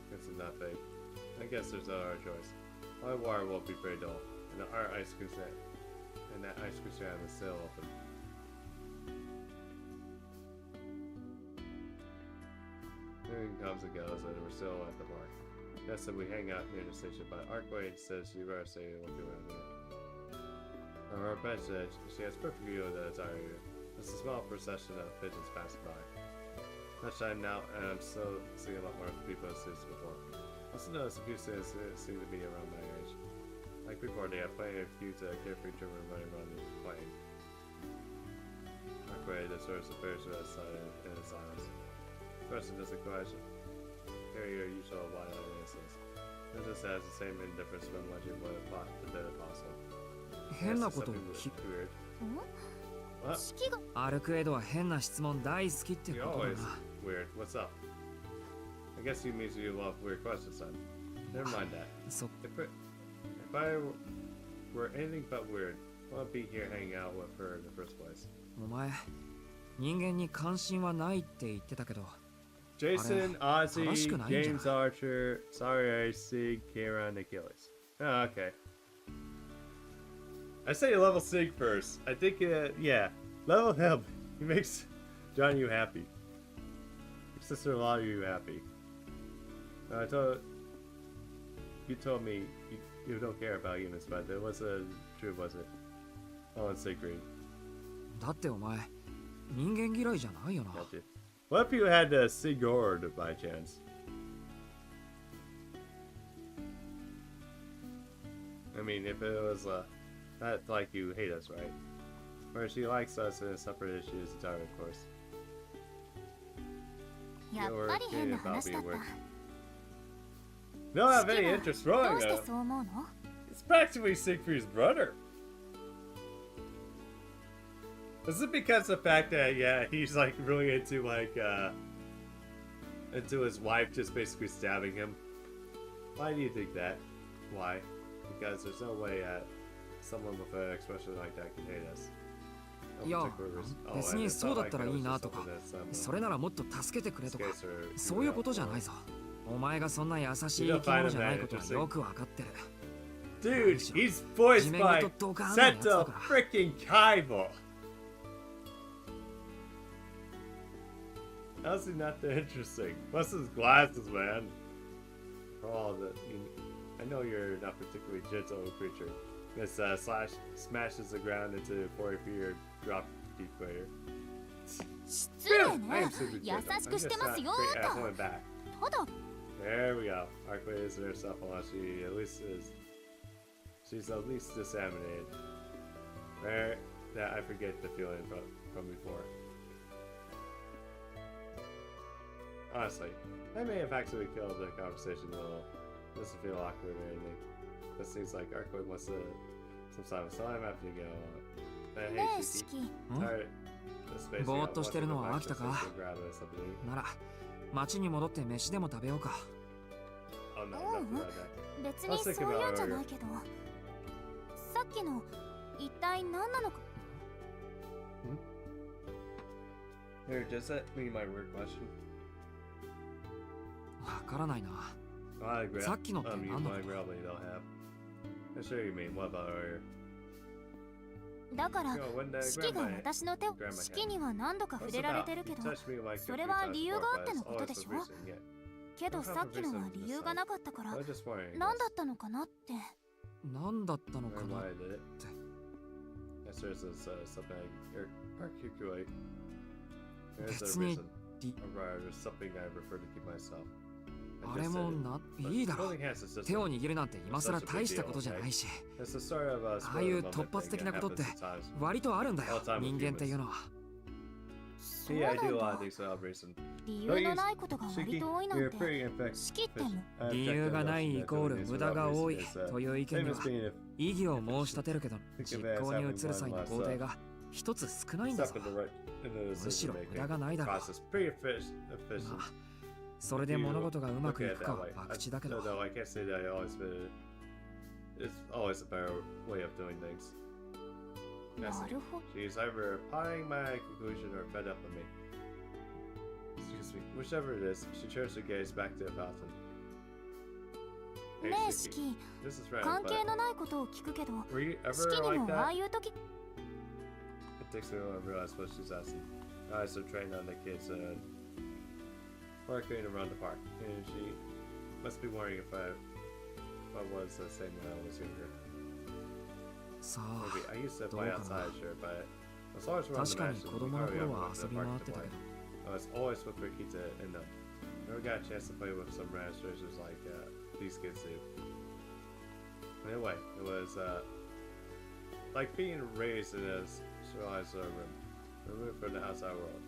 This is not fake. I guess there's no other choice. My water will be very dull, and our ice cream stand, and that ice cream stand is still open. There comes and goes, and we're still at the park. Yes, so we hang out near the station, but Arcueid says she better stay looking around here. On her bench, she has perfect view of the entire area. There's a small procession of pigeons passing by. Lunchtime now, and I'm still seeing a lot more people in students before. I also noticed a few students seem to be around my age. Like before, they have plenty of cute, carefree children running around and playing. Arcueid observes the bears to the side in silence. question doesn't question. Carry your usual wide audiences. It just has the same indifference from watching what the dead apostle. 変なことを聞く。アルクエイドは変な質問大好きってことだな。Weird. What's up? I guess he means you love weird questions then. Never mind that. So, if I were anything but weird, I wouldn't be here hanging out with her in the first place. お前、人間に関心はないって言ってたけど。Jason, Ozzy, James Archer, Sorry Sig, Kieran, Achilles. Oh, okay. I say level Sig first. I think, yeah, level him. He makes John you happy. Your sister-in-law you happy. You told me you don't care about humans, but it wasn't true, was it? Oh, and Sig Green. だってお前、人間嫌いじゃないよな。Gotcha. What if you had Sigurd by chance? I mean, if it was not like you hate us, right? Or she likes us and separate issues entirely, of course. You were kidding about being weird. Don't have any interest throwing up. It's practically Siegfried's brother. Is it because of the fact that, yeah, he's like really into like, into his wife just basically stabbing him? Why do you think that? Why? Because there's no way someone with an expression like that can hate us. いや、別にそうだったらいいなとか、それならもっと助けてくれとか、そういうことじゃないぞ。お前がそんな優しい生き物じゃないことはよくわかってる。Dude, he's voiced by Seto freaking Kaiba. How's he not that interesting? Plus his glasses, man. For all the, I know you're not particularly gentle creature. This smashes the ground into 40 feet or drop deep crater. I am super gentle. I'm just not great at pulling back. There we go. Arcueid is herself unless she at least is. She's at least disseminated. Right? That I forget the feeling from before. Honestly, I may have actually killed the conversation a little. Doesn't feel awkward or anything. This seems like Arcueid wants to some time after you go. Hey, Shiki. Tired of space. ぼーっとしてるのは飽きたか？なら、町に戻って飯でも食べようか。別にそういうんじゃないけど、さっきの一体何なのか。Here, does that mean my weird question? わからないな。さっきのって何だろう。だから、四季が私の手を四季には何度か触れられてるけど、それは理由があってのことでしょ。けどさっきのは理由がなかったから、何だったのかなって。何だったのかなって。別にあれもいいだろう。手を握るなんて今更大したことじゃないし、ああいう突発的なことって割とあるんだよ、人間っていうのは。そうなんだ。理由のないことが割と多いなんて、四季っても。理由がないイコール無駄が多いという意見では異議を申し立てるけど、実行に移る際の工程が一つ少ないんだぞ。むしろ無駄がないだろう。それで物事がうまくいくかは博打だけど。なるほど。She's either applying my conclusion or fed up with me. Excuse me. Whichever it is, she turns her gaze back to the fountain. ねえ、四季。関係のないことを聞くけど、四季にもああいう時。It takes me a while to realize what she's asking. I was so trained on the kids working around the park, and she must be wondering if I was the same when I was younger. Maybe I used to play outside, sure, but as long as we're on the match, we probably haven't went to the park to play. I was always with Rikita and them. Never got a chance to play with some ranchers like these kids do. Anyway, it was like being raised in a sterilized room, removed from the outside world.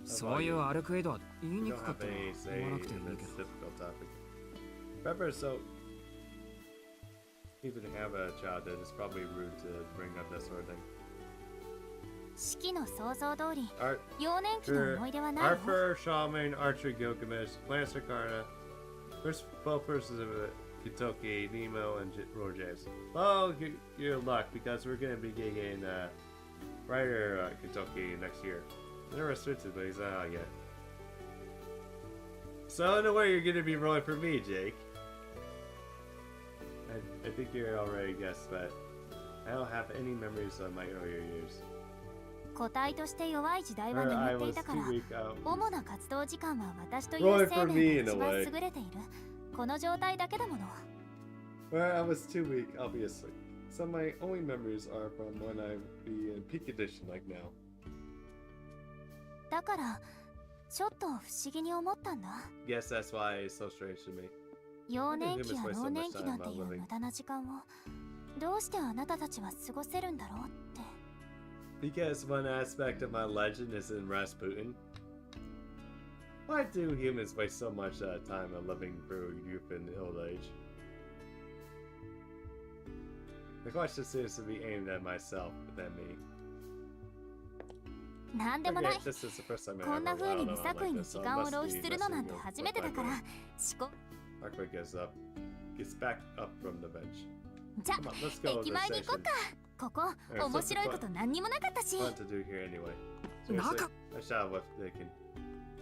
そういうアルクエイドは言いに You く don't かった have ら any say 言わ in なくてもいいけ this ど。 difficult topic. Remember, so even to have a child, that is probably rude to bring up that sort of thing. 式の想像通り Art, 幼年期の思い出はないよ。 Arthur, Shaman, Archer, Gilgamesh, Lancer, Karna, first 12 persons of Kitoki, Nemo, and Roges. Well, you're luck because we're gonna be getting Writer Kitoki next year. Never restricted, but he's not out yet. So in a way, you're gonna be rolling for me, Jake. I think you already guessed, but I don't have any memories of my earlier years. 個体として弱い時代は I 眠ってい was たか too ら weak. 主な活動時間は私とい Rolling う for 生 me 命 in が a 一番 way. 優れているこの状態だけだもの。 Well, I was too weak, obviously. So my only memories are from when I be in peak edition like now. だからちょっと不思議に思ったんだ。 Guess that's why it's so strange to me. 幼年期や老年期なんていう無駄な時間をどうしてあなたたちは過ごせるんだろうって。 Because one aspect of my legend is in Rasputin. Why do humans waste so much time on living through youth and old age? The question seems to be aimed at myself than me. なんでもない。 This is the first time I こんな ever 風に wowed 無 on 作 like 為に this, 時 so 間を it 浪 must 費 be するのなん messing て with 初めてだから Arcueid. Arcueid gets back up from the bench. じゃ Come on, let's go to 駅 the 前に行こ station. っか。ここ Alright, 面白いこと何にもなかったし。 Fun to do here anyway. Seriously, Naka- I shot what they can.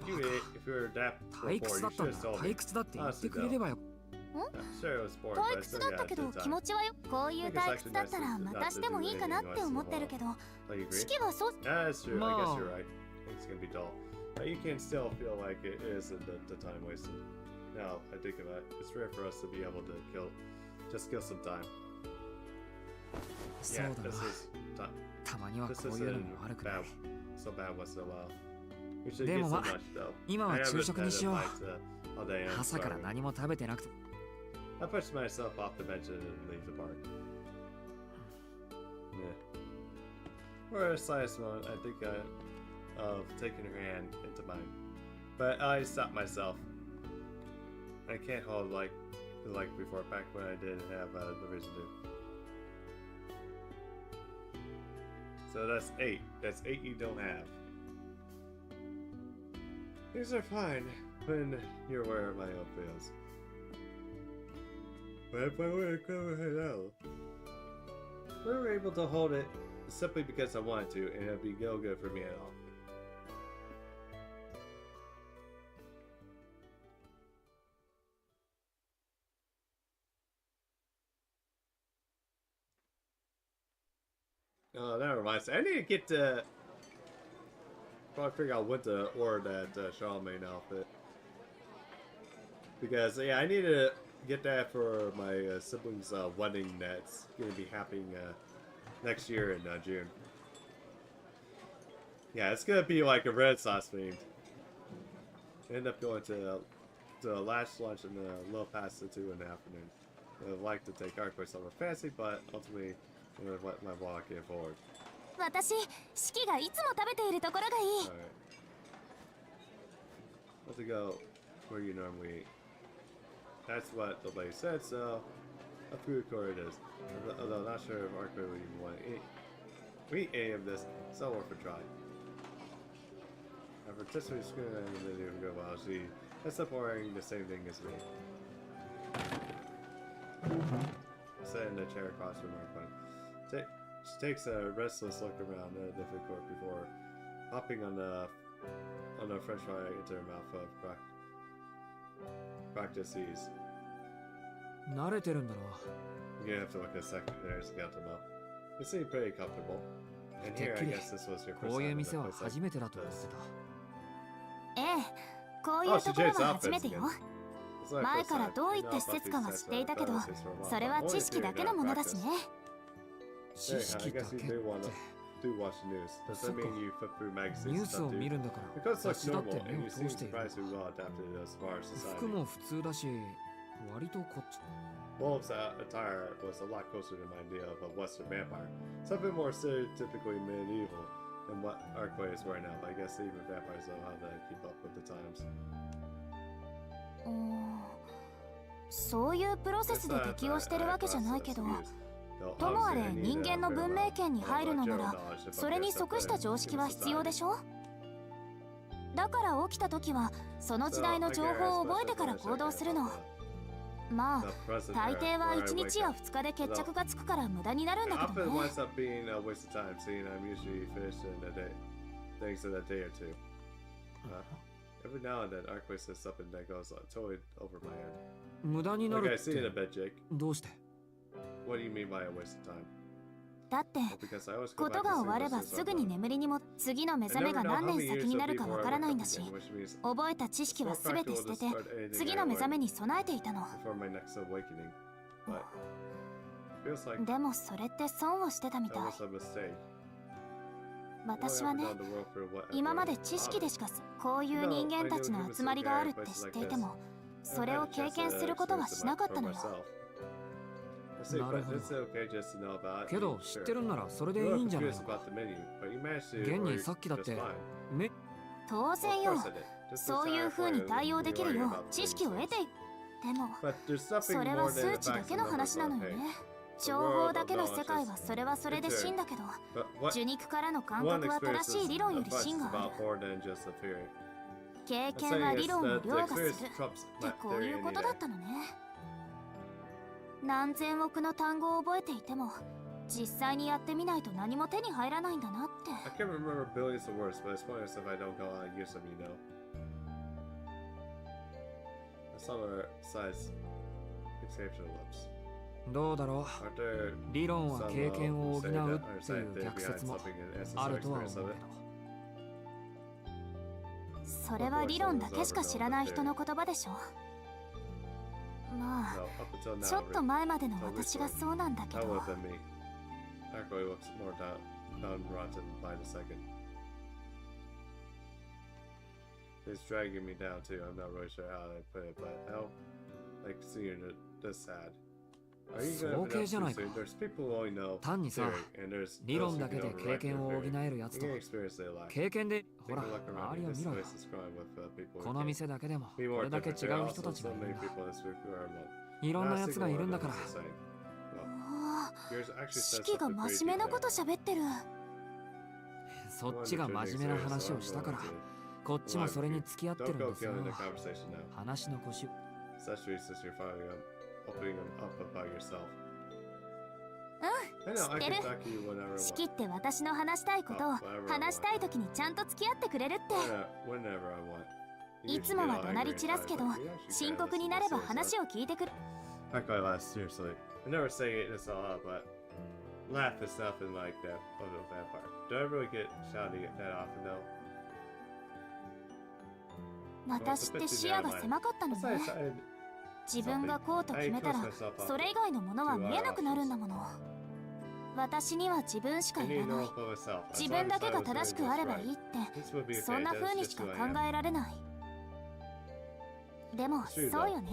You idiot, if you were that 退 before, 屈 you だった should ん have だ。 told 退 me. 屈だって言ってくれればよ。 Sure, it was boring, 退 but I 屈 still だっ got た a けど good 気 time. 持ちはよ。こういう退屈だったらまたしてもいいかなって思ってるけど Oh, you agree? 式はそう Yeah, that's true. I guess No. you're right. It's gonna be dull. But you can still feel like it isn't the time wasted. Now, I think of it. It's rare for us to be able to just kill some time. そう Yeah, だな this。is time. たまには This こういうの isn't も悪くない。 so bad once in a while. We should で get も so まあ much though. 今は I 昼 haven't 食 had に a しよう。 bite all day. I'm 朝から sorry. 何も食べてなくて。 I pushed myself off the bench and leave the park. Yeah. For a slightest moment, I think of taking her hand into mine. But I stopped myself. I can't hold like before, back when I didn't have the reason to. So that's 8. That's 8 you don't have. These are fine when you're aware of my own feels. But if I were to go ahead out, we were able to hold it simply because I wanted to, and it'd be no good for me at all. Oh, that reminds me. I need to get to probably figure out when to order that Charlemagne outfit. Because, yeah, I need to get that for my siblings' wedding that's going to be happening next year in June. Yeah, it's going to be like a Renaissance themed. End up going to the last lunch and a little pasta too in the afternoon. I'd like to take Arcueid somewhere fancy, but ultimately, I'm going to let my walk get forward. 私式がいつも食べているところがいい。 Alright. Let's go where you normally eat. That's what the lady said, so a food court it is. Although not sure if Arcueid would even want to eat any of this, so worth a try. I participate in screwing and then even go while she ends up ordering the same thing as me. Sat in the chair across from Arcueid. She takes a restless look around the food court before hopping on the french fry into her mouth of practice ease. 慣れてるんだろ You're gonna have to look a second there to get to know. You seem pretty comfortable. And て here, っ I きり guess this was your こ first ういう time in a 店は place like 初めてだと思って this. ええ、こういうところは初めてよ。 It's my 前 first から time. どうい You っ know て about 施設 these かは sets 知っていたけど I've been for a while, それは but 知識だけのものだしね。 知 Hey, 識 I だ guess け you って do want to watch the news. Does that mean you flip through ニ magazines ュー and スを stuff 見 too? るんだから Because it 雑誌 looks だって normal, 目 and を you 通 seem している surprisingly well adapted to a smart 服 society. も普通だし割とこっち Wolf's attire was a lot closer to my idea of a Western vampire. Something more stereotypically medieval. than what Arcueid is wearing now, but I guess even vampires know how to keep up with the times. そういうプロセスで適応してるわけじゃないけど、ともあれ人間の文明圏に入るのならそれに即した常識は必要でしょ。だから起きた時はその時代の情報を覚えてから行動するの。まあ大抵は1日や2日で決着がつくから無駄になるんだけどね。Every now and then, Arcueid says something that goes totally over my head. 無駄にな Okay, る I っ see in a て bed, Jake. どうして？ What do you mean by a waste of time? だって Well, because I always go こ back と to が sleep 終われ as ば soon as す I'm ぐに done. 眠りにも次の目 I 覚め never が know 何 how 年 many 先 years に till なるか before わ I からない wake ん up だし、 again, which means 覚えた知識は it's more 全て practical 捨 to てて start anything 次 right の目覚め away に備えていたの。 before my next awakening. But it feels like でもそれって損をしてたみたい。 almost a mistake. 私はね、 I've known the world for whatever 今まで知識でしかこういう人間たちの集まりがあるって知っていても、それを経験することはしなかったのよ。なるほど。けど知ってるんならそれでいいんじゃないのか。現にさっきだってめ当然よ。そういう風に対応できるよう知識を得てい。でもそれは数値だけの話なのよね。情報だけの世界はそれはそれで真だけど、受肉からの感覚は正しい理論より真がある。経験は理論を凌駕するってこういうことだったのね。何千億の単語を覚えていても実際にやってみないと何も手に入らないんだなって。 I can't remember billions of words, but it's pointless if I don't go out and use them, you know. That's all our size exceptional lips. どうだろう。 Aren't there 理論は some 経験を補うってい say that う are scientific 逆 behind 説も something and essence あ or るとは experience 思う of け it? ど。それは理論だけしか知らない人の言葉でしょ。ま No, あ up until now, ちょっと Rick, 前までの私がそうなんだけ how ど、 would have been me? Arcueid looks more downtrodden by the second. It's dragging me down too. I'm not really sure how to put it, but how, like, seeing it this sad. Are you gonna そう系じゃないか。 There's people who only know 単にさ、 theory, and there's 理 those 論 who だけ can で override 経験を their 補 theory. えるやつ You と can experience their life. 経験でほ Take ら a look around 周り you. を This 見ろよ。 place is crawling with people こ who の can 店だけでも be こ more れだけ違 different. There う are 人 also たちが so いる many んだ。 people in this group who are alone. いろんなやつがいるんだから。 Yours actually 四 says 季が something pretty 真面目な deep こと there. 喋ってる。そっちが真面目な話をしたからこっちもそれに付き合ってる Don't ん go ですよ。 killing the conversation now. 話の腰。 Especially since you're finally opening them up about yourself. うん、 I 知 know, っ I て can る。 talk to you whenever I 四 want. 季って私の話したいことを話したい時にちゃんと付き合ってくれるって。 Whenever I want. いつもは怒鳴り散らすけど、深刻になれば話を聞いてくる。 I quite laugh, seriously. I never say this all out, but laugh is nothing like that of a vampire. Do I really get shouty that often though? 私って視野が狭かったの Besides, ね。自分がこうと決めたらそれ以外のものは見えなくなるんだもの。私には自分しかいらない。自分だけが正しくあればいいってそんな風にしか考えられない。でもそうよね。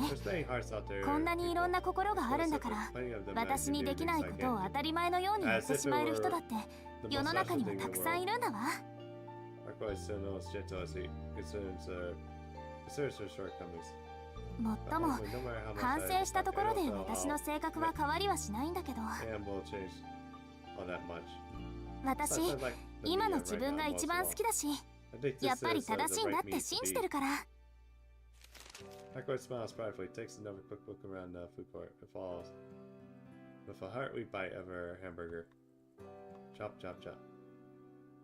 こんなにいろんな心があるんだから私にできないことを当たり前のようにやってしまえる人だって世の中にはたくさんいるんだわ。 Arcueid still knows gentle as he considers her shortcomings. もっとも反省したところで私の性格は変わりはしないんだけど、 And will change all that much. 私今の自分が一番好きだし、 I think this やっぱり is 正しいんだっ the right て meat 信 to じて eat. るから。 Arcueid smiles pridefully, takes another quick look around the food court, and falls with a heartbeat bite of her hamburger. Chop, chop, chop.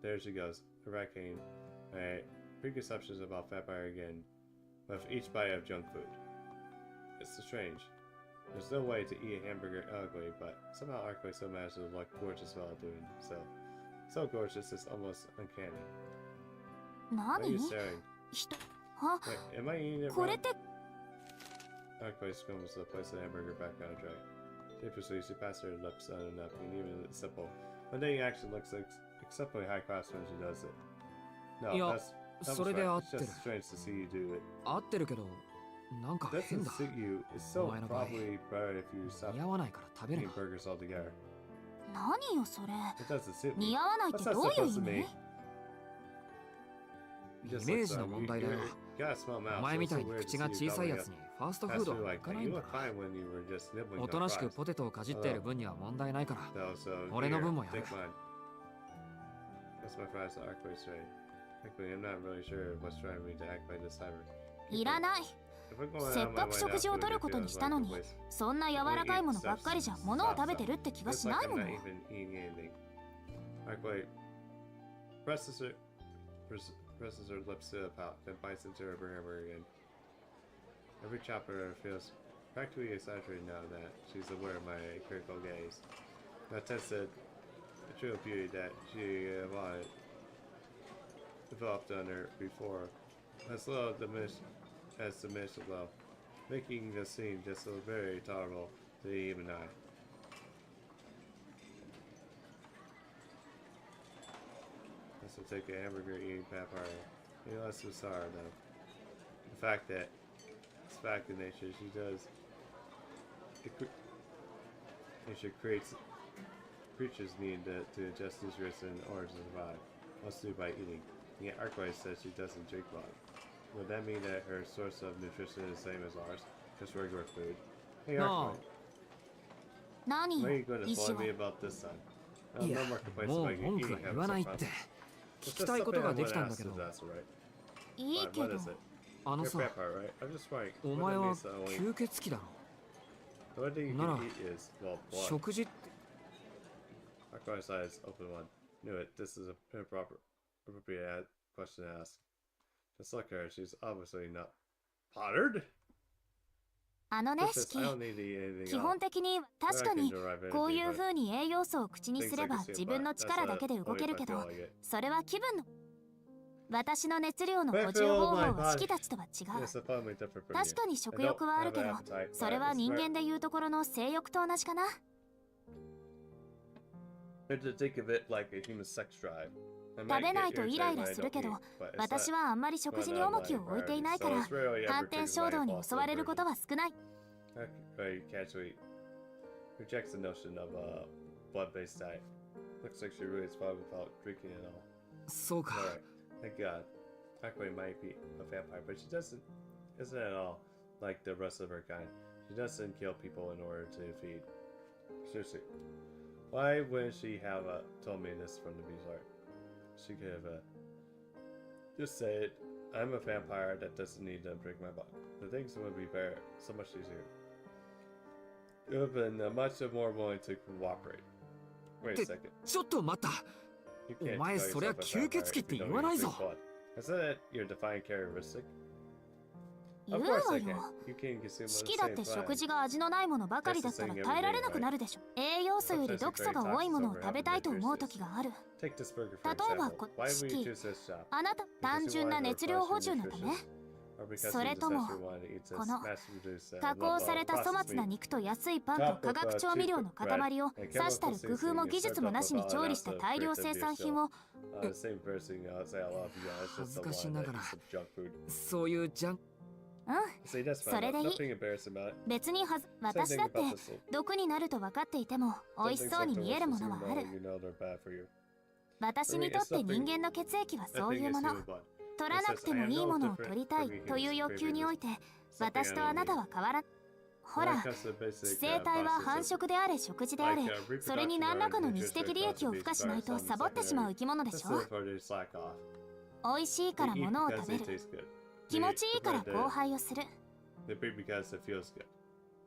There she goes, eradicating my preconceptions about vampire again with each bite of junk food. It's strange. There's no way to eat a hamburger ugly, but somehow Arcueid still manages to look gorgeous while doing so. So gorgeous, it's almost uncanny. Why are you 何？ staring? 人？あ、 Wait, am I eating it これ wrong? って Arcueid scrambles to place the hamburger back on a tray. Sheepishly, she passes her lips on a napkin, even it's simple. Mundane action looks like exceptionally high class when she does it. No, いや、 that's それで合っ it's てる。 just strange to see you do it. 合ってるけど、なんか変 Doesn't だ。 suit you. It's so お前の場合、 probably better if you stop 似合わないから食べる eating な。 burgers altogether. 何よそれ。 It doesn't suit me. 似合わないって What's that どういう supposed to 意味？ mean? イメージの問題だよ。お前みたいに口が小さいやつにファーストフードはいかないんだ。おとなしくポテトをかじっている分には問題ないから、俺の分もやる。いらない。せっかく食事を取ることにしたのに、そんな柔らかいものばっかりじゃ物を食べてるって気がしないもの。Presses her lips to a pout, then bites into her hammer again. Every chapter feels practically exaggerated now that she's aware of my critical gaze. That tested the true beauty that she wanted developed on her before, as little diminished as diminished a little, making the scene just so very tolerable to the even eye. To take a hamburger eating vampire. Any less bizarre though. The fact that it's fact in nature she does nature creates creatures need to adjust nutrients in order to survive. Must do by eating. And yet Arcueid says she doesn't drink blood. Would that mean that her source of nutrition is the same as ours? Just regular food? Hey Arcueid. What are you going to tell me about this time? No more complaints about you eating habits. 聞きたいことができたんだけど。いいけど。あのさ、お前は吸血鬼だろ。なら、食事って。Arcueid's eyes open one. Knew it. This is an appropriate question to ask. Just like her, she's obviously not pottered. あのね、式。基本的に確かにこういう風に栄養素を口にすれば自分の力だけで動けるけど、それは気分の。私の熱量の補充方法は式たちとは違う。確かに食欲はあるけど、それは人間でいうところの性欲と同じかな。食べないとイライラするけど、私はあんまり食事に重きを置いていないから、反転衝動に襲われることは少ない。Casually rejects the notion of a blood-based diet. Looks like she really is fine without drinking at all. そうか。Thank God. Arcueid might be a vampire, but she isn't at all like the rest of her kind. She doesn't kill people in order to feed. Seriously, why wouldn't she have told me this from the start? She could have just said, I'm a vampire that doesn't need to drink my blood. The things would be so much easier. You would have been much more willing to cooperate. Wait a second. ちょっと待った。お前そりゃ吸血鬼って言わないぞ。Is that your defining characteristic? 言うわよ。式だって食事が味のないものばかりだったら耐えられなくなるでしょ。栄養素より毒素が多いものを食べたいと思う時がある。例えば式、あなた単純な熱量補充のため？それともこの加工された粗末な肉と安いパンと化学調味料の塊をさしたる工夫も技術もなしに調理した大量生産品を。恥ずかしながらそういうジャンク。それでいい。別に私だって毒になると分かっていても美味しそうに見えるものはある。私にとって人間の血液はそういうもの。取らなくてもいいものを取りたいという欲求において私とあなたは変わらん。ほら、生態は繁殖であれ食事であれ、それに何らかの二次的利益を付加しないとサボってしまう生き物でしょ。美味しいから物を食べる。気持ちいいから交配をする。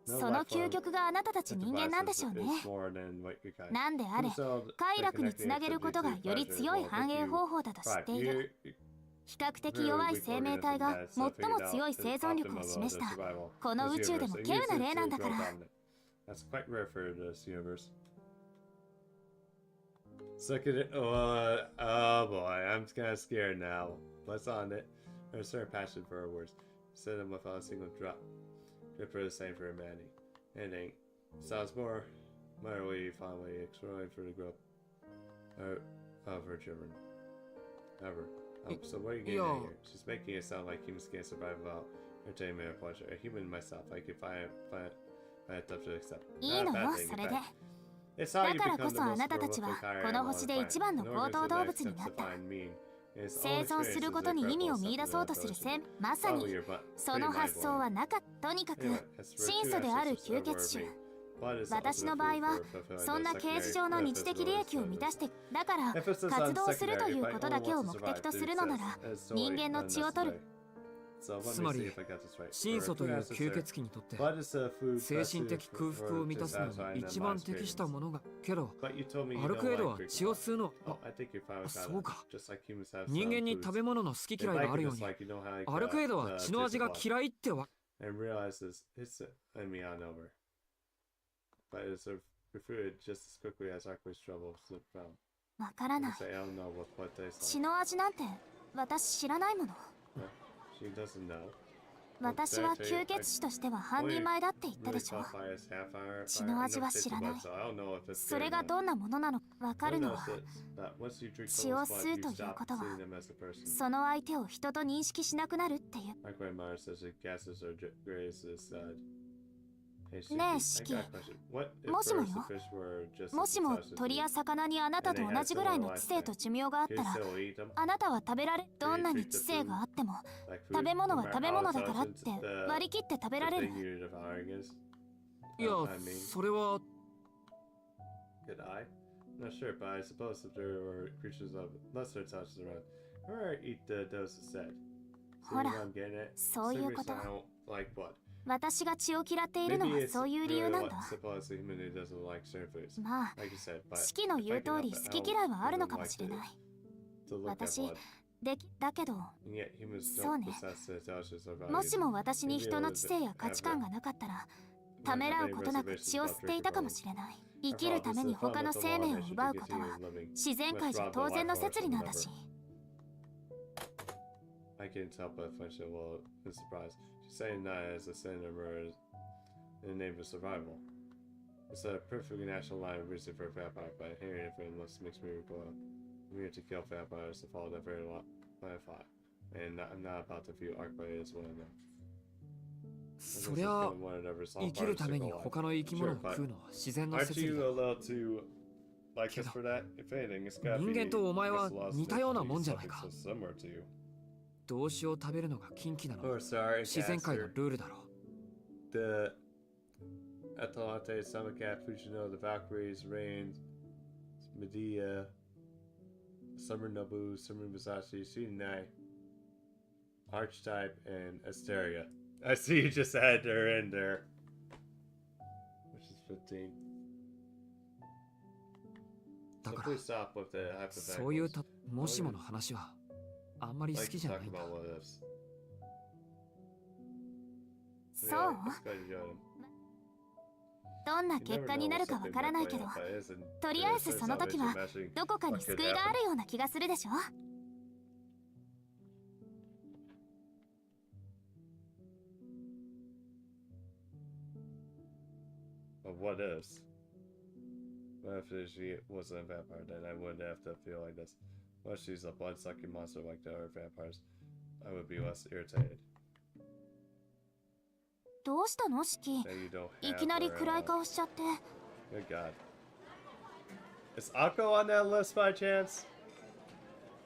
その究極があなたたち人間なんでしょうね。なんであれ、快楽につなげることがより強い繁栄方法だと知っている。比較的弱い生命体が最も強い生存力を示したこの宇宙でも稀有な例なんだから。Oh boy, I'm kind of scared now. What's on it? There's a certain passion for her words. Said them without a single drop. Good for the same for humanity. Ending. Sounds more mightily fondly exploring for the growth of her children. However, so what are you getting at here? She's making it sound like humans can't survive without entertainment or pleasure. A human myself, I could find it tough to accept. いいのよ、それで。だからこそあなたたちはこの星で一番の高等動物になった。生存することに意味を見出そうとするまさにその発想はなかった。とにかく神祖である吸血種。私の場合はそんな刑事上の日的利益を満たして、だから活動するということだけを目的とするのなら人間の血を取る。つまり神祖という吸血鬼にとって精神的空腹を満たすのに一番適したものが、けどアルクエイドは血を吸うの、そうか、人間に食べ物の好き嫌いがあるようにアルクエイドは血の味が嫌いってわ。わからない。血の味なんて私知らないもの。私は吸血種としては半人前だって言ったでしょ。血の味は知らない。それがどんなものなのかわかるのは、血を吸うということはその相手を人と認識しなくなるっていう。ねえシキ、もしもよ、もしも鳥や魚にあなたと同じぐらいの知性と寿命があったら、あなたは食べられ、どんなに知性があっても食べ物は食べ物だからって割り切って食べられる。いや、それはほら、そういうこと。私が血を嫌っているのはそういう理由なんだ。まあ、シキの言う通り好き嫌いはあるのかもしれない。私、だけど、そうね。もしも私に人の知性や価値観がなかったら、ためらうことなく血を吸っていたかもしれない。生きるために他の生命を奪うことは自然界じゃ当然の摂理なんだし。Saying that as a synonym in the name of survival. It's a perfectly natural line of reason for a vampire, but hearing it from this makes me recoil. I'm here to kill vampires to follow that very line of thought, and I'm not about to view Arcueid as one of them. そりゃ生きるために他の生き物を食うのは自然の摂理だ。けど人間とお前は似たようなもんじゃないか。動詞を食べるのが禁忌なのは自然界のルールだろう。The Atalante, Summercat, Fujino, the Valkyries, Rain, Medea, Summer Nobu, Summer Musashi, Shinai, Archetype, and Asteria. I see you just had her in there. Which is 15. だからそういうもしもの話はあんまり好きじゃないんだ。そう？どんな結果になるかわからないけど、とりあえずその時はどこかに救いがあるような気がするでしょ。What is? What if she wasn't a vampire? Then I wouldn't have to feel like this. What if she's a blood-sucking monster like the other vampires? I would be less irritated. どうしたのシキ？いきなり暗い顔しちゃって。Good God. Is Akko on that list by chance?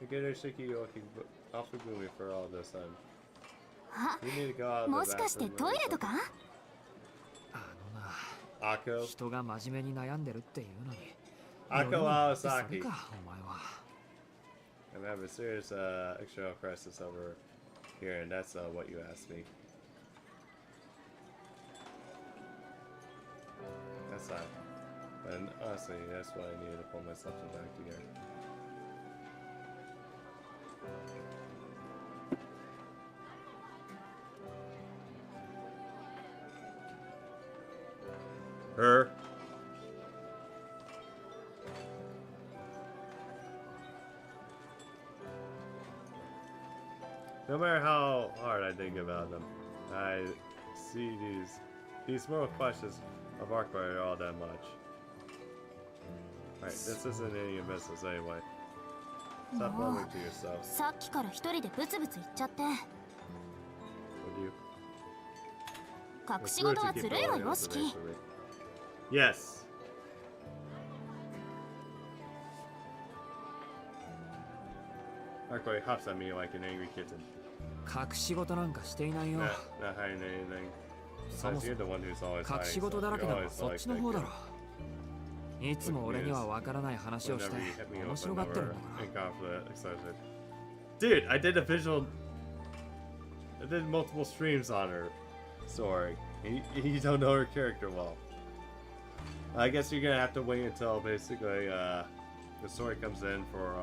Together, Shiki looking awfully gloomy for all this time. あ、もしかしてトイレとか？Akko? 人が真面目に悩んでるっていうのに。Akko Awasaki. お前は。I'm having a serious external crisis over here, and that's what you asked me. That's fine. And honestly, that's why I needed to pull myself back together. Her. No matter how hard I think about them, I see these moral questions of Arcueid are all that much. Right, this isn't any of your business anyway. Stop mumbling to yourself. さっきから一人でブツブツ言っちゃって。Would you? 隠し事はずるいわよ、シキ。Yes. Arcueid hops at me like an angry kitten. 隠し事なんかしていないよ。 Not hiding anything. そも Besides, そ you're も the one who's always 隠し hiding 事だ stuff. らけ You're なのは always そっ like ちの that 方だろ。 kid. いつも俺にはわからない話をして Whenever you hit me 面 with 白がってるん another だから。 in conflict, excited. Dude, I did a visual. I did multiple streams on her story. You don't know her character well. I guess you're gonna have to wait until basically the story comes in for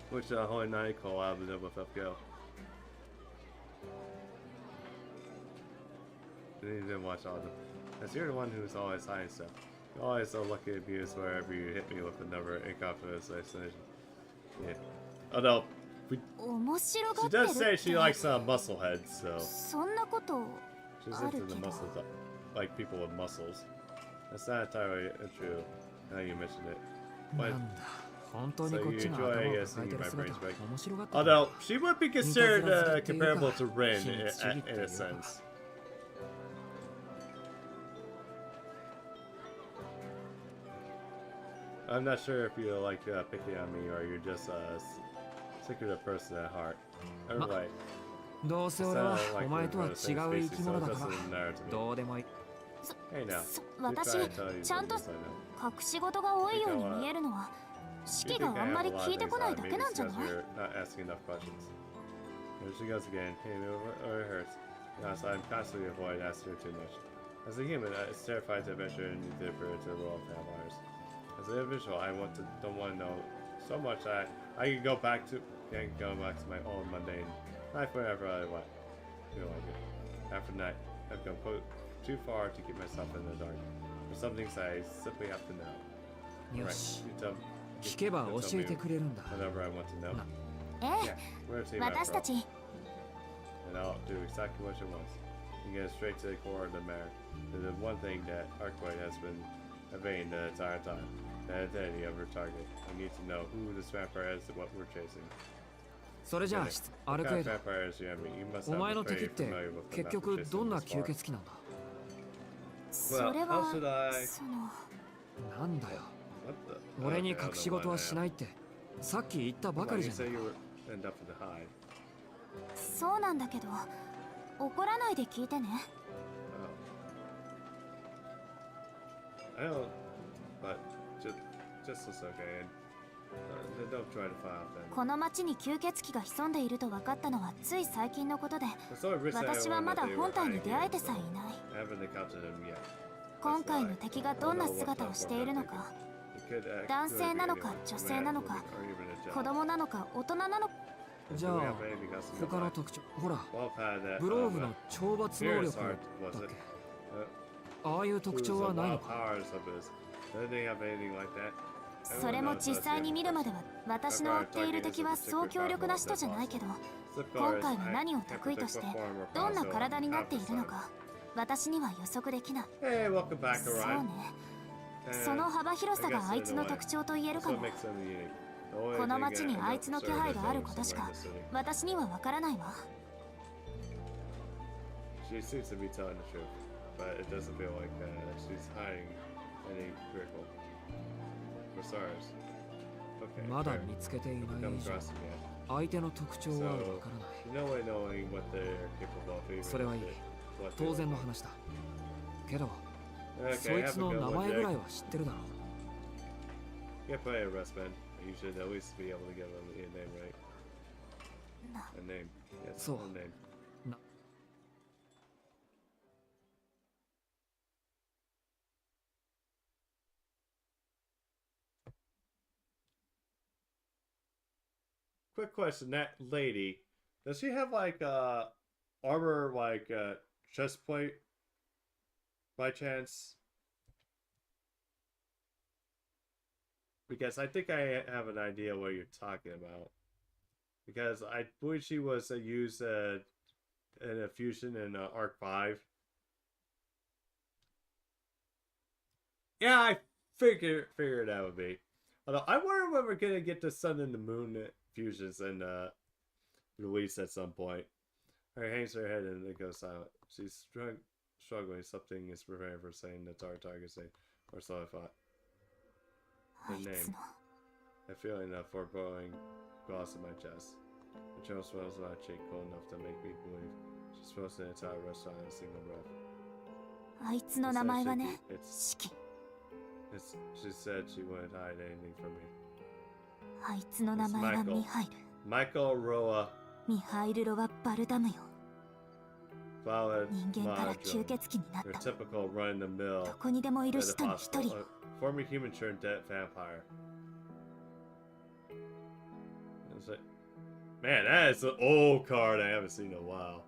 which Holy Night collab did with FGO. And you didn't watch all of them. As you're the one who's always hiding stuff. You're always so lucky to abuse wherever you hit me with another inconfident explanation. Yeah. Although, she does say she likes muscle heads, so そんなこと she's ある into け the ど muscles, like people with muscles. That's not entirely true. Now you mentioned it. な But んだ。本当にこっちが頭を抱えてる姿面白がってる。 although she would be considered comparable to Rin in a sense. I'm not sure if you're like picking on me or you're just a secretive person at heart. Either way, どうせ俺はお前とは違う生き物だからどうでもいい。 hey now. 私 Let me try and tell you ちゃんと something I know. 隠し事が多いように見えるのは式があんまり聞いてこないだけなんじゃない？ You're not asking enough questions. Here she goes again. Hey, it hurts. Yes, I'm constantly avoiding asking her too much. As a human, it's terrifying to venture into the world of vampires. As an individual, don't want to know so much that I can go back to my own mundane life wherever I want. Feel like it. After night, I've gone too far to keep myself in the dark. For some things I simply have to know. よし。 You tell 聞けば教えてくれるんだ。 whatever I want to know. え Yeah, we're a team え、私 after た all. ち And I'll do exactly what she wants. You get straight to the core of the matter. The one thing that Arcueid has been evading the entire time. The identity of her target. I need to know who this vampire is and what we're chasing. それじゃあ、ア What ルク kind エ of ド。 vampire is you? I mean, you must お have 前 been の敵っ pretty て familiar with the 結 map 局 chasing どんな this far. 吸血鬼なんだ。それ Well, は how should I... そのなんだよ。 What the... 俺に Okay, I 隠 don't し know 事は why しないってさっき言ったばか Well, り you じゃ say ない you か。 were end up with the hide. そうなんだけど怒らないで聞いてね。 I don't... But... Just listen, okay? And don't try to find out then. この町に吸血鬼が潜んでいると分かったのはつい最近のことで、 So it risks 私はまだ everyone that they were 本体に hiding 出 here, 会えてさ so えいない。 I haven't encountered him yet. 今回の敵がどんな姿をしているのか、 It could actually 男性なの be か anyone, 女性なのか、 or even a 子 child. 供なのか大人なのか。じゃ Do we あ have anything else in 他の mind? 特徴。ほら、 Well, I've had that, グローブの懲罰能 Fear's 力だ heart, っ was け it? ああいう特徴はないの Who's the か。 wild powers of his? Did they have anything like that? それも実際に見るまでは私の追っている敵はそう強力な人じゃないけど、今回は何を得意としてどんな体になっているのか私には予測できない。 Hey, welcome back, そう alright? ね、その幅広さがあいつの特徴と言えるか So it も。 makes them unique. この町にあいつの気配があることしか私にはわからないわ。 She seems to be telling the truth, but it doesn't feel like she's hiding any critical. For stars. Okay. まだ fair. 見つけていない Come 以上 across them yet. 相手の特徴はわからない No way knowing what they're capable of, even それはいい what they 当然の look 話だけど like. そい Okay, つ have の a 名 good 前 one, ぐらい Jake. は知ってるだろ Yeah, play a rest, man. You should at least be able to give him a name right. な A name. Yes, So- a name. Quick question, that lady, does she have like armor like chest plate by chance? Because I think I have an idea what you're talking about. Because I believe she was used in a fusion in Arc 5. Yeah, I figured that would be. Although I wonder when we're gonna get the Sun and the Moon fusions and release at some point. Her hangs her head and it goes silent. She's struggling. Something is preparing for saying that's our target thing, or so I thought. あいつの A feeling of foreboding gloss in my chest. The chill swells my cheek cold enough to make me believe she's supposed an entire restaurant in a single breath. あいつの名前はね、シキ。She said she wouldn't hide anything from me. あいつの名前はミハイル。Michael Roa. ミハイル・ロワ・バルダムよ。 Valid 人間から吸血鬼になっ Your た。 typical run-in-the-mill どこにでもいる人の一人。 former human turned dead vampire. Man, that is an old card I haven't seen in a while.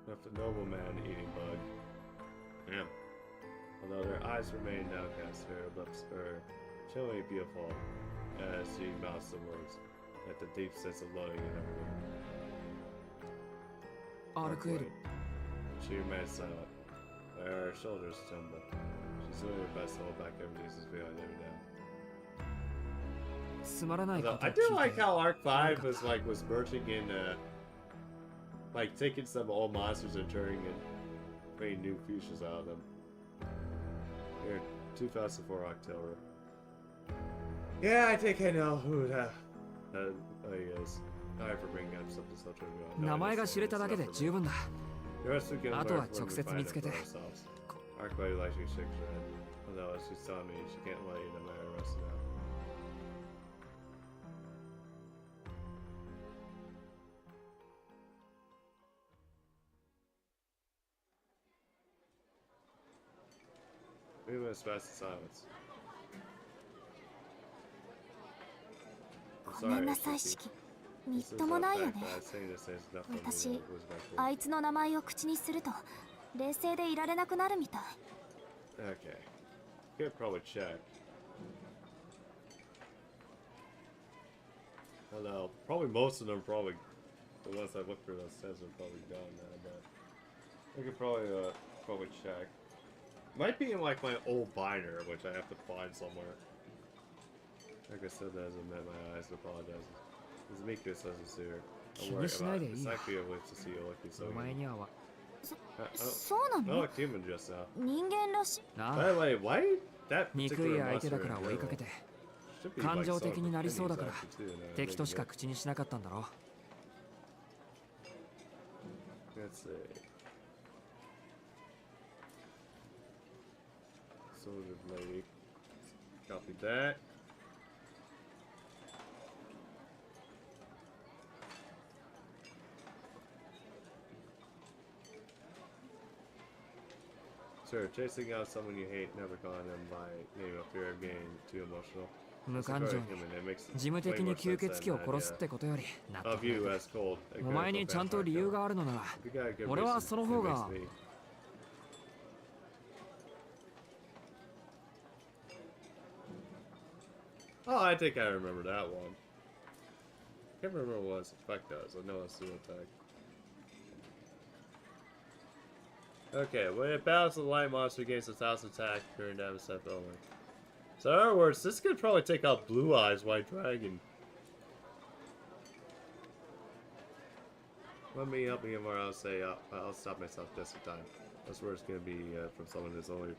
Left a nobleman eating bug. Damn. Although their eyes remain downcast, her lips are chillingly beautiful as she mouths the words, at the deep sense of longing in her voice. Arcueid. She remains silent. Her shoulders tremble. She's doing her best to hold back everything's feeling every now. Although, I do like how Arc 5 was merging in like taking some old monsters and turning and creating new features out of them. Here, 2004 October. Yeah, I think I know who that he is. Sorry for bringing up something so trivial. 名前が知れただけで十分だ。 The rest we can あと learn は from 直 we 接 find 見 it つけて for ourselves. Arcueid likes you shake her head. Although she's telling me she can't let you no matter the rest now. We went as fast as silence. ごめんなさい、シキ。みっともないよね。私、あいつの名前を口にすると、冷静でいられなくなるみたい。Okay. Could probably check. I don't know. Probably most of them, probably the ones I looked through those sets are probably done now, but we could probably check. Might be in like my old binder, which I have to find somewhere. Like I said, that hasn't met my eyes. I apologize. His meekness doesn't see her. Don't worry about it. It's not be a way to see you looking so good. そうな I の look human just now. 人間らしい。 By the way, why that 憎 particular い相手 monster だ in から追いかけ general て should be 感 like 情 sort 的 of になりそうだから opinions actually, too, no? 敵としか口にしなかったんだろ。 Let's see. Soldier lady. Copy that. Sure, chasing out someone you hate, never calling them by name of fear of getting too emotional. 無感情に事務的に吸血鬼を殺すってことより納得だけどお前にちゃんと理由があるのなら俺はその方が Oh, I think I remember that one. I can't remember what its effect does. I know it's the attack. Okay, when it battles the light monster against its house attack during damage step only. So in other words, this could probably take out Blue Eyes White Dragon. Let me help me more. I'll say I'll stop myself just in time. That's where it's gonna be from someone who's only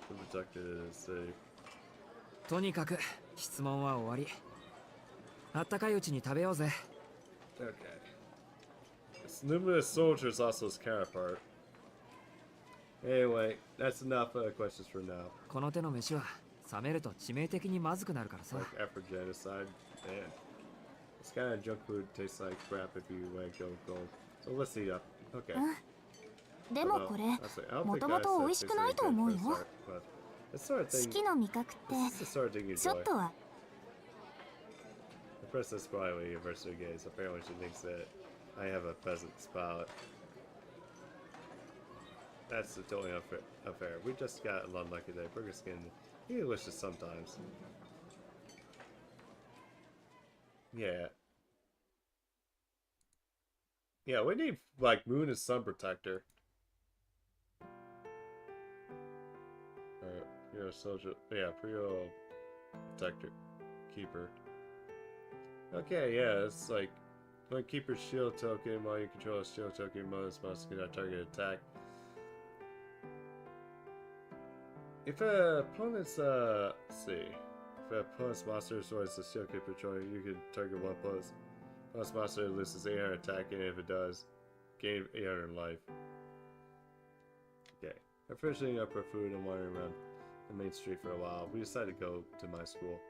protected as a. とにかく質問は終わり。あったかいうちに食べようぜ。Okay. This numerous soldiers also his counterpart. Anyway, that's enough questions for now. この手の飯は冷めると致命的にまずくなるからさ。Like effort genocide. Man. This kind of junk food tastes like crap if you let go cold. So let's eat up. Okay. でもこれ、もともと美味しくないと思うよ。四季の味覚ってちょっとは。The princess probably universally gays. Apparently she thinks that I have a peasant's palate. That's totally unfair. We just got a unlucky day. Burger skin, delicious sometimes. Yeah. Yeah, we need like moon and sun protector. You're a soldier. Yeah, Prio protector. Keeper. Okay, yeah, it's like when Keeper's shield token, while you control a shield token, most must get a target attack. If a opponent's let's see. If an opponent's monster destroys the shield keeper controller, you can target one opponent's monster loses 800 attack, and if it does, gain 800 life. Okay. After finishing up our food and wandering around the main street for a while, we decided to go to my school.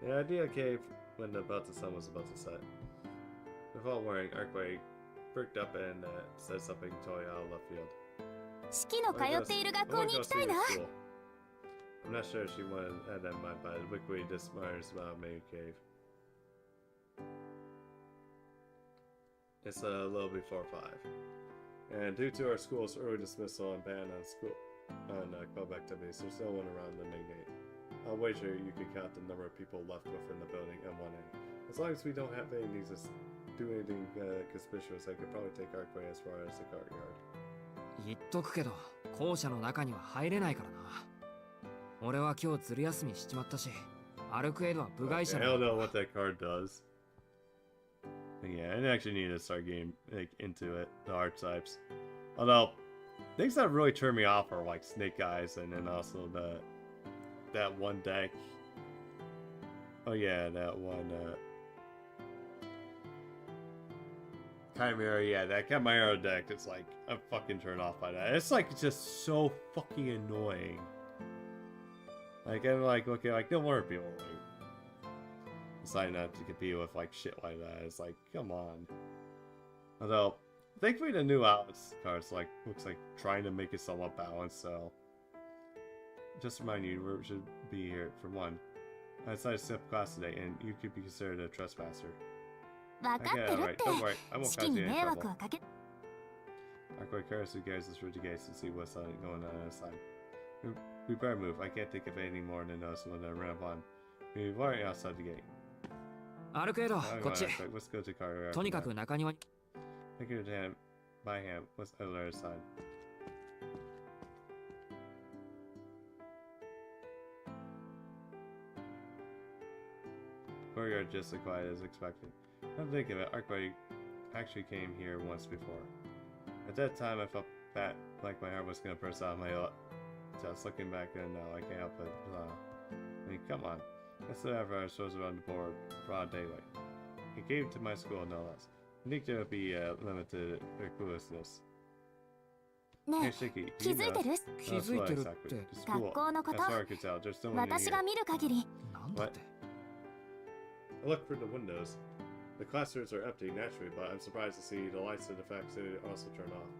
The idea came when about the sun was about to set. Without wearing, Arcueid perked up and said something totally out of left field. 四季の通っている学校に行きたいな。 I'm not sure she wanted that in mind, but Wickway dismires about Maid Cave. It's a little before 5. And due to our school's early dismissal and ban on club activities, there's no one around the main gate. I'll wager you can count the number of people left within the building at one end. As long as we don't have any need to do anything conspicuous, I could probably take Arcueid as far as the courtyard. 言っとくけど、校舎の中には入れないからな。俺は今日ずる休みしちまったし、アルクエイドは部外者 I don't know what that card does. Yeah, I actually need to start getting into it, the archetypes. Although, things that really turn me off are like Snake Eyes and then also that one deck. Oh yeah, that one Chimera, yeah, that Chimera deck is like, I'm fucking turned off by that. It's like just so fucking annoying. Like, I'm like, okay, like, no wonder people like decide not to compete with like shit like that. It's like, come on. Although, thankfully the new Atlas cards like looks like trying to make it somewhat balanced, so just to remind you, we should be here for one. I decided to skip class today, and you could be considered a trespasser. Alright, don't worry, I won't cause you any trouble. Arcueid carelessly guides us through the gates to see what's going on the other side. We better move. I can't think of anything more than us when I run upon. We're already outside the gate. アルクエイド、こっち。 Let's go to car. とにかく中庭に。 Take your hand by hand. What's the other side? Courtyard just as quiet as expected. Come to think of it, Arcueid actually came here once before. At that time, I felt that like my heart was gonna burst out of my chest. Looking back then, now I can't help it. I mean, come on. That's the ever I shows around the board, broad daylight. He came to my school, no less. I think there would be limited reclusiveness. ね Hey, Shiki, 気づいてる？ 気づいてるって。 学校のこと、 As far as I can tell, there's no one 私 here. が見る限り。 なんだって。 I look through the windows. The classrooms are empty naturally, but I'm surprised to see the lights in the factory also turn off.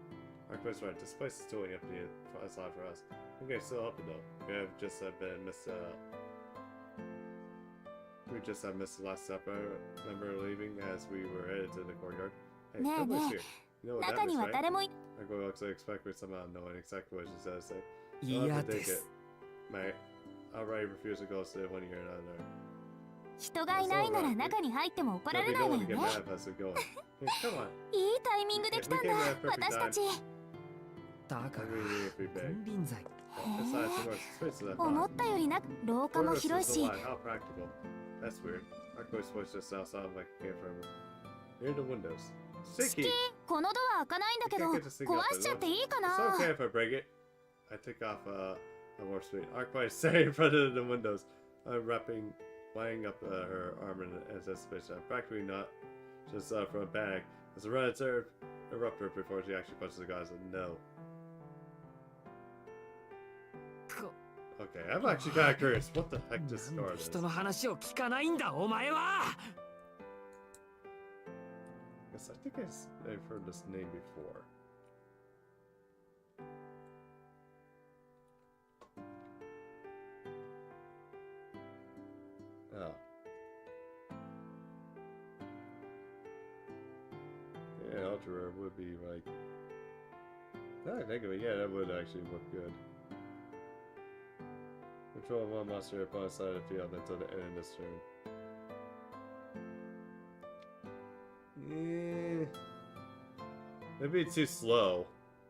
Arcueid's right, this place is totally empty aside for us. I think I still open though. We have just been missed. We just have missed the last step. I remember leaving as we were headed to the courtyard. Hey, nobody's here. You know what that 中に is, は right? 誰もい。 Arcueid looks like expected somehow knowing exactly what she said to say. 嫌 I'll have to で take it. す。 My already refuse to go to one year and another. 人がいないなら中に入っても怒られないわよね。 Get mad as we go. Hey, come on. いいタイミングで来たんだ、私たち。だから I'm reading it for 金輪際。 Besides, there was space to that 思 thought. ったよりなく廊下も Corridors 広い was し so wide. How practical. That's weird. Arcueid's voice just now sounded like it came from near the windows. 四季 Sticky! このドア開かないんだけど I can't get this thing 壊 open. しちゃっていいか It's な okay if I break it. I take off a more speed. Arcueid staying in front of the windows. I'm lining up her arm in anticipation. I'm practically not just from a bag. As a run, it's erupt her before she actually punches the guys. No. Okay, I'm actually kind of curious. What the heck this なん card で is? 人の話を聞かないんだ、お前は。 Yes, I think I've heard this name before. Oh. Yeah, Ultra Rare would be like... Now that I think of it, yeah, that would actually look good. Control one monster upon the side of the field until the end of this turn. It'd be too slow.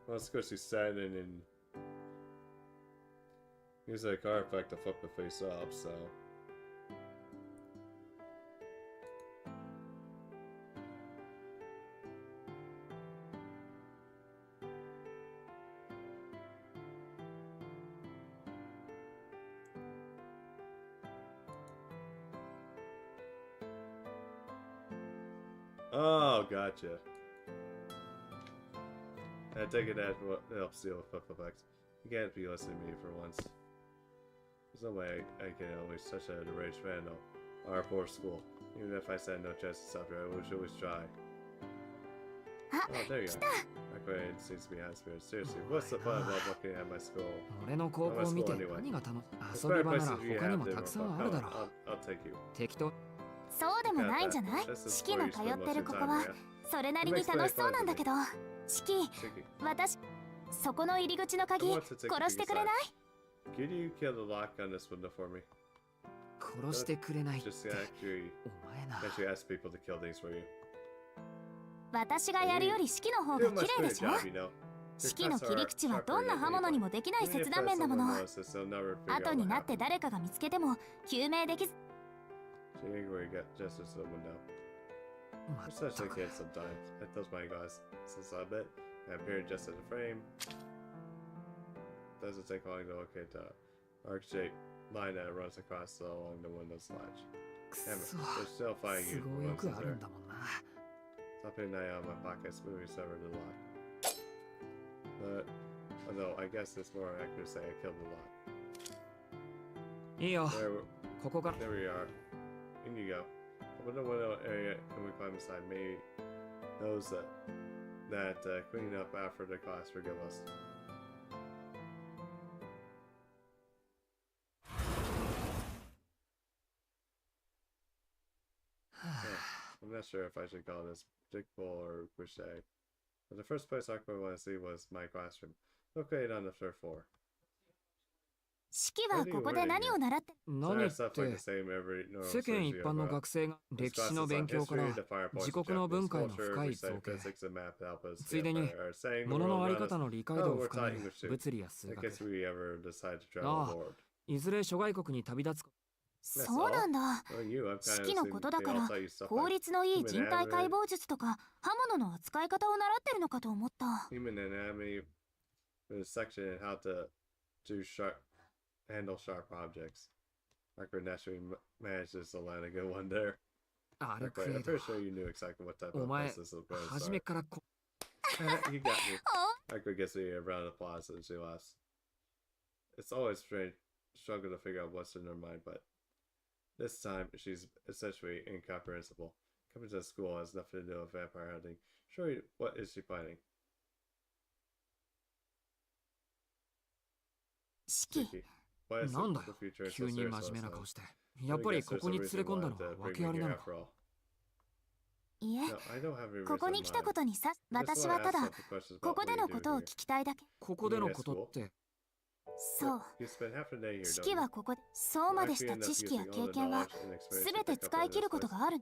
Let's go to Saturn and use a card effect to flip the face up, so. Oh, gotcha. I take it that helps deal with flip effects. You can't be listening to me for once. There's no way I can always touch a deranged fan though. Our poor school. Even if I said no chance to stop here, I wish always try. Oh, there you go. Arcueid seems to be high spirits. Seriously, what's the fun about looking at my school? 俺の高校を見て何が楽しい？遊び場なら他にもたくさんあるだろう。適当。そうでもないんじゃない？四季の通ってるここはそれなりに楽しそうなんだけど。四季、私、そこの入り口の鍵殺してくれない？ Could you kill the lock on this window for me? 殺してくれないって。 Just actually, お前な。 actually ask people to kill things for you. 私がやるより四季の方が綺麗でしょ？四季の切り口はどんな刃物にもできない切断面だもの。後になって誰かが見つけても究明できず。Especially kids sometimes. I told my guys since I bet I appeared just in the frame. Doesn't take long to locate the arc-shaped line that runs across along the window's ledge. Damn it, they're still fighting you. Stop putting an eye on my pocket, smoothly severed the lock. But, although I guess it's more accurate to say I killed the lock. いいよ。ここから。 There we are. In you go. Open the window area and we climb inside. Maybe those that clean up after the class forgive us. I'm not sure if I should call this predictable or cliche, but the first place I wanted to see was my classroom, located on the third floor. 四季はここで何を習って？何って、世間一般の学生が歴史の勉強から自国の文化への深い造形、ついでに物のあり方の理解度を深める物理や数学。ああ、いずれ諸外国に旅立つ。そうなんだ。四季のことだから効率のいい人体解剖術とか刃物の扱い方を習ってるのかと思った。Handle sharp objects. Arcueid naturally manages to land a good one there. Arcueid, I'm pretty sure you knew exactly what type of place this was going to start. You got me. Arcueid gets me a round of applause and she laughs. It's always strange, struggle to figure out what's in her mind, but this time she's essentially incomprehensible. Coming to school has nothing to do with vampire hunting. Surely, what is she planning? 四季。なんだよ、急に真面目な顔して。やっぱりここに連れ込んだのは訳ありなのか。いえ、ここに来たことに私はただ、ここでのことを聞きたいだけ。ここでのことって。そう。四季はここで、そうまでした知識や経験は、すべて使い切ることがある。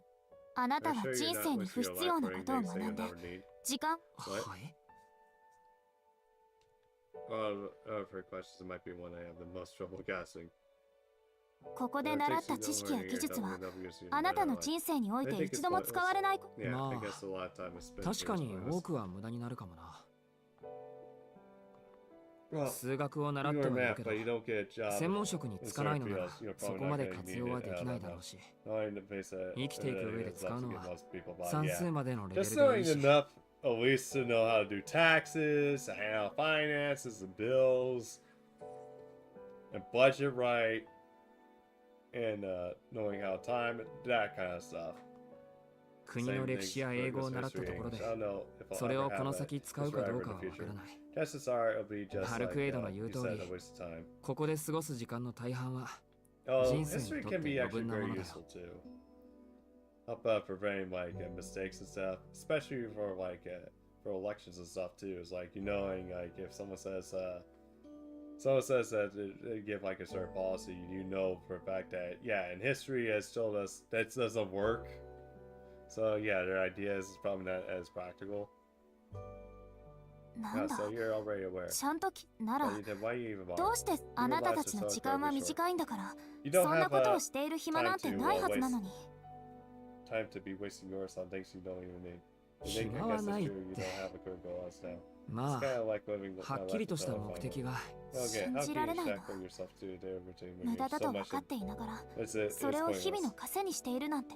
あなたは人生に不必要なことを学んで、時間。はい。Of her questions might be one I have the most trouble guessing. ここで習った知識や技術はあなたの人生において一度も使われない。まあ、確かに多くは無駄になるかもな。数学を習ってもいるけど、専門職に就かないのならそこまで活用はできないだろうし、生きていく上で使うのは算数までのレベルでいいし。At least to know how to do taxes, to handle finances and bills, and budget right, and knowing how to time it, that kind of stuff. 国の歴史や英語を習ったところで、それをこの先使うかどうかはわからない。アルクエイドの言う通り、ここで過ごす時間の大半は人生にとって余分なものだよ。Help preventing like mistakes and stuff, especially for for elections and stuff too. Is like knowing like if someone says that they give like a certain policy, you know for a fact that yeah, in history has told us that doesn't work. So yeah, their idea is probably not as practical. Yeah, so you're already aware. ちゃんとなら、どうしてあなたたちの時間は短いんだから、そんなことをしている暇なんてないはずなのに。Time to be wasting yours on things you don't even need. 暇はないって。まあ、はっきりとした目的が信じられないな。無駄だと分かっていながら、それを日々の糧にしているなんて。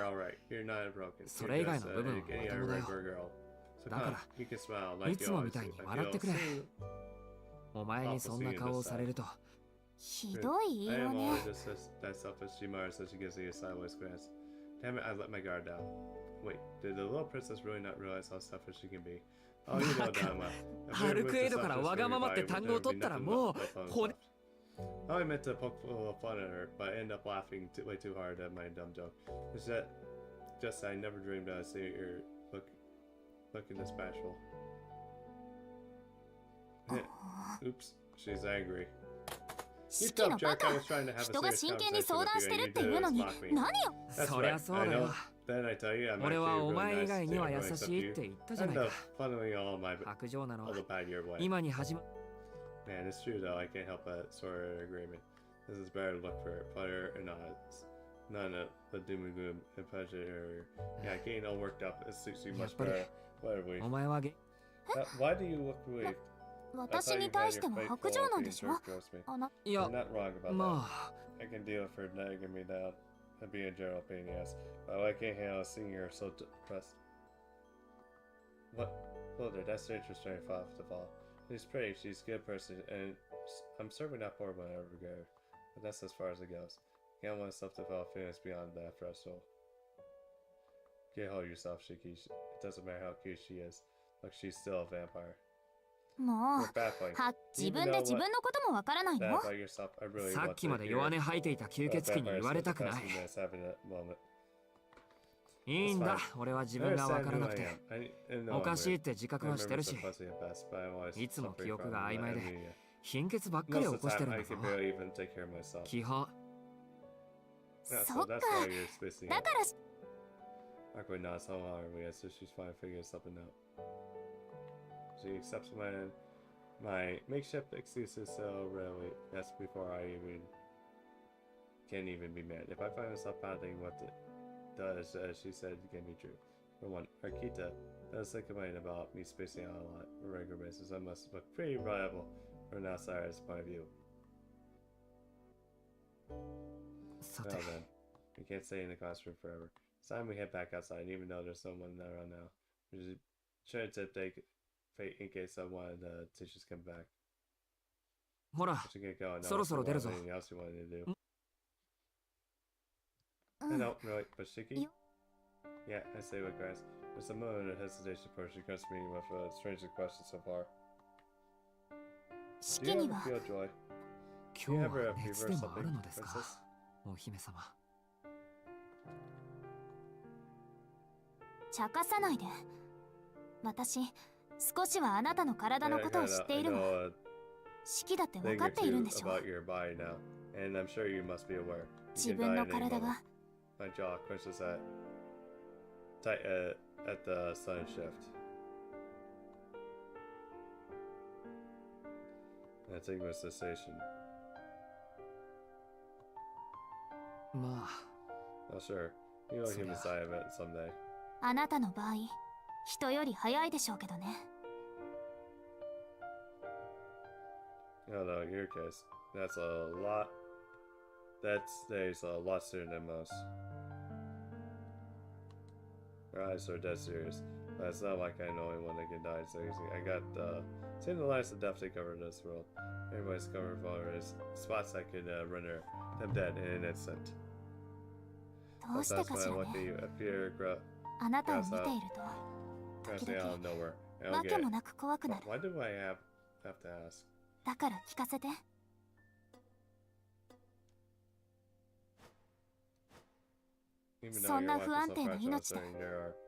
You're alright. You're not broken. それ以外の部分は You're まともだ a よ。 regular girl. So だ come か on, ら you can smile い like つ you も always みたい do. に I 笑って feel くれ。 seen お前にそんな顔をされるとひどい言い I よ am ね。 always just that selfish, she mutters as she gives me a sideways glance. Damn it, I let my guard down. Wait, did the little princess really not realize how selfish she can be? Oh, you know Dama. アルクエイドからわがままって単語を取ったらもう骨 I only meant to poke a little fun at her, but I ended up laughing way too hard at my dumb joke. It's that just I never dreamed I'd see her looking this bashful. Oops, she's angry. 四季のバカ、人が真剣に相談してるっていうのに何よ。そりゃそうだよ。俺はお前以外には優しいって言ったじゃないか。白状なのは今に始ま。Man, it's true though. I can't help but sort of agreement. This is better to look for butter and none of the doom and gloom and pleasure. Yeah, getting all worked up. It suits you much better. Why お前は Why do you look relieved? 私に対しても白状なんでしょ。いや、まあ。I can deal for nagging me down and being a general pain in the ass, but I can't handle seeing her so depressed. What? Well, that's her interest trying to fall. She's pretty, she's a good person, and I'm certainly not poor when I ever go. But that's as far as it goes. Can't want myself to develop feelings beyond that threshold. Get hold of yourself, Shiki. It doesn't matter how cute she is. Look, she's still a vampire. もう、自分で自分のこともわからないの？さっきまで弱音吐いていた吸血鬼に言われたくない。いいんだ、俺は自分がわからなくて。おかしいって自覚はしてるし、いつも記憶が曖昧で、貧血ばっかり起こしてるんだぞ。基本。そっか、だから。Arcueid nods so hard as if she's finally figured something out. She accepts my makeshift excuses so readily. That's before I can even be mad. If I find myself finding what it does, as she said, it can be true. For one, Arkita does complain about me spacing out a lot on a regular basis. I must look pretty reliable from an outsider's point of view. Well then, we can't stay in the classroom forever. It's time we head back outside, even though there's someone around now. We should try to take fate in case someone teachers come back. ほら、そろそろ出るぞ。Anything else you wanted to do? No, really, but Shiki? Yeah, I say with grass. There's a moment of hesitation before she comes to me with a strange question so far. Do you ever feel joy? 今日は熱でもあるのですか、お姫様。茶化さないで。私、少しはあなたの体のことを知っているわ。四季だって分かっているんでしょ。自分の体が。My jaw clenches at the sudden shift. And I think it was cessation. まあ。Oh, sure. You'll hear me sigh of it someday. あなたの場合、人より早いでしょうけどね。Oh no, in your case, that's a lot. That stays a lot sooner than most. Her eyes are dead serious, but it's not like I'm the only one that can die so easy. I got seen the lines of death take over this world. Everybody's covered vulnerable spots that could render them dead in an instant. どうしてかしらね。あなたを見ていると、時々、わけもなく怖くなる。 Why do I have to ask? だから聞かせて。そんな不安定な命で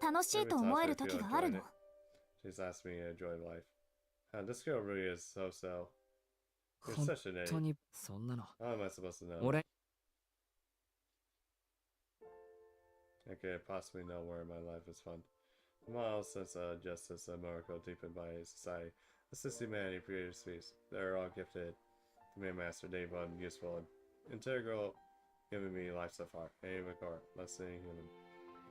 楽しいと思える時があるの。She's asked me to enjoy life. This girl really is so. You're such an idiot. 本当にそんなの。 How am I supposed to know? 俺。I could possibly know where my life is fun. The moral sense of justice and miracle deepened by society. Assist humanity creative species. They're all gifted to me, master. They've been useful and integral, giving me life so far. Any record, less than human.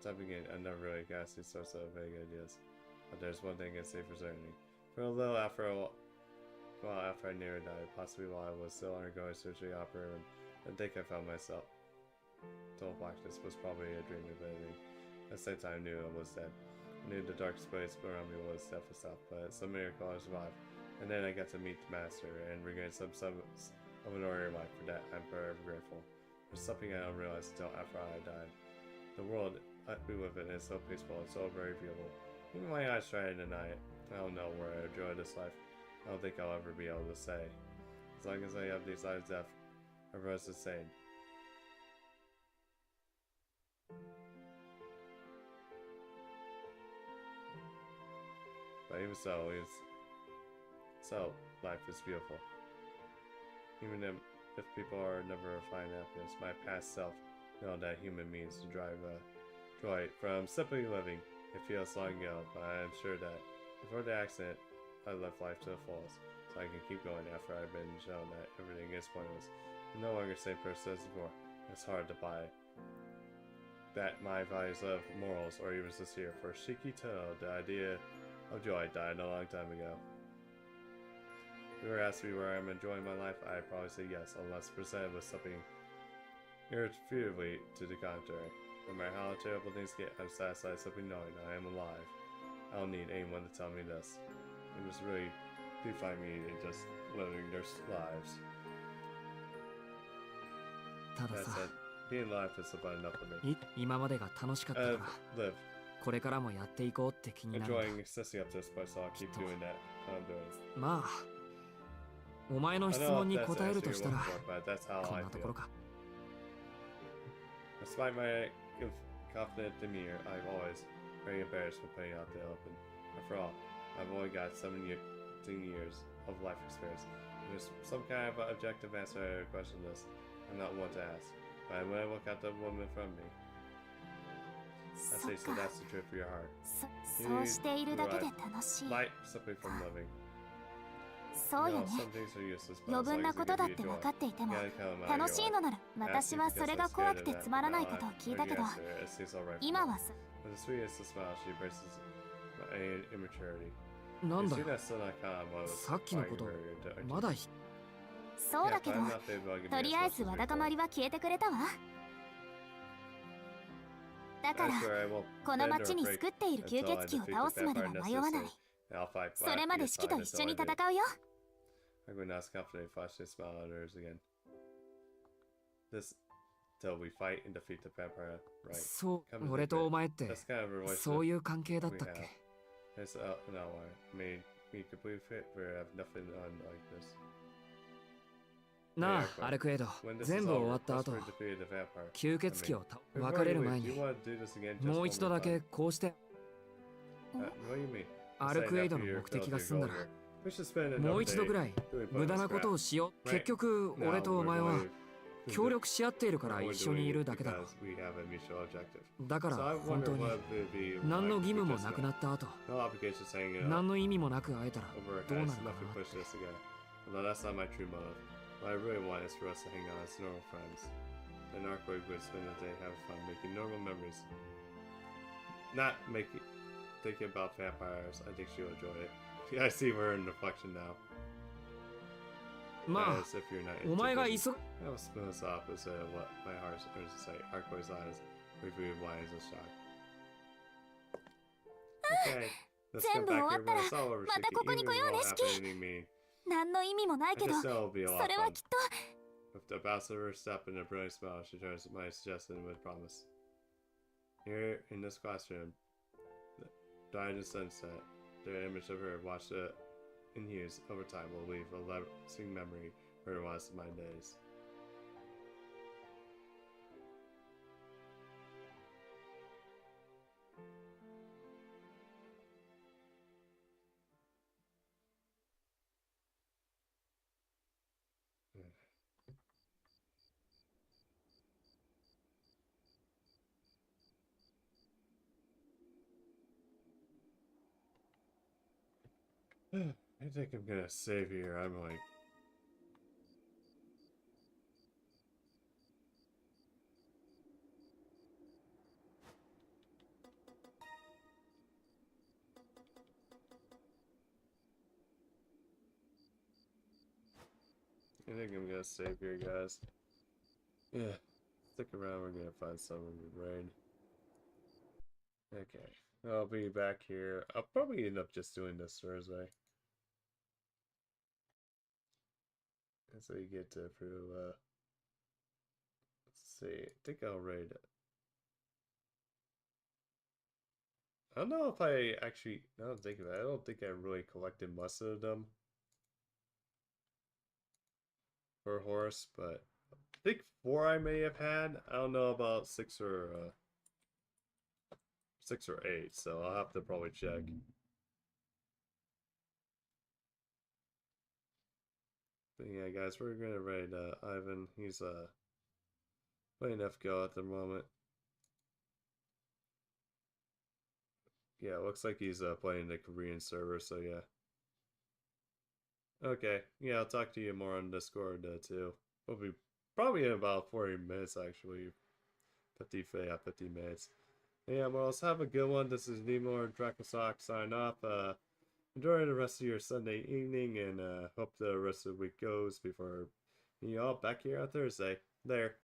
Time again, I never really got these sorts of vague ideas. But there's one thing I can say for certainty. For a little after I nearly died, possibly while I was still undergoing surgery operating, I think I found myself. Total blackness was probably a dream of anything. At the same time, I knew I was dead. I knew the dark space around me was death itself, but some miracle I survived. And then I got to meet the master and regain some of an ordinary life. For that, I'm forever grateful. There's something I don't realize until after I died. The world we live in is so peaceful and so very beautiful. Even my eyes try to deny it. I don't know where I enjoy this life. I don't think I'll ever be able to say. As long as I have these eyes left, everyone's the same. But even so, life is beautiful. Even if people are never find happiness, my past self know that human means to drive joy from simply living. It feels long ago, but I am sure that before the accident, I lived life to the fullest, so I can keep going after I've been shown that everything is pointless. I'm no longer the same person as before. It's hard to buy that my values of morals or even sincere. For Shikito, the idea of joy died a long time ago. If you were asked me where I'm enjoying my life, I'd probably say yes, unless presented with something irrefutably to the contrary. No matter how terrible things get, I'm satisfied simply knowing I am alive. I don't need anyone to tell me this. It was really do find me in just living their lives. That said, being alive is about enough for me. 今までが楽しかったから Live. これからもやっていこうって気になるんだ Enjoying existing up to this point, so I'll keep doing that. I'm doing. まあお前の質問に答えるとしたらこんなところか Despite my confident demeanor, I'm always very embarrassed for putting out the open. After all, I've only got 17 years of life experience. There's some kind of objective answer to a question this. I'm not one to ask. But when I look at the woman from me, I say, so that's the truth for your heart. そうしているだけで楽しい Light simply from living. そうよね余分なことだって分かっていても楽しいのなら私はそれが怖くてつまらないことを聞いたけど今はさなんだよさっきのことまだそうだけどとりあえずわだかまりは消えてくれたわだからこの町に救っている吸血鬼を倒すまでは迷わないそれまでシキと一緒に戦うよ I'm going to ask confidently, flashing a smile on hers again. This till we fight and defeat the vampire, right? そう俺とお前ってそういう関係だったっけ It's no, I mean, we completely fit. We have nothing on like this. なあ、アルクエイド、全部終わった後、吸血鬼を別れる前にもう一度だけこうしてアルクエイドの目的が済んだらもう一度ぐらい無駄なことをしよう。結局俺とお前は協力し合っているから一緒にいるだけだろ。だから本当に何の義務もなくなった後何の意味もなく会えたらどうなるかなって。What I really want is for us to hang out as normal friends. And Arcueid would spend the day having fun, making normal memories. Not thinking about vampires. I think she'll enjoy it. I see we're in reflection now. まあ、お前が急ぐ。That was smooth opposite of what my heart started to say. Arcueid's eyes reviewed wise and shocked. Okay, let's come back here when it's all over, Shiki. Even if it won't happen anything mean. 何の意味もないけど、それはきっと。With the ambassador step and a brilliant smile, she turns my suggestion with promise. Here in this classroom, died in sunset, the image of her watched in years over time will leave a lasting memory for the rest of my days. I think I'm gonna save here. I'm like... I think I'm gonna save here, guys. Yeah. Stick around, we're gonna find someone to raid. Okay. I'll be back here. I'll probably end up just doing this Thursday. And so you get to through, let's see, I think I'll raid it. I don't know if I actually, now that I think of it, I don't think I really collected most of them for horse, but I think 4 I may have had. I don't know about 6 or 8, so I'll have to probably check. But yeah, guys, we're gonna raid Ivan. He's playing FGO at the moment. Yeah, looks like he's playing the Korean server, so yeah. Okay, yeah, I'll talk to you more on Discord too. We'll be probably in about 40 minutes actually. 50 minutes. Yeah, well, let's have a good one. This is Nemo and Dracosock sign off. Enjoy the rest of your Sunday evening, and hope the rest of the week goes before you all back here on Thursday. There.